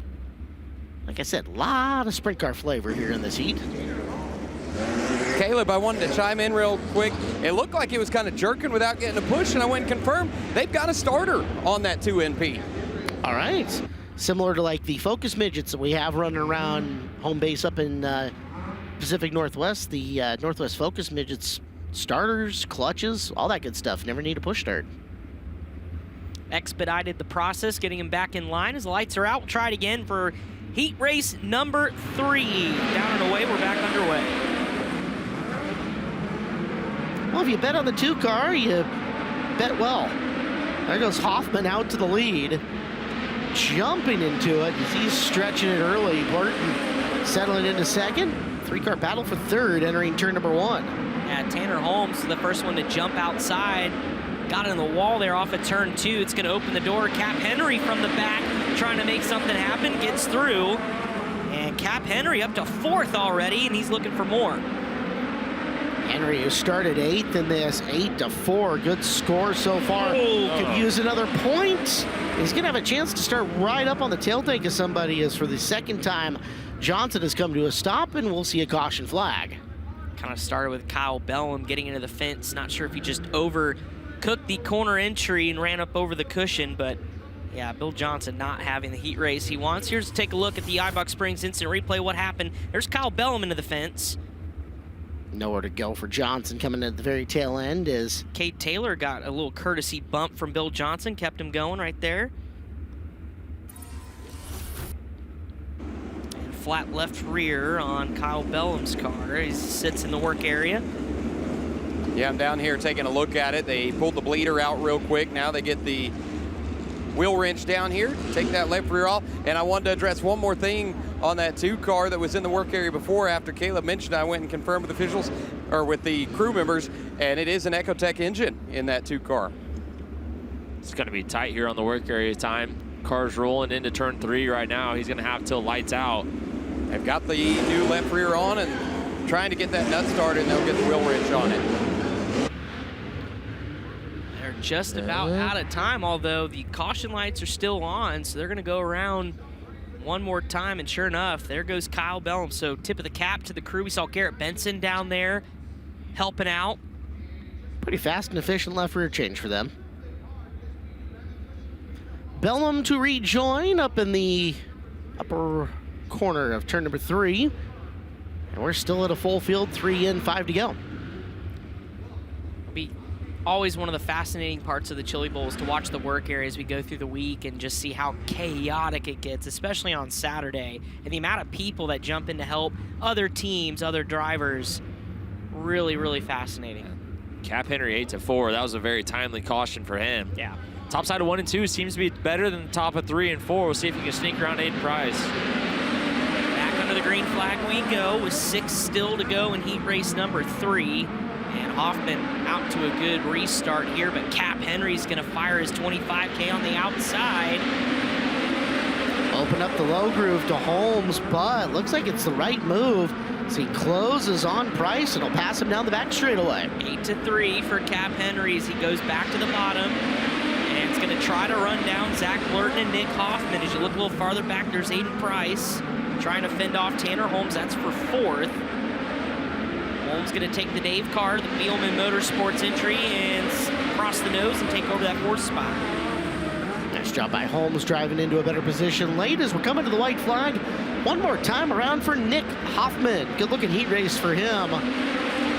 Like I said, a lot of sprint car flavor here in this heat. Caleb, I wanted to chime in real quick. It looked like he was kind of jerking without getting a push, and I went and confirmed they've got a starter on that 2NP. All right. Similar to like the Focus midgets that we have running around home base up in Pacific Northwest, the Northwest Focus midgets, starters, clutches, all that good stuff. Never need a push start. Expedited the process, getting him back in line. As the lights are out, we'll try it again for heat race number 3. Down and away, we're back underway. Well, if you bet on the 2 car, you bet well. There goes Hoffman out to the lead. Jumping into it as he's stretching it early. Burton settling into second. 3-car battle for third, entering turn number 1. Yeah, Tanner Holmes, the first one to jump outside. Got it in the wall there off of turn 2. It's going to open the door. Cap Henry from the back trying to make something happen. Gets through. And Cap Henry up to 4th already, and he's looking for more. Henry, who started 8th in this, 8-4. Good score so far. Could use another point. He's going to have a chance to start right up on the tail tank of somebody, as for the second time Johnson has come to a stop, and we'll see a caution flag. Kind of started with Kyle Bellum getting into the fence. Not sure if he just overcooked the corner entry and ran up over the cushion, but yeah, Bill Johnson not having the heat race he wants. Here's to take a look at the iBox Springs instant replay. What happened? There's Kyle Bellum into the fence. Nowhere to go for Johnson coming at the very tail end is Cade Taylor got a little courtesy bump from Bill Johnson, kept him going right there. And flat left rear on Kyle Bellum's car. He sits in the work area. Yeah, I'm down here taking a look at it. They pulled the bleeder out real quick. Now they get the wheel wrench down here, take that left rear off. And I wanted to address one more thing on that 2 car that was in the work area before. After Caleb mentioned, I went and confirmed with officials, or with the crew members, and it is an Ecotec engine in that 2 car. It's going to be tight here on the work area time. Car's rolling into turn 3 right now. He's going to have till lights out. They've got the new left rear on and trying to get that nut started, and they'll get the wheel wrench on it. They're just about out of time, although the caution lights are still on, so they're going to go around one more time, and sure enough, there goes Kyle Bellum. So tip of the cap to the crew. We saw Garrett Benson down there helping out. Pretty fast and efficient left rear change for them. Bellum to rejoin up in the upper corner of turn number 3. And we're still at a full field, 3 in, 5 to go. Be always one of the fascinating parts of the Chili Bowl is to watch the work area as we go through the week and just see how chaotic it gets, especially on Saturday. And the amount of people that jump in to help other teams, other drivers, really, really fascinating. Cap Henry 8-4. That was a very timely caution for him. Yeah. Top side of 1 and 2 seems to be better than the top of 3 and 4. We'll see if he can sneak around Aiden Price. Back under the green flag we go with 6 still to go in heat race number 3. And Hoffman out to a good restart here, but Cap Henry's gonna fire his 25K on the outside. Open up the low groove to Holmes, but looks like it's the right move. So he closes on Price and he'll pass him down the back straightaway. 8-3 for Cap Henry as he goes back to the bottom. And it's gonna try to run down Zach Blurton and Nick Hoffman. As you look a little farther back, there's Aiden Price trying to fend off Tanner Holmes. That's for 4th. Holmes going to take the Dave car, the Beelman Motorsports entry, and cross the nose and take over that 4th spot. Nice job by Holmes driving into a better position late as we're coming to the white flag. One more time around for Nick Hoffman. Good looking heat race for him.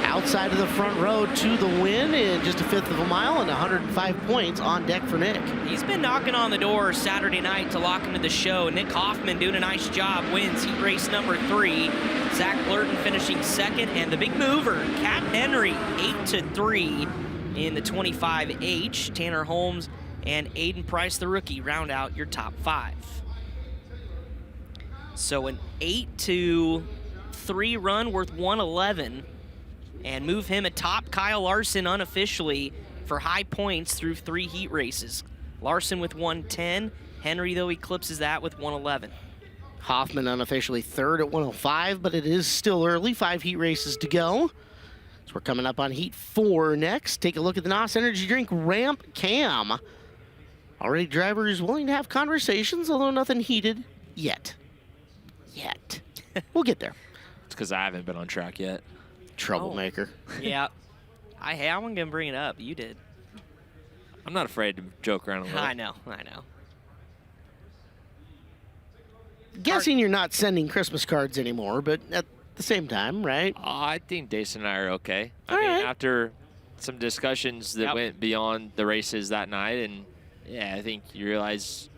Outside of the front row to the win in just a 1/5 of a mile and 105 points on deck for Nick. He's been knocking on the door Saturday night to lock into the show. Nick Hoffman doing a nice job, wins heat race number 3. Zach Blurton finishing 2nd, and the big mover, Cap Henry, 8-3 in the 25H. Tanner Holmes and Aiden Price, the rookie, round out your top 5. So an 8-3 run worth 111. And move him atop Kyle Larson unofficially for high points through 3 heat races. Larson with 110. Henry, though, eclipses that with 111. Hoffman unofficially third at 105, but it is still early. 5 heat races to go. So we're coming up on heat 4 next. Take a look at the NOS Energy Drink Ramp Cam. Already drivers willing to have conversations, although nothing heated yet. We'll get there. It's because I haven't been on track yet. Troublemaker. Yeah. I wasn't going to bring it up. You did. I'm not afraid to joke around a little. I know. Guessing you're not sending Christmas cards anymore, but at the same time, right? I think Dason and I are okay. I mean, after some discussions that went beyond the races that night, and I think you realize,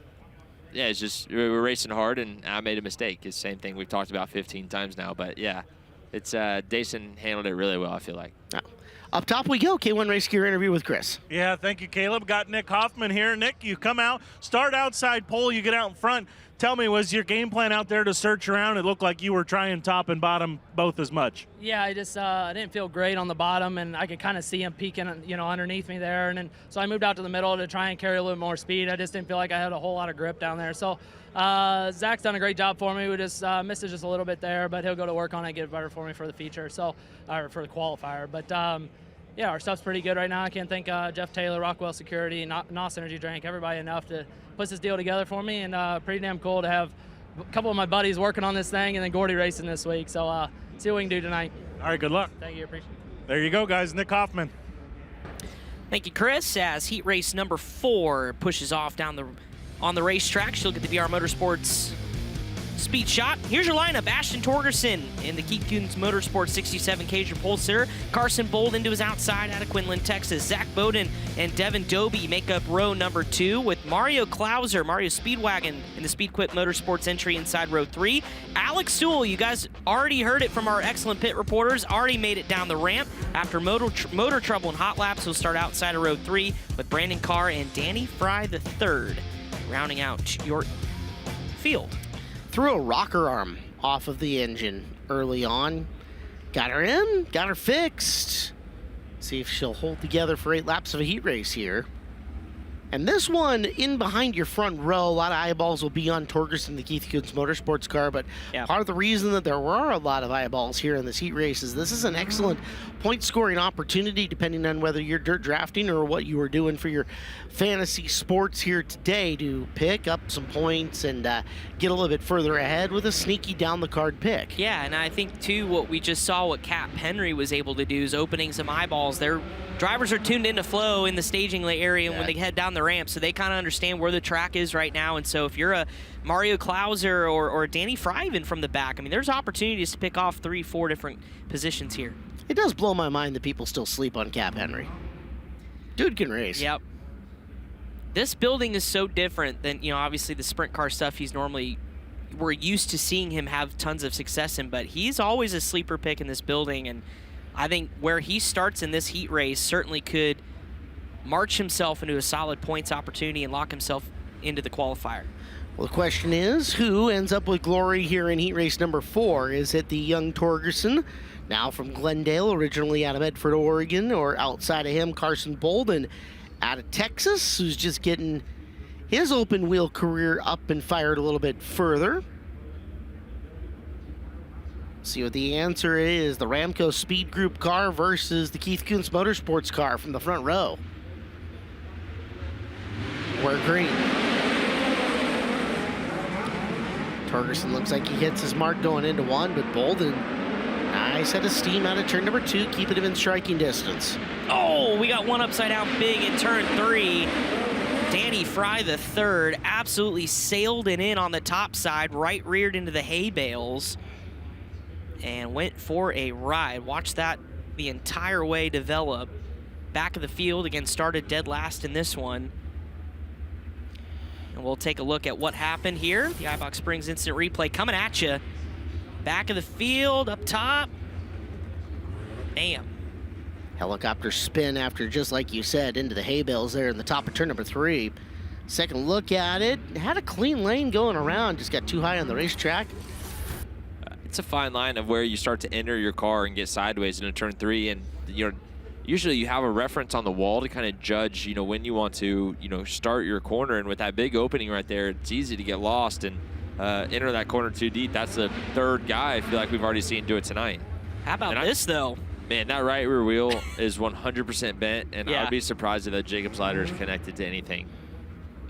it's just we're racing hard, and I made a mistake. It's the same thing we've talked about 15 times now, but it's Dason handled it really well, I feel like. Up top we go. K1 Race Gear interview with Chris. Yeah, thank you, Caleb. Got Nick Hoffman here. Nick, you come out, start outside pole, you get out in front. Tell me, was your game plan out there to search around? It looked like you were trying top and bottom both as much. Yeah, I just I didn't feel great on the bottom, and I could kind of see him peeking, underneath me there. And then so I moved out to the middle to try and carry a little more speed. I just didn't feel like I had a whole lot of grip down there. So Zach's done a great job for me. We just missed it just a little bit there, but he'll go to work on it, get it better for me for the feature, or for the qualifier. But our stuff's pretty good right now. I can't thank Jeff Taylor, Rockwell Security, NOS Energy Drink, everybody enough to put this deal together for me, and pretty damn cool to have a couple of my buddies working on this thing, and then Gordy racing this week. So see what we can do tonight. All right, good luck. Thank you, appreciate it. There you go, guys. Nick Hoffman. Thank you, Chris. As heat race number 4 pushes off on the racetrack, she'll get the VR Motorsports speed shot. Here's your lineup. Ashton Torgerson in the Keith Kunz Motorsports 67 cage repulsor. Carson Bolden to his outside out of Quinlan, Texas. Zach Bowden and Devin Doby make up row number 2 with Mario Klauser, Mario Speedwagon in the Speedquip Motorsports entry inside row 3. Alex Sewell, you guys already heard it from our excellent pit reporters, already made it down the ramp. After motor trouble and hot laps, he'll start outside of row 3 with Brandon Carr and Danny Fry III rounding out your field. Threw a rocker arm off of the engine early on. Got her in, got her fixed. See if she'll hold together for 8 laps of a heat race here. And this one, in behind your front row, a lot of eyeballs will be on Torgerson, the Keith Kunz Motorsports car, but part of the reason that there were a lot of eyeballs here in this heat race is this is an excellent point-scoring opportunity, depending on whether you're dirt drafting or what you are doing for your fantasy sports here today, to pick up some points and get a little bit further ahead with a sneaky down-the-card pick. Yeah, and I think, too, what we just saw what Cap Henry was able to do is opening some eyeballs. Their drivers are tuned into flow in the staging area when they head down the ramp, so they kind of understand where the track is right now. And so if you're a Mario Klauser or Danny Fry even from the back, I mean, there's opportunities to pick off 3-4 different positions here. It does blow my mind that people still sleep on Cap Henry. Dude can race. Yep. This building is so different than, obviously the sprint car stuff we're used to seeing him have tons of success in, but he's always a sleeper pick in this building, and I think where he starts in this heat race certainly could march himself into a solid points opportunity and lock himself into the qualifier. Well, the question is, who ends up with glory here in heat race number 4? Is it the young Torgerson, now from Glendale, originally out of Medford, Oregon, or outside of him, Carson Bolden out of Texas, who's just getting his open wheel career up and fired a little bit further? See what the answer is. The Ramco Speed Group car versus the Keith Kunz Motorsports car from the front row. We're green. Torgerson looks like he hits his mark going into 1, but Bolden, nice head of steam out of turn number 2, keeping him in striking distance. Oh, we got one upside down big in turn 3. Danny Fry III absolutely sailed it in on the top side, right reared into the hay bales, and went for a ride. Watch that the entire way develop. Back of the field, again, started dead last in this one. And we'll take a look at what happened here. The iBox Springs instant replay coming at you. Back of the field, up top. Bam. Helicopter spin after, just like you said, into the hay bales there in the top of turn number 3. Second look at it, had a clean lane going around, just got too high on the racetrack. It's a fine line of where you start to enter your car and get sideways into turn 3, and usually you have a reference on the wall to kind of judge, when you want to, start your corner. And with that big opening right there, it's easy to get lost. And enter that corner 2 deep. That's the 3rd guy I feel like we've already seen do it tonight. How about this, though? Man, that right rear wheel is 100% bent, and Yeah. I'd be surprised if that Jacobs ladder is connected to anything.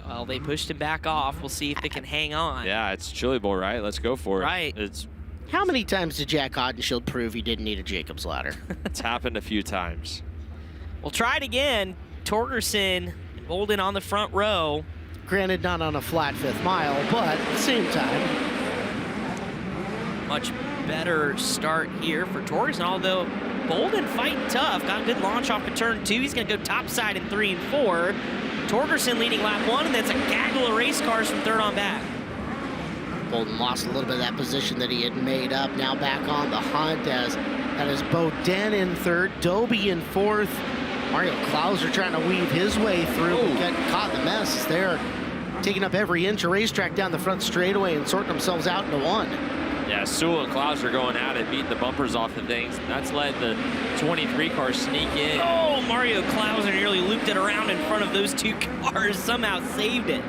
Well, they pushed him back off. We'll see if they can hang on. Yeah, it's Chili Bowl, right? Let's go for it. Right. How many times did Jack Hodenshield prove he didn't need a Jacobs ladder? It's happened a few times. We'll try it again. Torgerson, Bolden on the front row. Granted, not on a flat 5th mile, but at the same time. Much better start here for Torgerson, although Bolden fighting tough. Got a good launch off of turn 2. He's going to go topside in 3 and 4. Torgerson leading lap 1, and that's a gaggle of race cars from 3rd on back. Bolden lost a little bit of that position that he had made up. Now back on the hunt as that is Beaudin in 3rd, Doby in 4th. Mario Klauser trying to weave his way through, but getting caught in the mess as they're taking up every inch of racetrack down the front straightaway and sorting themselves out into 1. Yeah, Sewell and Klauser going at it, beating the bumpers off of things. That's letting the 23 car sneak in. Oh, Mario Klauser nearly looped it around in front of those 2 cars, somehow saved it.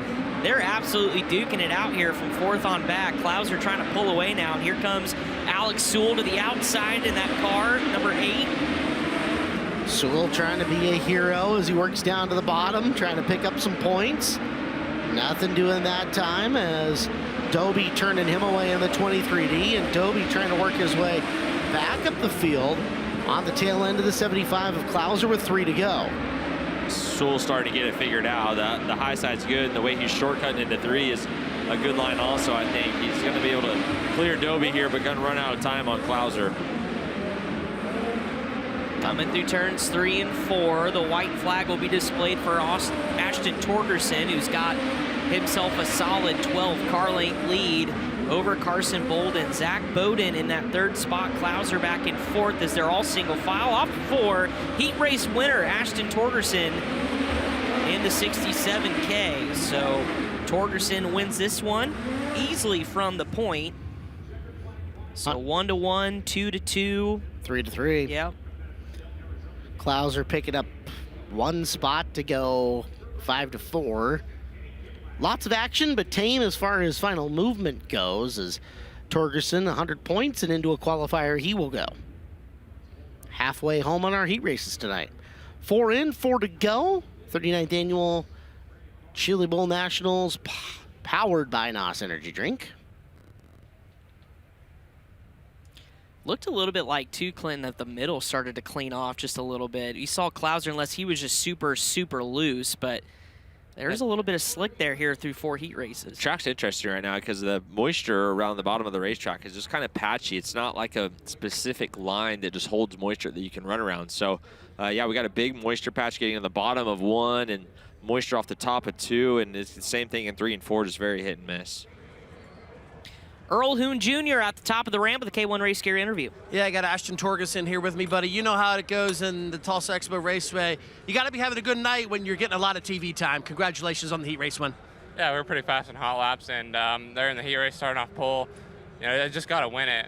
They're absolutely duking it out here from 4th on back. Klauser trying to pull away now. And here comes Alex Sewell to the outside in that car, number 8. Sewell trying to be a hero as he works down to the bottom, trying to pick up some points. Nothing doing that time as Doby turning him away in the 23D, and Doby trying to work his way back up the field on the tail end of the 75 of Klauser with 3 to go. Sewell's starting to get it figured out. The high side's good, and the way he's shortcutting into 3 is a good line also, I think. He's going to be able to clear Doby here, but going to run out of time on Klauser. Coming through turns 3 and 4, the white flag will be displayed for Ashton Torgerson, who's got himself a solid 12 car length lead over Carson Bolden. Zach Bowden in that 3rd spot, Klauser back in 4th as they're all single file. Off 4, heat race winner Ashton Torgerson in the 67K. So Torgerson wins this one easily from the point. So 1-1, 2-2, 3-3. Yeah. Klauser picking up 1 spot to go 5-4. Lots of action, but tame as far as final movement goes as Torgerson 100 points and into a qualifier he will go. Halfway home on our heat races tonight. 4 in, 4 to go. 39th annual Chili Bowl Nationals powered by NOS Energy Drink. Looked a little bit like, too, Clinton, that the middle started to clean off just a little bit. You saw Klauser, unless he was just super, super loose, but there's a little bit of slick there here through 4 heat races. The track's interesting right now because the moisture around the bottom of the racetrack is just kind of patchy. It's not like a specific line that just holds moisture that you can run around. So, yeah, we got a big moisture patch getting in the bottom of 1 and moisture off the top of 2, and it's the same thing in 3 and 4, just very hit and miss. Earl Hoon Jr. at the top of the ramp with the K1 Race Gear interview. Yeah, I got Ashton Torgerson here with me, buddy. You know how it goes in the Tulsa Expo Raceway. You got to be having a good night when you're getting a lot of TV time. Congratulations on the heat race win. Yeah, we were pretty fast in hot laps, and they're in the heat race starting off pole. You know, they just got to win it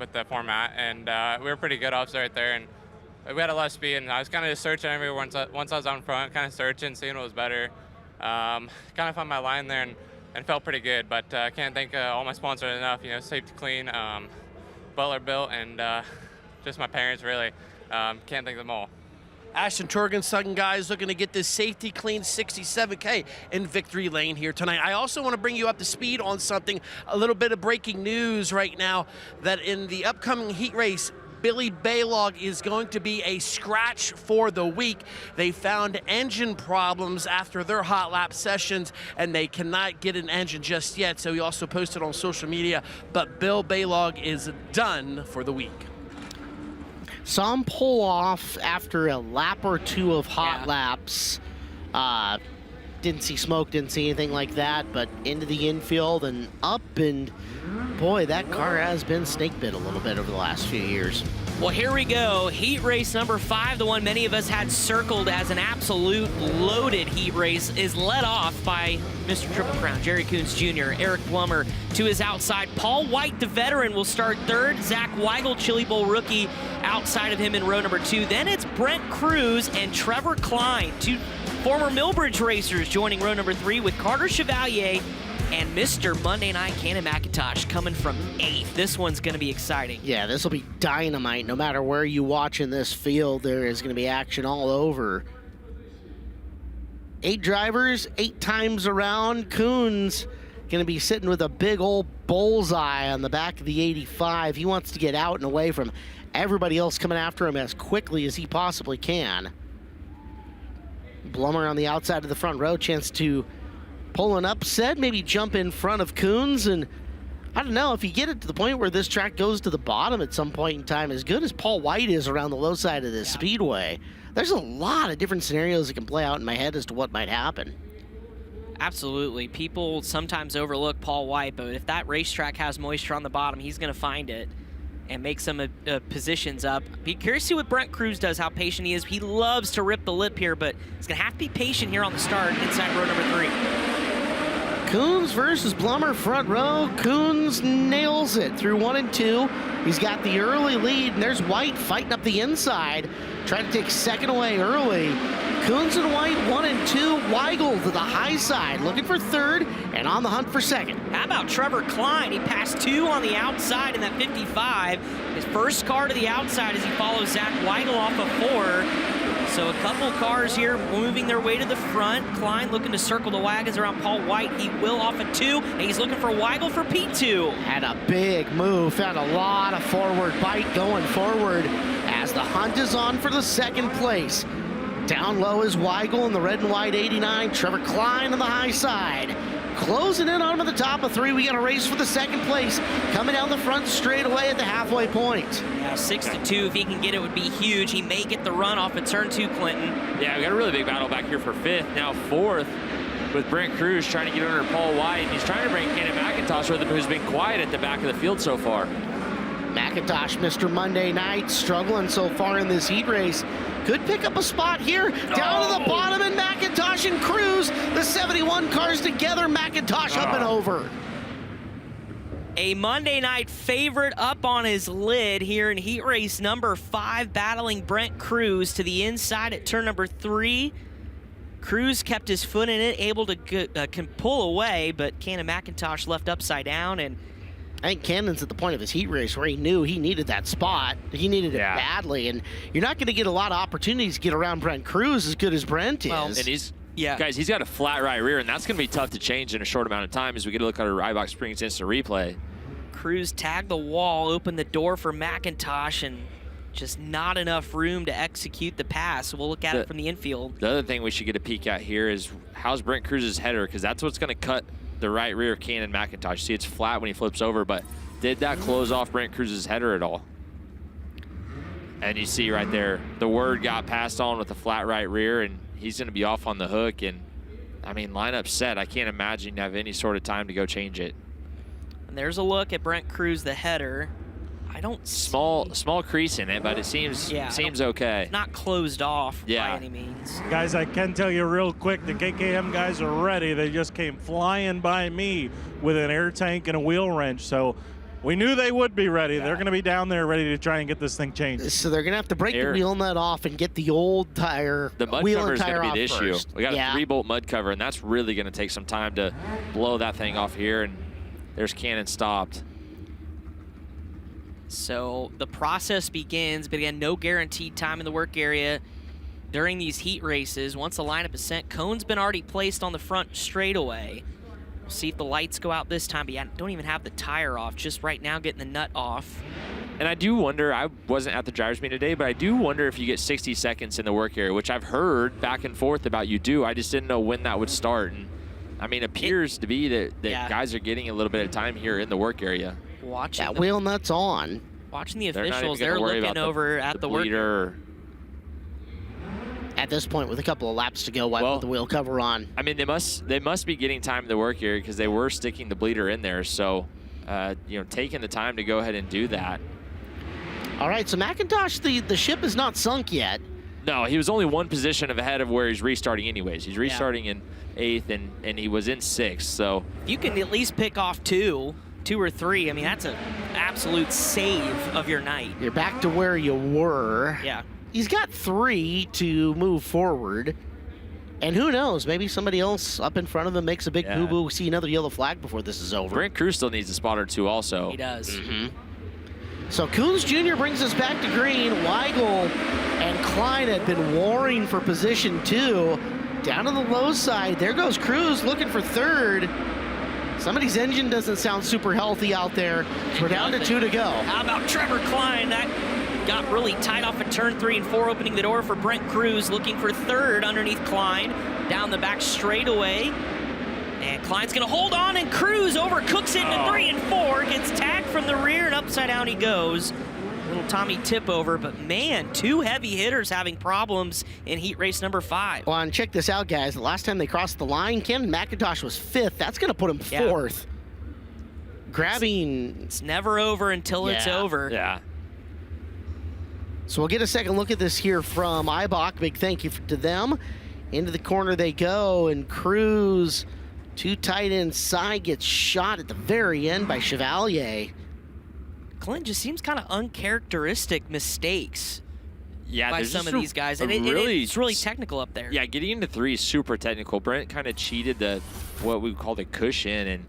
with the format, and we were pretty good off right there, and we had a lot of speed, and I was kind of just searching everywhere once I was out in front, kind of searching, seeing what was better. Kind of found my line there, and felt pretty good, but can't thank all my sponsors enough. You know, Safety Clean, Butler Built, and just my parents, really. Can't thank them all. Ashton Torgerson, guys, looking to get this Safety Clean 67K in victory lane here tonight. I also want to bring you up to speed on something, a little bit of breaking news right now, that in the upcoming heat race, Billy Baylog is going to be a scratch for the week. They found engine problems after their hot lap sessions, and they cannot get an engine just yet. So he also posted on social media, but Bill Baylog is done for the week. Saw him pull off after a lap or 2 of hot laps. Didn't see smoke, didn't see anything like that, but into the infield and up, and boy, that car has been snake bit a little bit over the last few years. Well, here we go. Heat race number 5, the one many of us had circled as an absolute loaded heat race, is led off by Mr. Triple Crown, Jerry Coons Jr., Eric Plummer to his outside. Paul White, the veteran, will start 3rd. Zach Weigel, Chili Bowl rookie, outside of him in row number 2. Then it's Brent Cruz and Trevor Klein, 2 former Millbridge racers, joining row number 3 with Carter Chevalier And Mr. Monday Night, Cannon McIntosh, coming from 8th. This one's going to be exciting. Yeah, this will be dynamite. No matter where you watch in this field, there is going to be action all over. 8 drivers, 8 times around. Coons going to be sitting with a big old bullseye on the back of the 85. He wants to get out and away from everybody else coming after him as quickly as he possibly can. Blummer on the outside of the front row, chance to pull an upset, maybe jump in front of Coons. And I don't know, if you get it to the point where this track goes to the bottom at some point in time, as good as Paul White is around the low side of this speedway, there's a lot of different scenarios that can play out in my head as to what might happen. Absolutely. People sometimes overlook Paul White, but if that racetrack has moisture on the bottom, he's going to find it and make some positions up. Be curious to see what Brent Cruz does, how patient he is. He loves to rip the lip here, but he's going to have to be patient here on the start inside row number 3. Coons versus Blummer, front row. Coons nails it through 1 and 2. He's got the early lead, and there's White fighting up the inside, trying to take second away early. Coons and White 1 and 2. Weigel to the high side, looking for third, and on the hunt for second. How about Trevor Klein? He passed 2 on the outside in that 55. His first car to the outside as he follows Zach Weigel off of 4. So a couple cars here moving their way to the front. Klein looking to circle the wagons around Paul White. He will off of 2, and he's looking for Weigel for P2. Had a big move, found a lot of forward bite going forward as the hunt is on for the second place. Down low is Weigel in the red and white 89. Trevor Klein on the high side. Closing in on him at the top of 3. We got a race for the second place. Coming down the front straight away at the halfway point. Yeah, 6-2. If he can get it, would be huge. He may get the run off at turn 2, Clinton. Yeah, we got a really big battle back here for 5th. Now 4th with Brent Cruz trying to get under Paul White. He's trying to bring Cannon McIntosh with him, who's been quiet at the back of the field so far. McIntosh, Mr. Monday Night, struggling so far in this heat race. Could pick up a spot here, down to the bottom, and McIntosh and Cruz, the 71 cars together, McIntosh up and over. A Monday Night favorite up on his lid here in heat race number 5, battling Brent Cruz to the inside at turn number 3. Cruz kept his foot in it, able to can pull away, but Cannon McIntosh left upside down. And I think Cannon's at the point of his heat race where he knew he needed that spot. He needed it badly, and you're not going to get a lot of opportunities to get around Brent Cruz as good as Brent is. Well, and guys, he's got a flat right rear, and that's going to be tough to change in a short amount of time as we get a look at our Ibach Springs instant replay. Cruz tagged the wall, opened the door for McIntosh, and just not enough room to execute the pass. So we'll look at it from the infield. The other thing we should get a peek at here is how's Brent Cruz's header, because that's what's going to cut the right rear of Cannon McIntosh. See, it's flat when he flips over, but did that close off Brent Cruz's header at all? And you see right there, the word got passed on with the flat right rear, and he's going to be off on the hook. And I mean, lineup set. I can't imagine you have any sort of time to go change it. And there's a look at Brent Cruz, the header. I don't small crease in it, but it seems okay. It's not closed off by any means. Guys, I can tell you real quick, the KKM guys are ready. They just came flying by me with an air tank and a wheel wrench, so we knew they would be ready. They're going to be down there ready to try and get this thing changed. So they're going to have to break the wheel nut off and get the old tire, the mud cover is going to be the issue. We got a 3-bolt mud cover, and that's really going to take some time to blow that thing off here. And there's Cannon stopped. So the process begins, but again, no guaranteed time in the work area during these heat races. Once the lineup is sent, cone's been already placed on the front straightaway. We'll see if the lights go out this time, but yeah, don't even have the tire off, just right now getting the nut off. And I do wonder, I wasn't at the driver's meeting today, but I do wonder if you get 60 seconds in the work area, which I've heard back and forth about you do. I just didn't know when that would start. And I mean, it appears to be that guys are getting a little bit of time here in the work area. Watching that wheel nut's on. Watching the officials, they're looking over at the work. At this point, with a couple of laps to go, with the wheel cover on. I mean, they must be getting time in the work area because they were sticking the bleeder in there. So, you know, taking the time to go ahead and do that. All right, so McIntosh, the ship is not sunk yet. No, he was only one position ahead of where he's restarting anyways. He's restarting in 8th, and he was in 6th. So you can at least pick off 2 or 3. I mean, that's an absolute save of your night. You're back to where you were. Yeah. He's got 3 to move forward. And who knows, maybe somebody else up in front of him makes a big boo-boo, see another yellow flag before this is over. Brent Cruz still needs a spot or two also. He does. So Coons Jr. brings us back to green. Weigel and Klein had been warring for position 2. Down to the low side, there goes Cruz looking for 3rd. Somebody's engine doesn't sound super healthy out there. We're down to 2 to go. How about Trevor Klein? That got really tight off at turn 3 and 4, opening the door for Brent Cruz, looking for 3rd underneath Klein. Down the back straightaway. And Klein's going to hold on, and Cruz overcooks it into 3 and 4. Gets tagged from the rear, and upside down he goes. Little Tommy tip over, but man, 2 heavy hitters having problems in heat race number 5. Well, and check this out, guys. The last time they crossed the line, Ken McIntosh was 5th. That's going to put him 4th. Grabbing. It's never over until it's over. Yeah. So we'll get a second look at this here from Eibach. Big thank you to them. Into the corner they go, and Cruz too tight inside, gets shot at the very end by Chevalier. Clint just seems kind of uncharacteristic mistakes by some of these guys. And it's really technical up there. Yeah, getting into 3 is super technical. Brent kind of cheated what we call the cushion, and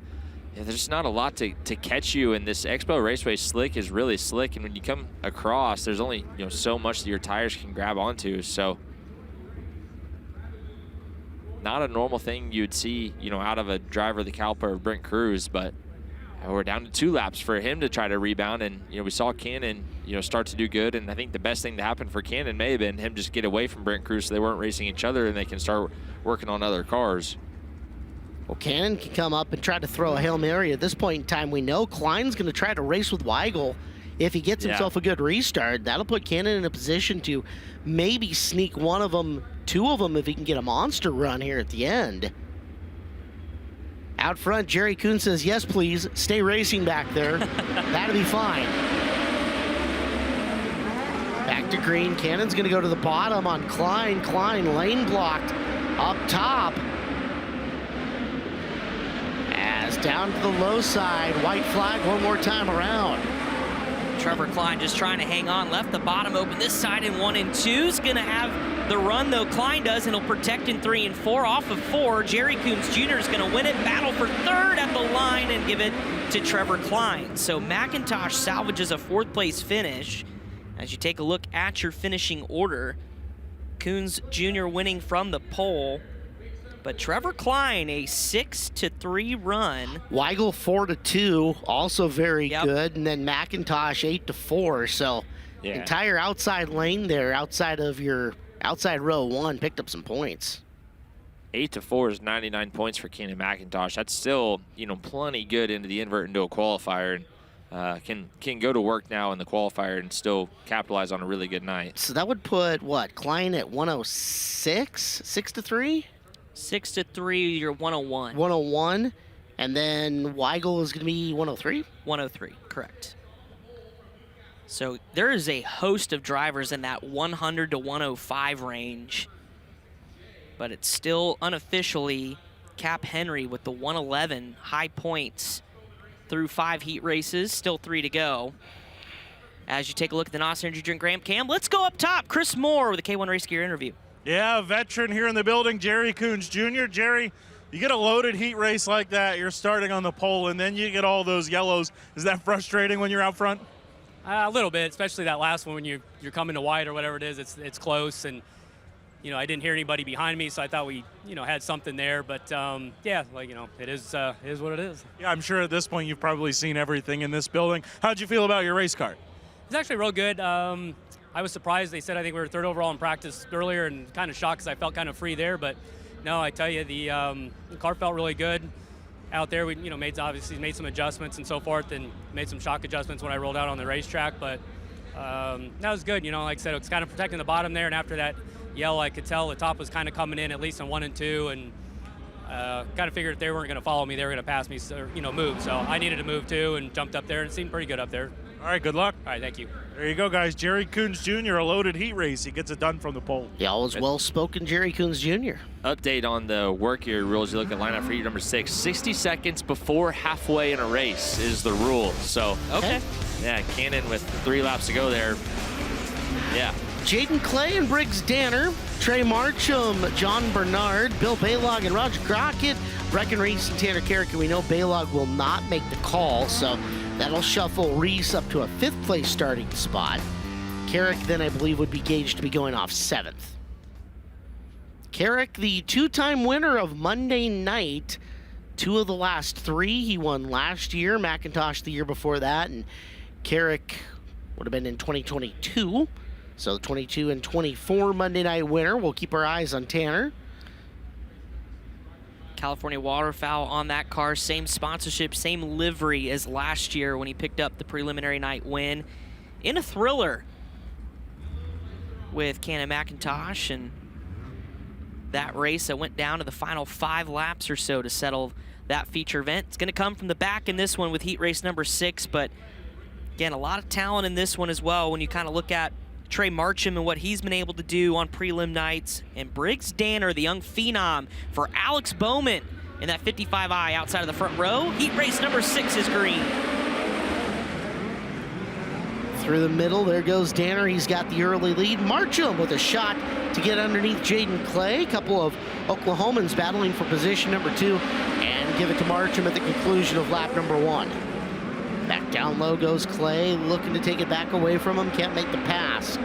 there's not a lot to catch you. And this Expo Raceway slick is really slick, and when you come across, there's only so much that your tires can grab onto. So not a normal thing you'd see, out of a driver the caliber of Brent Cruz, but we're down to 2 laps for him to try to rebound. And, we saw Cannon, start to do good. And I think the best thing to happen for Cannon may have been him just get away from Brent Cruz so they weren't racing each other and they can start working on other cars. Well, Cannon can come up and try to throw a Hail Mary. At this point in time, we know Klein's going to try to race with Weigel. If he gets himself a good restart, that'll put Cannon in a position to maybe sneak 1 of them, 2 of them, if he can get a monster run here at the end. Out front, Jerry Kuhn says, yes, please, stay racing back there. That'll be fine. Back to green. Cannon's going to go to the bottom on Klein. Klein lane blocked up top. As down to the low side, white flag one more time around. Trevor Klein just trying to hang on, left the bottom open this side in 1 and 2. Is going to have the run, though. Klein does, and he'll protect in 3 and 4. Off of 4, Jerry Coombs Jr. is going to win it, battle for 3rd at the line, and give it to Trevor Klein. So McIntosh salvages a 4th place finish. As you take a look at your finishing order, Coombs Jr. winning from the pole. But Trevor Klein, a 6-3 run. Weigel 4-2, also very good. And then McIntosh 8-4. So entire outside lane there, outside of your outside row 1, picked up some points. 8-4 is 99 points for Kenan McIntosh. That's still, plenty good into the invert into a qualifier. And can go to work now in the qualifier and still capitalize on a really good night. So that would put, what, Klein at 106, 6-3? 6-3, you're 101. 101, and then Weigel is going to be 103? 103, correct. So there is a host of drivers in that 100 to 105 range, but it's still unofficially Cap Henry with the 111 high points through 5 heat races, still 3 to go. As you take a look at the NOS Energy Drink Graham Cam, let's go up top. Chris Moore with a K1 Race Gear interview. Yeah, a veteran here in the building, Jerry Coons Jr. Jerry, you get a loaded heat race like that, you're starting on the pole, and then you get all those yellows. Is that frustrating when you're out front? A little bit, especially that last one when you're coming to white or whatever it is. It's close, and I didn't hear anybody behind me, so I thought we had something there. But it is what it is. Yeah, I'm sure at this point you've probably seen everything in this building. How'd you feel about your race car? It's actually real good. I was surprised. They said I think we were 3rd overall in practice earlier, and kind of shocked because I felt kind of free there. But no, I tell you, the car felt really good out there. We made some adjustments and so forth, and made some shock adjustments when I rolled out on the racetrack. But that was good. Like I said, it's kind of protecting the bottom there. And after that yell, I could tell the top was kind of coming in at least in 1 and 2, and kind of figured if they weren't going to follow me, they were going to pass me, move. So I needed to move too, and jumped up there, and it seemed pretty good up there. All right, good luck. All right, thank you. There you go, guys. Jerry Coons Jr., a loaded heat race. He gets it done from the pole. The always well-spoken Jerry Coons Jr. Update on the work gear rules. You look at lineup for heat number 6. 60 seconds before halfway in a race is the rule. So, okay. Yeah, Cannon with 3 laps to go there. Yeah, Jaden Clay and Briggs Danner, Trey Marcham, John Bernard, Bill Baylog, and Roger Crockett, Brecken Reese, and Tanner Carrick. And we know Baylog will not make the call, so that'll shuffle Reese up to a 5th place starting spot. Carrick then, I believe, would be gauged to be going off 7th. Carrick, the 2-time winner of Monday night, 2 of the last 3. He won last year, McIntosh the year before that, and Carrick would have been in 2022. So 22 and 24 Monday night winner. We'll keep our eyes on Tanner. California Waterfowl on that car. Same sponsorship, same livery as last year when he picked up the preliminary night win in a thriller with Cannon McIntosh, and that race that went down to the final 5 laps or so to settle that feature event. It's going to come from the back in this one with heat race number 6, but again, a lot of talent in this one as well when you kind of look at Trey Marcham and what he's been able to do on prelim nights, and Briggs Danner, the young phenom for Alex Bowman in that 55i outside of the front row. Heat race number 6 is green. Through the middle, there goes Danner. He's got the early lead. Marcham with a shot to get underneath Jaden Clay. A couple of Oklahomans battling for position number 2, and give it to Marcham at the conclusion of lap number 1. Back down low goes Clay, looking to take it back away from him. Can't make the pass.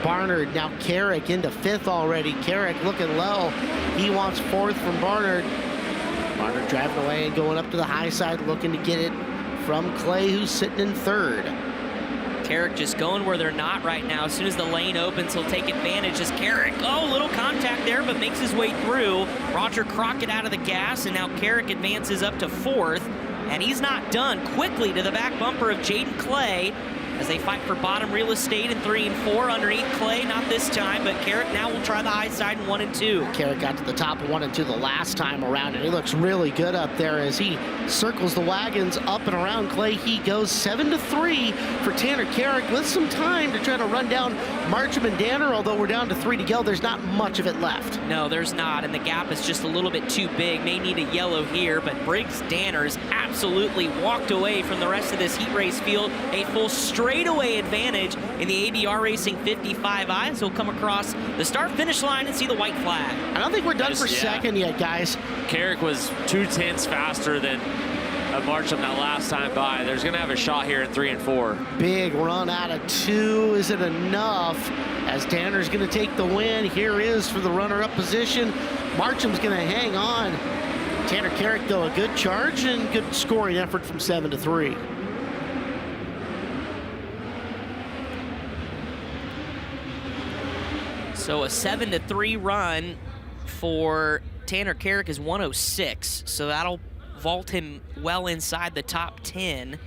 Barnard, now Carrick into 5th already. Carrick looking low. He wants 4th from Barnard. Barnard driving away and going up to the high side, looking to get it from Clay, who's sitting in 3rd. Carrick just going where they're not right now. As soon as the lane opens, he'll take advantage as Carrick, little contact there, but makes his way through. Roger Crockett out of the gas, and now Carrick advances up to 4th. And he's not done. Quickly to the back bumper of Jaden Clay as they fight for bottom real estate in 3 and 4 underneath Clay. Not this time, but Carrick now will try the high side in 1 and 2. Carrick got to the top of 1 and 2 the last time around, and he looks really good up there as he circles the wagons up and around Clay. He goes 7-3 for Tanner Carrick with some time to try to run down Marcham and Danner, although we're down to 3 to go. There's not much of it left. No, there's not, and the gap is just a little bit too big. May need a yellow here, but Briggs Danner's absolutely walked away from the rest of this heat race field. A full straightaway advantage in the ABR Racing 55i. So we'll come across the start-finish line and see the white flag. I don't think we're done for second yet, guys. Carrick was 2/10 faster than Marcham that last time by. There's going to have a shot here in 3 and 4. Big run out of 2. Is it enough? As Danner's going to take the win. Here is for the runner-up position. Marcham's going to hang on. Tanner Carrick, though, a good charge and good scoring effort from 7-3. So a 7-3 run for Tanner Carrick is 106. So that'll vault him well inside the top 10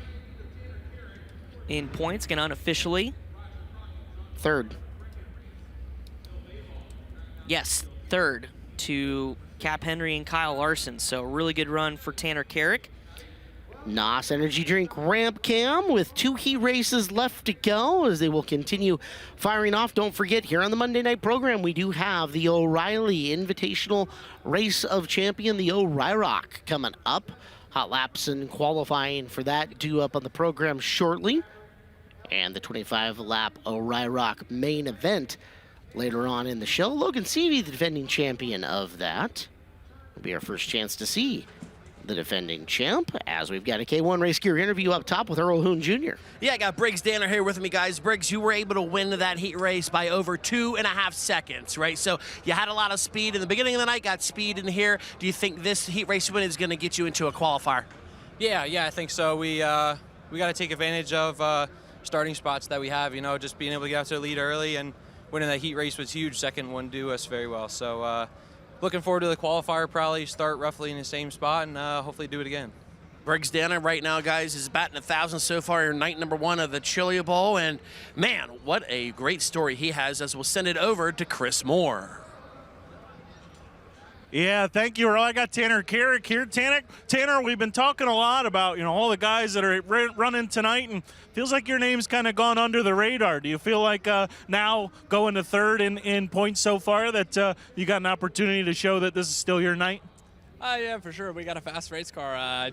in points, again unofficially. 3rd. Yes, 3rd to Cap Henry and Kyle Larson. So really good run for Tanner Carrick. NOS Energy Drink Ramp Cam with 2 heat races left to go as they will continue firing off. Don't forget, here on the Monday night program, we do have the O'Reilly Invitational Race of Champion, the O'Reilly coming up. Hot laps and qualifying for that due up on the program shortly. And the 25-lap O'Reilly main event later on in the show. Logan Seavey, the defending champion of that, will be our first chance to see the defending champ, as we've got a K1 Race Gear interview up top with Earl Hoon Jr. Yeah, I got Briggs Danner here with me, guys. Briggs, you were able to win that heat race by over 2.5 seconds, right? So you had a lot of speed in the beginning of the night, got speed in here. Do you think this heat race win is going to get you into a qualifier? Yeah, I think so. We got to take advantage of starting spots that we have, just being able to get out to the lead early, and winning that heat race was huge. Second one do us very well. So looking forward to the qualifier, probably start roughly in the same spot and hopefully do it again. Briggs Danner right now, guys, is batting 1,000 so far in night number 1 of the Chili Bowl. And, man, what a great story he has, as we'll send it over to Chris Moore. Yeah, thank you, Earl. I got Tanner Carrick here. Tanner, we've been talking a lot about, all the guys that are running tonight, and feels like your name's kind of gone under the radar. Do you feel like now going to 3rd in points so far that you got an opportunity to show that this is still your night? Yeah, for sure. We got a fast race car. I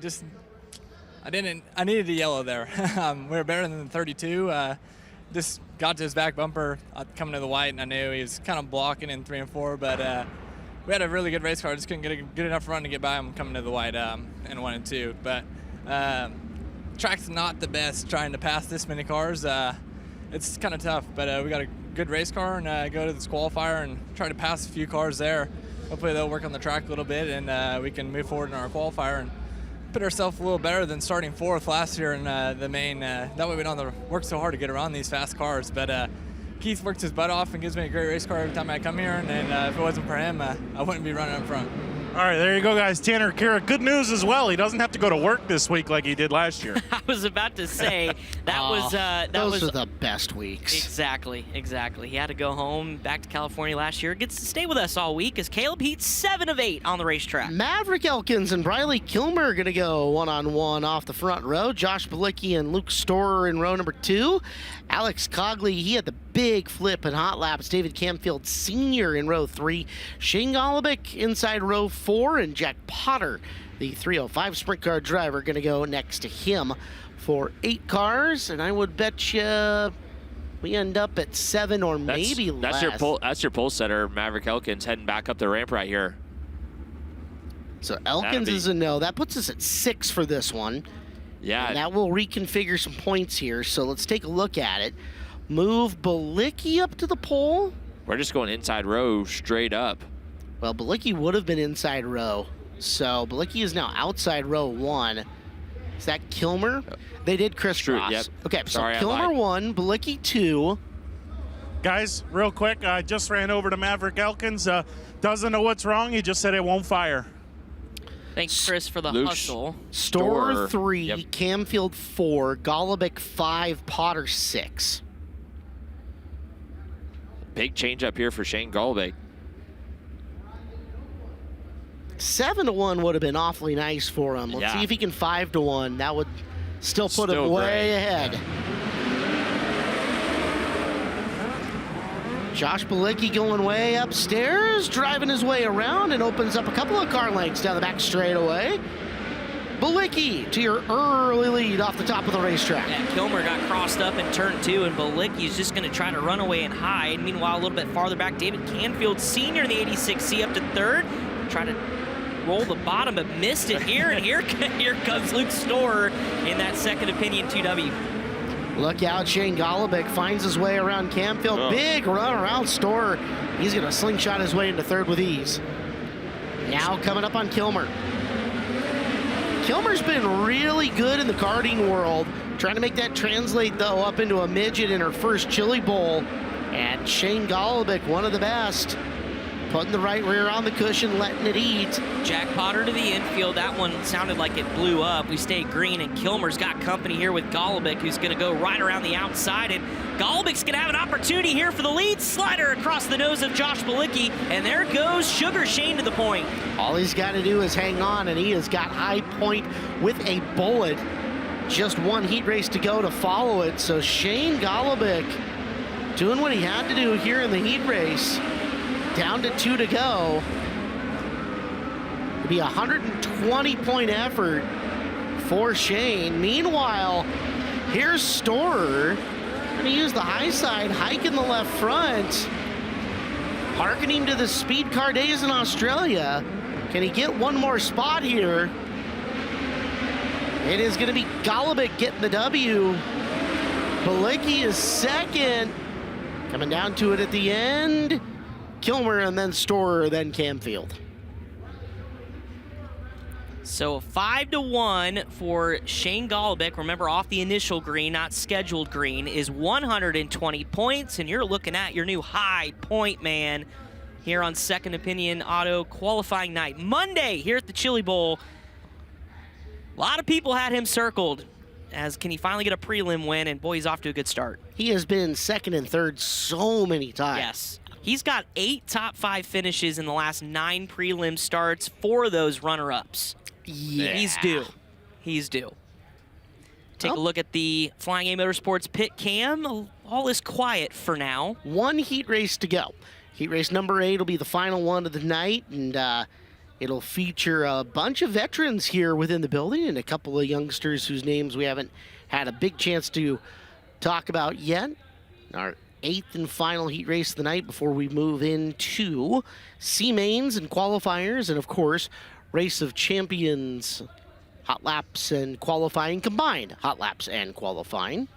needed the yellow there. We were better than 32. just got to his back bumper coming to the white, and I knew he was kind of blocking in 3 and 4, but we had a really good race car. Just couldn't get a good enough run to get by him coming to the white in 1 and 2. But track's not the best trying to pass this many cars. It's kind of tough, but we got a good race car and go to this qualifier and try to pass a few cars there. Hopefully they'll work on the track a little bit and we can move forward in our qualifier and put ourselves a little better than starting 4th last year in the main. That way we don't have to work so hard to get around these fast cars. But Keith works his butt off and gives me a great race car every time I come here, and if it wasn't for him, I wouldn't be running up front. All right, there you go, guys. Tanner Kira, good news as well. He doesn't have to go to work this week like he did last year. I was about to say those are the best weeks. Exactly. He had to go home, back to California last year. Gets to stay with us all week as Caleb Heat's 7 of 8 on the racetrack. Maverick Elkins and Briley Kilmer are going to go one-on-one off the front row. Josh Balicki and Luke Storer in row number 2. Alex Cogley, he had the big flip in hot laps. David Camfield Sr. in row 3. Shane Golobic inside row 4. And Jack Potter, the 305 sprint car driver, going to go next to him for 8 cars. And I would bet you we end up at 7 or maybe less. That's your pole setter, Maverick Elkins, heading back up the ramp right here. So Elkins is a no. That puts us at 6 for this one. Yeah. And that will reconfigure some points here. So let's take a look at it. Move Balicki up to the pole. We're just going inside row straight up. Well, Balicki would have been inside row. So Balicki is now outside row 1. Is that Kilmer? They did crisscross. Yep. Okay, Sorry, so Kilmer 1, Balicki 2. Guys, real quick, I just ran over to Maverick Elkins. Doesn't know what's wrong. He just said it won't fire. Thanks, Chris, for the hustle. Storer 3, Camfield 4, Golobic 5, Potter 6. Big change up here for Shane Golobic. 7-1 would have been awfully nice for him. Let's see if he can 5-1. That would still put him way ahead. Josh Balicki going way upstairs, driving his way around and opens up a couple of car lengths down the back straightaway. Balicki to your early lead off the top of the racetrack. Yeah, Kilmer got crossed up in turn 2, and Balicki's just going to try to run away and hide. Meanwhile, a little bit farther back, David Canfield Sr. in the 86C up to 3rd. Try to roll the bottom, but missed it here, and here comes Luke Storer in that second opinion 2W. Look out, Shane Golobic finds his way around Camfield. Big run around Storer. He's going to slingshot his way into 3rd with ease. Now coming up on Kilmer. Kilmer's been really good in the karting world, trying to make that translate, though, up into a midget in her first Chili Bowl. And Shane Golobic, one of the best, putting the right rear on the cushion, letting it eat. Jack Potter to the infield. That one sounded like it blew up. We stayed green, and Kilmer's got company here with Golobic, who's going to go right around the outside. And Golubic's going to have an opportunity here for the lead. Slider across the nose of Josh Balicki, and there goes Sugar Shane to the point. All he's got to do is hang on, and he has got high point with a bullet. Just one heat race to go to follow it. So Shane Golobic doing what he had to do here in the heat race. Down to 2 to go. It'll be a 120-point effort for Shane. Meanwhile, here's Storer. Going to use the high side, hike in the left front. Harkening to the speed car days in Australia. Can he get one more spot here? It is going to be Golobic getting the W. Balicki is 2nd. Coming down to it at the end. Kilmer, and then Storer, then Camfield. So 5-1 for Shane Golobic. Remember, off the initial green, not scheduled green, is 120 points, and you're looking at your new high point man here on Second Opinion Auto qualifying night. Monday here at the Chili Bowl. A lot of people had him circled as can he finally get a prelim win, and boy, he's off to a good start. He has been 2nd and 3rd so many times. Yes. He's got 8 top 5 finishes in the last 9 prelim starts, 4 of those runner-ups. Yeah. He's due. He's due. Take a look at the Flying A Motorsports pit cam. All is quiet for now. One heat race to go. Heat race number 8 will be the final one of the night, and it'll feature a bunch of veterans here within the building and a couple of youngsters whose names we haven't had a big chance to talk about yet. Our 8th and final heat race of the night before we move into C mains and qualifiers, and of course, Race of Champions, hot laps and qualifying combined, hot laps and qualifying.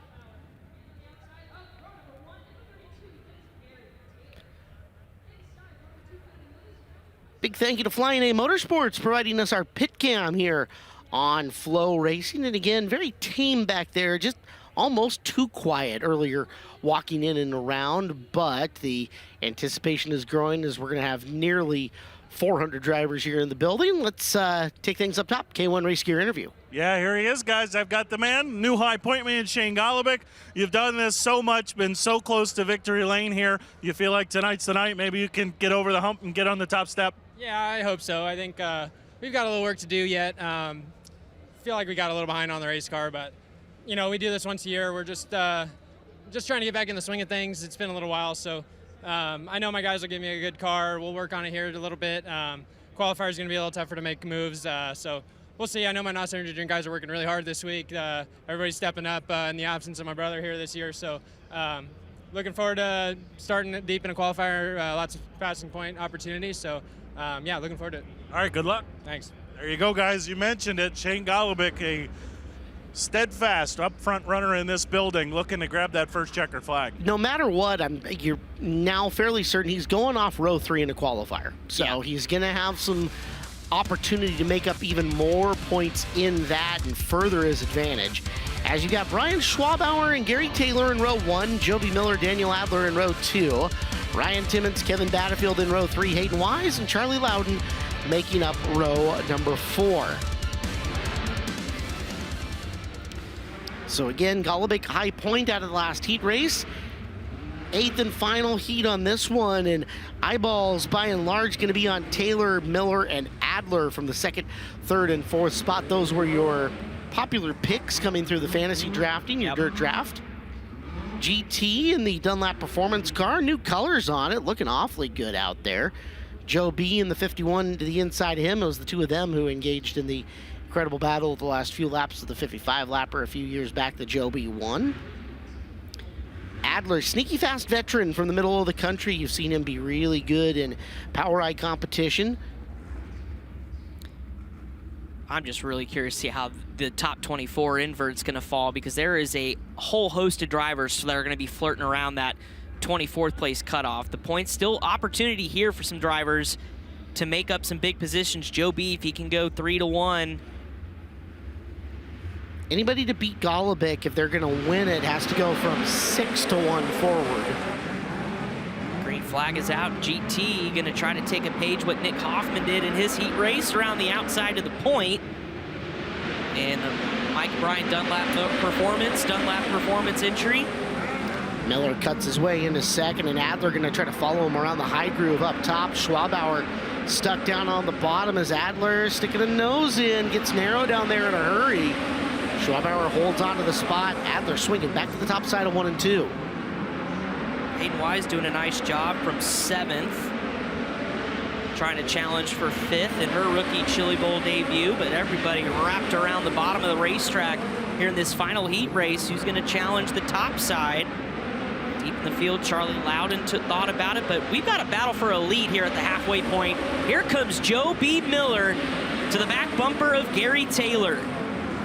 Big thank you to Flying A Motorsports providing us our pit cam here on FloRacing. And again, very tame back there, just almost too quiet earlier walking in and around, but the anticipation is growing as we're going to have nearly 400 drivers here in the building. Let's take things up top. K1 Race Gear interview. Yeah, here he is, guys. I've got the man, new high point man, Shane Golobic. You've done this so much, been so close to victory lane here. You feel like tonight's the night. Maybe you can get over the hump and get on the top step? Yeah, I hope so. I think we've got a little work to do yet. Feel like we got a little behind on the race car, but you know, we do this once a year. We're just trying to get back in the swing of things. It's been a little while, so I know my guys will give me a good car. We'll work on it here a little bit. Qualifier is going to be a little tougher to make moves, so we'll see. I know my NOS Energy Drink guys are working really hard this week. Everybody's stepping up in the absence of my brother here this year, so looking forward to starting deep in a qualifier. Lots of passing point opportunities, so yeah, looking forward to it. All right, good luck. Thanks. There you go, guys. You mentioned it. Shane Golobic, a steadfast up front runner in this building, looking to grab that first checkered flag. No matter what, you're now fairly certain he's going off row 3 in a qualifier. So he's going to have some opportunity to make up even more points in that and further his advantage. As you got Brian Schwabauer and Gary Taylor in row 1, Joby Miller, Daniel Adler in row 2, Ryan Timmons, Kevin Batterfield in row 3, Hayden Wise, and Charlie Loudon making up row number 4. So again, Golobic high point out of the last heat race. 8th and final heat on this one, and eyeballs by and large going to be on Taylor, Miller, and Adler from the 2nd, 3rd, and 4th spot. Those were your popular picks coming through the fantasy drafting, your dirt draft. GT in the Dunlap Performance car, new colors on it, looking awfully good out there. Joe B in the 51 to the inside of him. It was the two of them who engaged in the incredible battle of the last few laps of the 55 lapper a few years back that Joe B won. Adler, sneaky fast veteran from the middle of the country. You've seen him be really good in Power Eye competition. I'm just really curious to see how the top 24 invert's going to fall, because there is a whole host of drivers that are going to be flirting around that 24th place cutoff. The points still opportunity here for some drivers to make up some big positions. Joe B, if he can go 3-1. Anybody to beat Golobic, if they're going to win it, has to go from 6-1 forward. Green flag is out. GT going to try to take a page what Nick Hoffman did in his heat race around the outside of the point. And Mike Bryan Dunlap Performance entry. Miller cuts his way into 2nd, and Adler going to try to follow him around the high groove up top. Schwabauer stuck down on the bottom as Adler sticking a nose in, gets narrow down there in a hurry. Schwabauer holds onto the spot. Adler swinging back to the top side of 1 and 2. Hayden Wise doing a nice job from 7th. Trying to challenge for 5th in her rookie Chili Bowl debut, but everybody wrapped around the bottom of the racetrack here in this final heat race. Who's going to challenge the top side? Deep in the field, Charlie Loudon thought about it, but we've got a battle for a lead here at the halfway point. Here comes Joe B. Miller to the back bumper of Gary Taylor.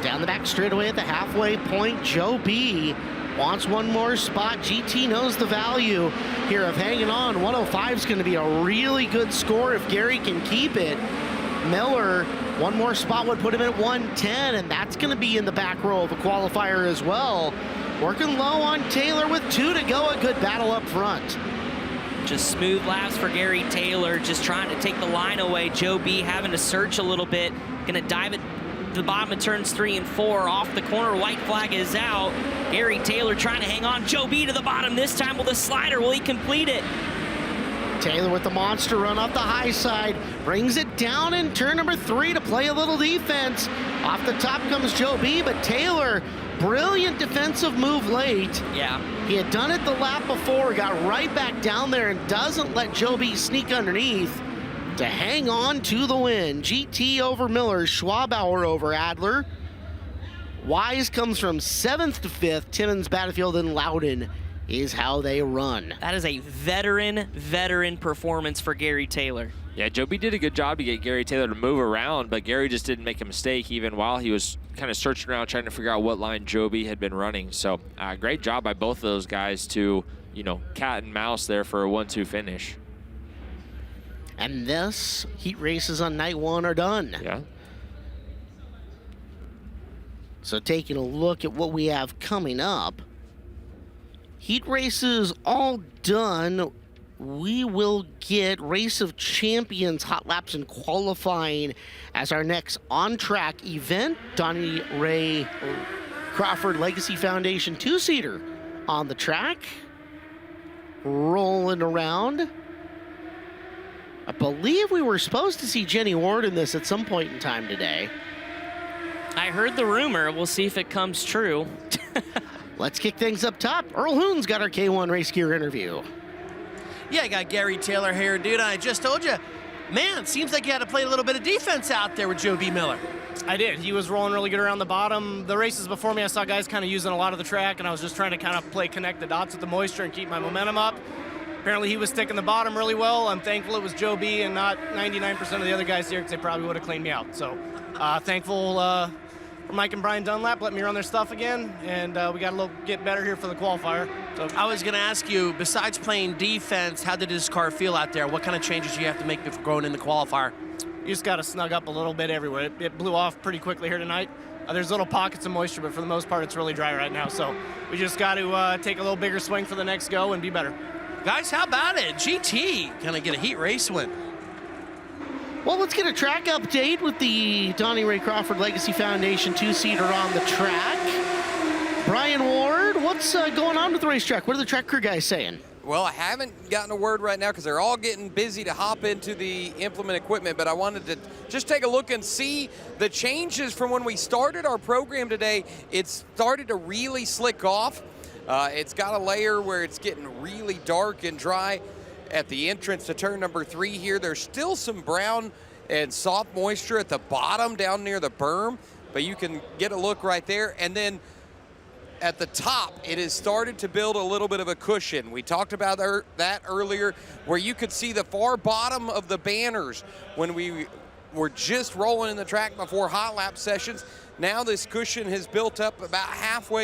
Down the back straightaway at the halfway point, Joe B. wants one more spot. GT knows the value here of hanging on. 105 is going to be a really good score if Gary can keep it. Miller, one more spot would put him at 110, and that's going to be in the back row of a qualifier as well. Working low on Taylor with 2 to go. A good battle up front. Just smooth laps for Gary Taylor, just trying to take the line away. Joe B having to search a little bit. Going to dive it to the bottom of turns 3 and 4. Off the corner, white flag is out. Gary Taylor trying to hang on. Joe B to the bottom this time with a slider. Will he complete it? Taylor with the monster run off the high side, brings it down in turn number 3 to play a little defense. Off the top comes Joe B, but Taylor, brilliant defensive move late. Yeah. He had done it the lap before, got right back down there and doesn't let Joe B sneak underneath to hang on to the win. GT over Miller, Schwabauer over Adler. Wise comes from 7th to 5th, Timmons, Batterfield, and Loudon is how they run. That is a veteran performance for Gary Taylor. Yeah, Joby did a good job to get Gary Taylor to move around, but Gary just didn't make a mistake even while he was kind of searching around trying to figure out what line Joby had been running. So great job by both of those guys to, cat and mouse there for a 1-2 finish. And this heat races on night one are done. Yeah. So taking a look at what we have coming up, heat races all done. We will get Race of Champions, Hot Laps, and qualifying as our next on-track event. Donnie Ray Crawford Legacy Foundation 2-seater on the track. Rolling around. I believe we were supposed to see Jenny Ward in this at some point in time today. I heard the rumor. We'll see if it comes true. Let's kick things up top. Earl Hoon's got our K1 race gear interview. Yeah, I got Gary Taylor here, dude. I just told you, man, seems like you had to play a little bit of defense out there with Joe B. Miller. I did. He was rolling really good around the bottom. The races before me, I saw guys kind of using a lot of the track, and I was just trying to kind of connect the dots with the moisture and keep my momentum up. Apparently he was sticking the bottom really well. I'm thankful it was Joe B and not 99% of the other guys here, because they probably would have cleaned me out. So thankful for Mike and Brian Dunlap letting me run their stuff again, and we got to get better here for the qualifier. So I was going to ask you, besides playing defense, how did this car feel out there? What kind of changes do you have to make before going in the qualifier? You just got to snug up a little bit everywhere. It blew off pretty quickly here tonight. There's little pockets of moisture, but for the most part, it's really dry right now. So we just got to take a little bigger swing for the next go and be better. Guys, how about it? GT gonna get a heat race win. Well, let's get a track update with the Donnie Ray Crawford Legacy Foundation 2-seater on the track. Brian Ward, what's going on with the racetrack? What are the track crew guys saying? Well, I haven't gotten a word right now because they're all getting busy to hop into the implement equipment, but I wanted to just take a look and see the changes from when we started our program today. It's started to really slick off. It's got a layer where it's getting really dark and dry at the entrance to turn number 3 here. There's still some brown and soft moisture at the bottom down near the berm, but you can get a look right there. And then at the top, it has started to build a little bit of a cushion. We talked about that earlier, where you could see the far bottom of the banners when we were just rolling in the track before hot lap sessions. Now this cushion has built up about halfway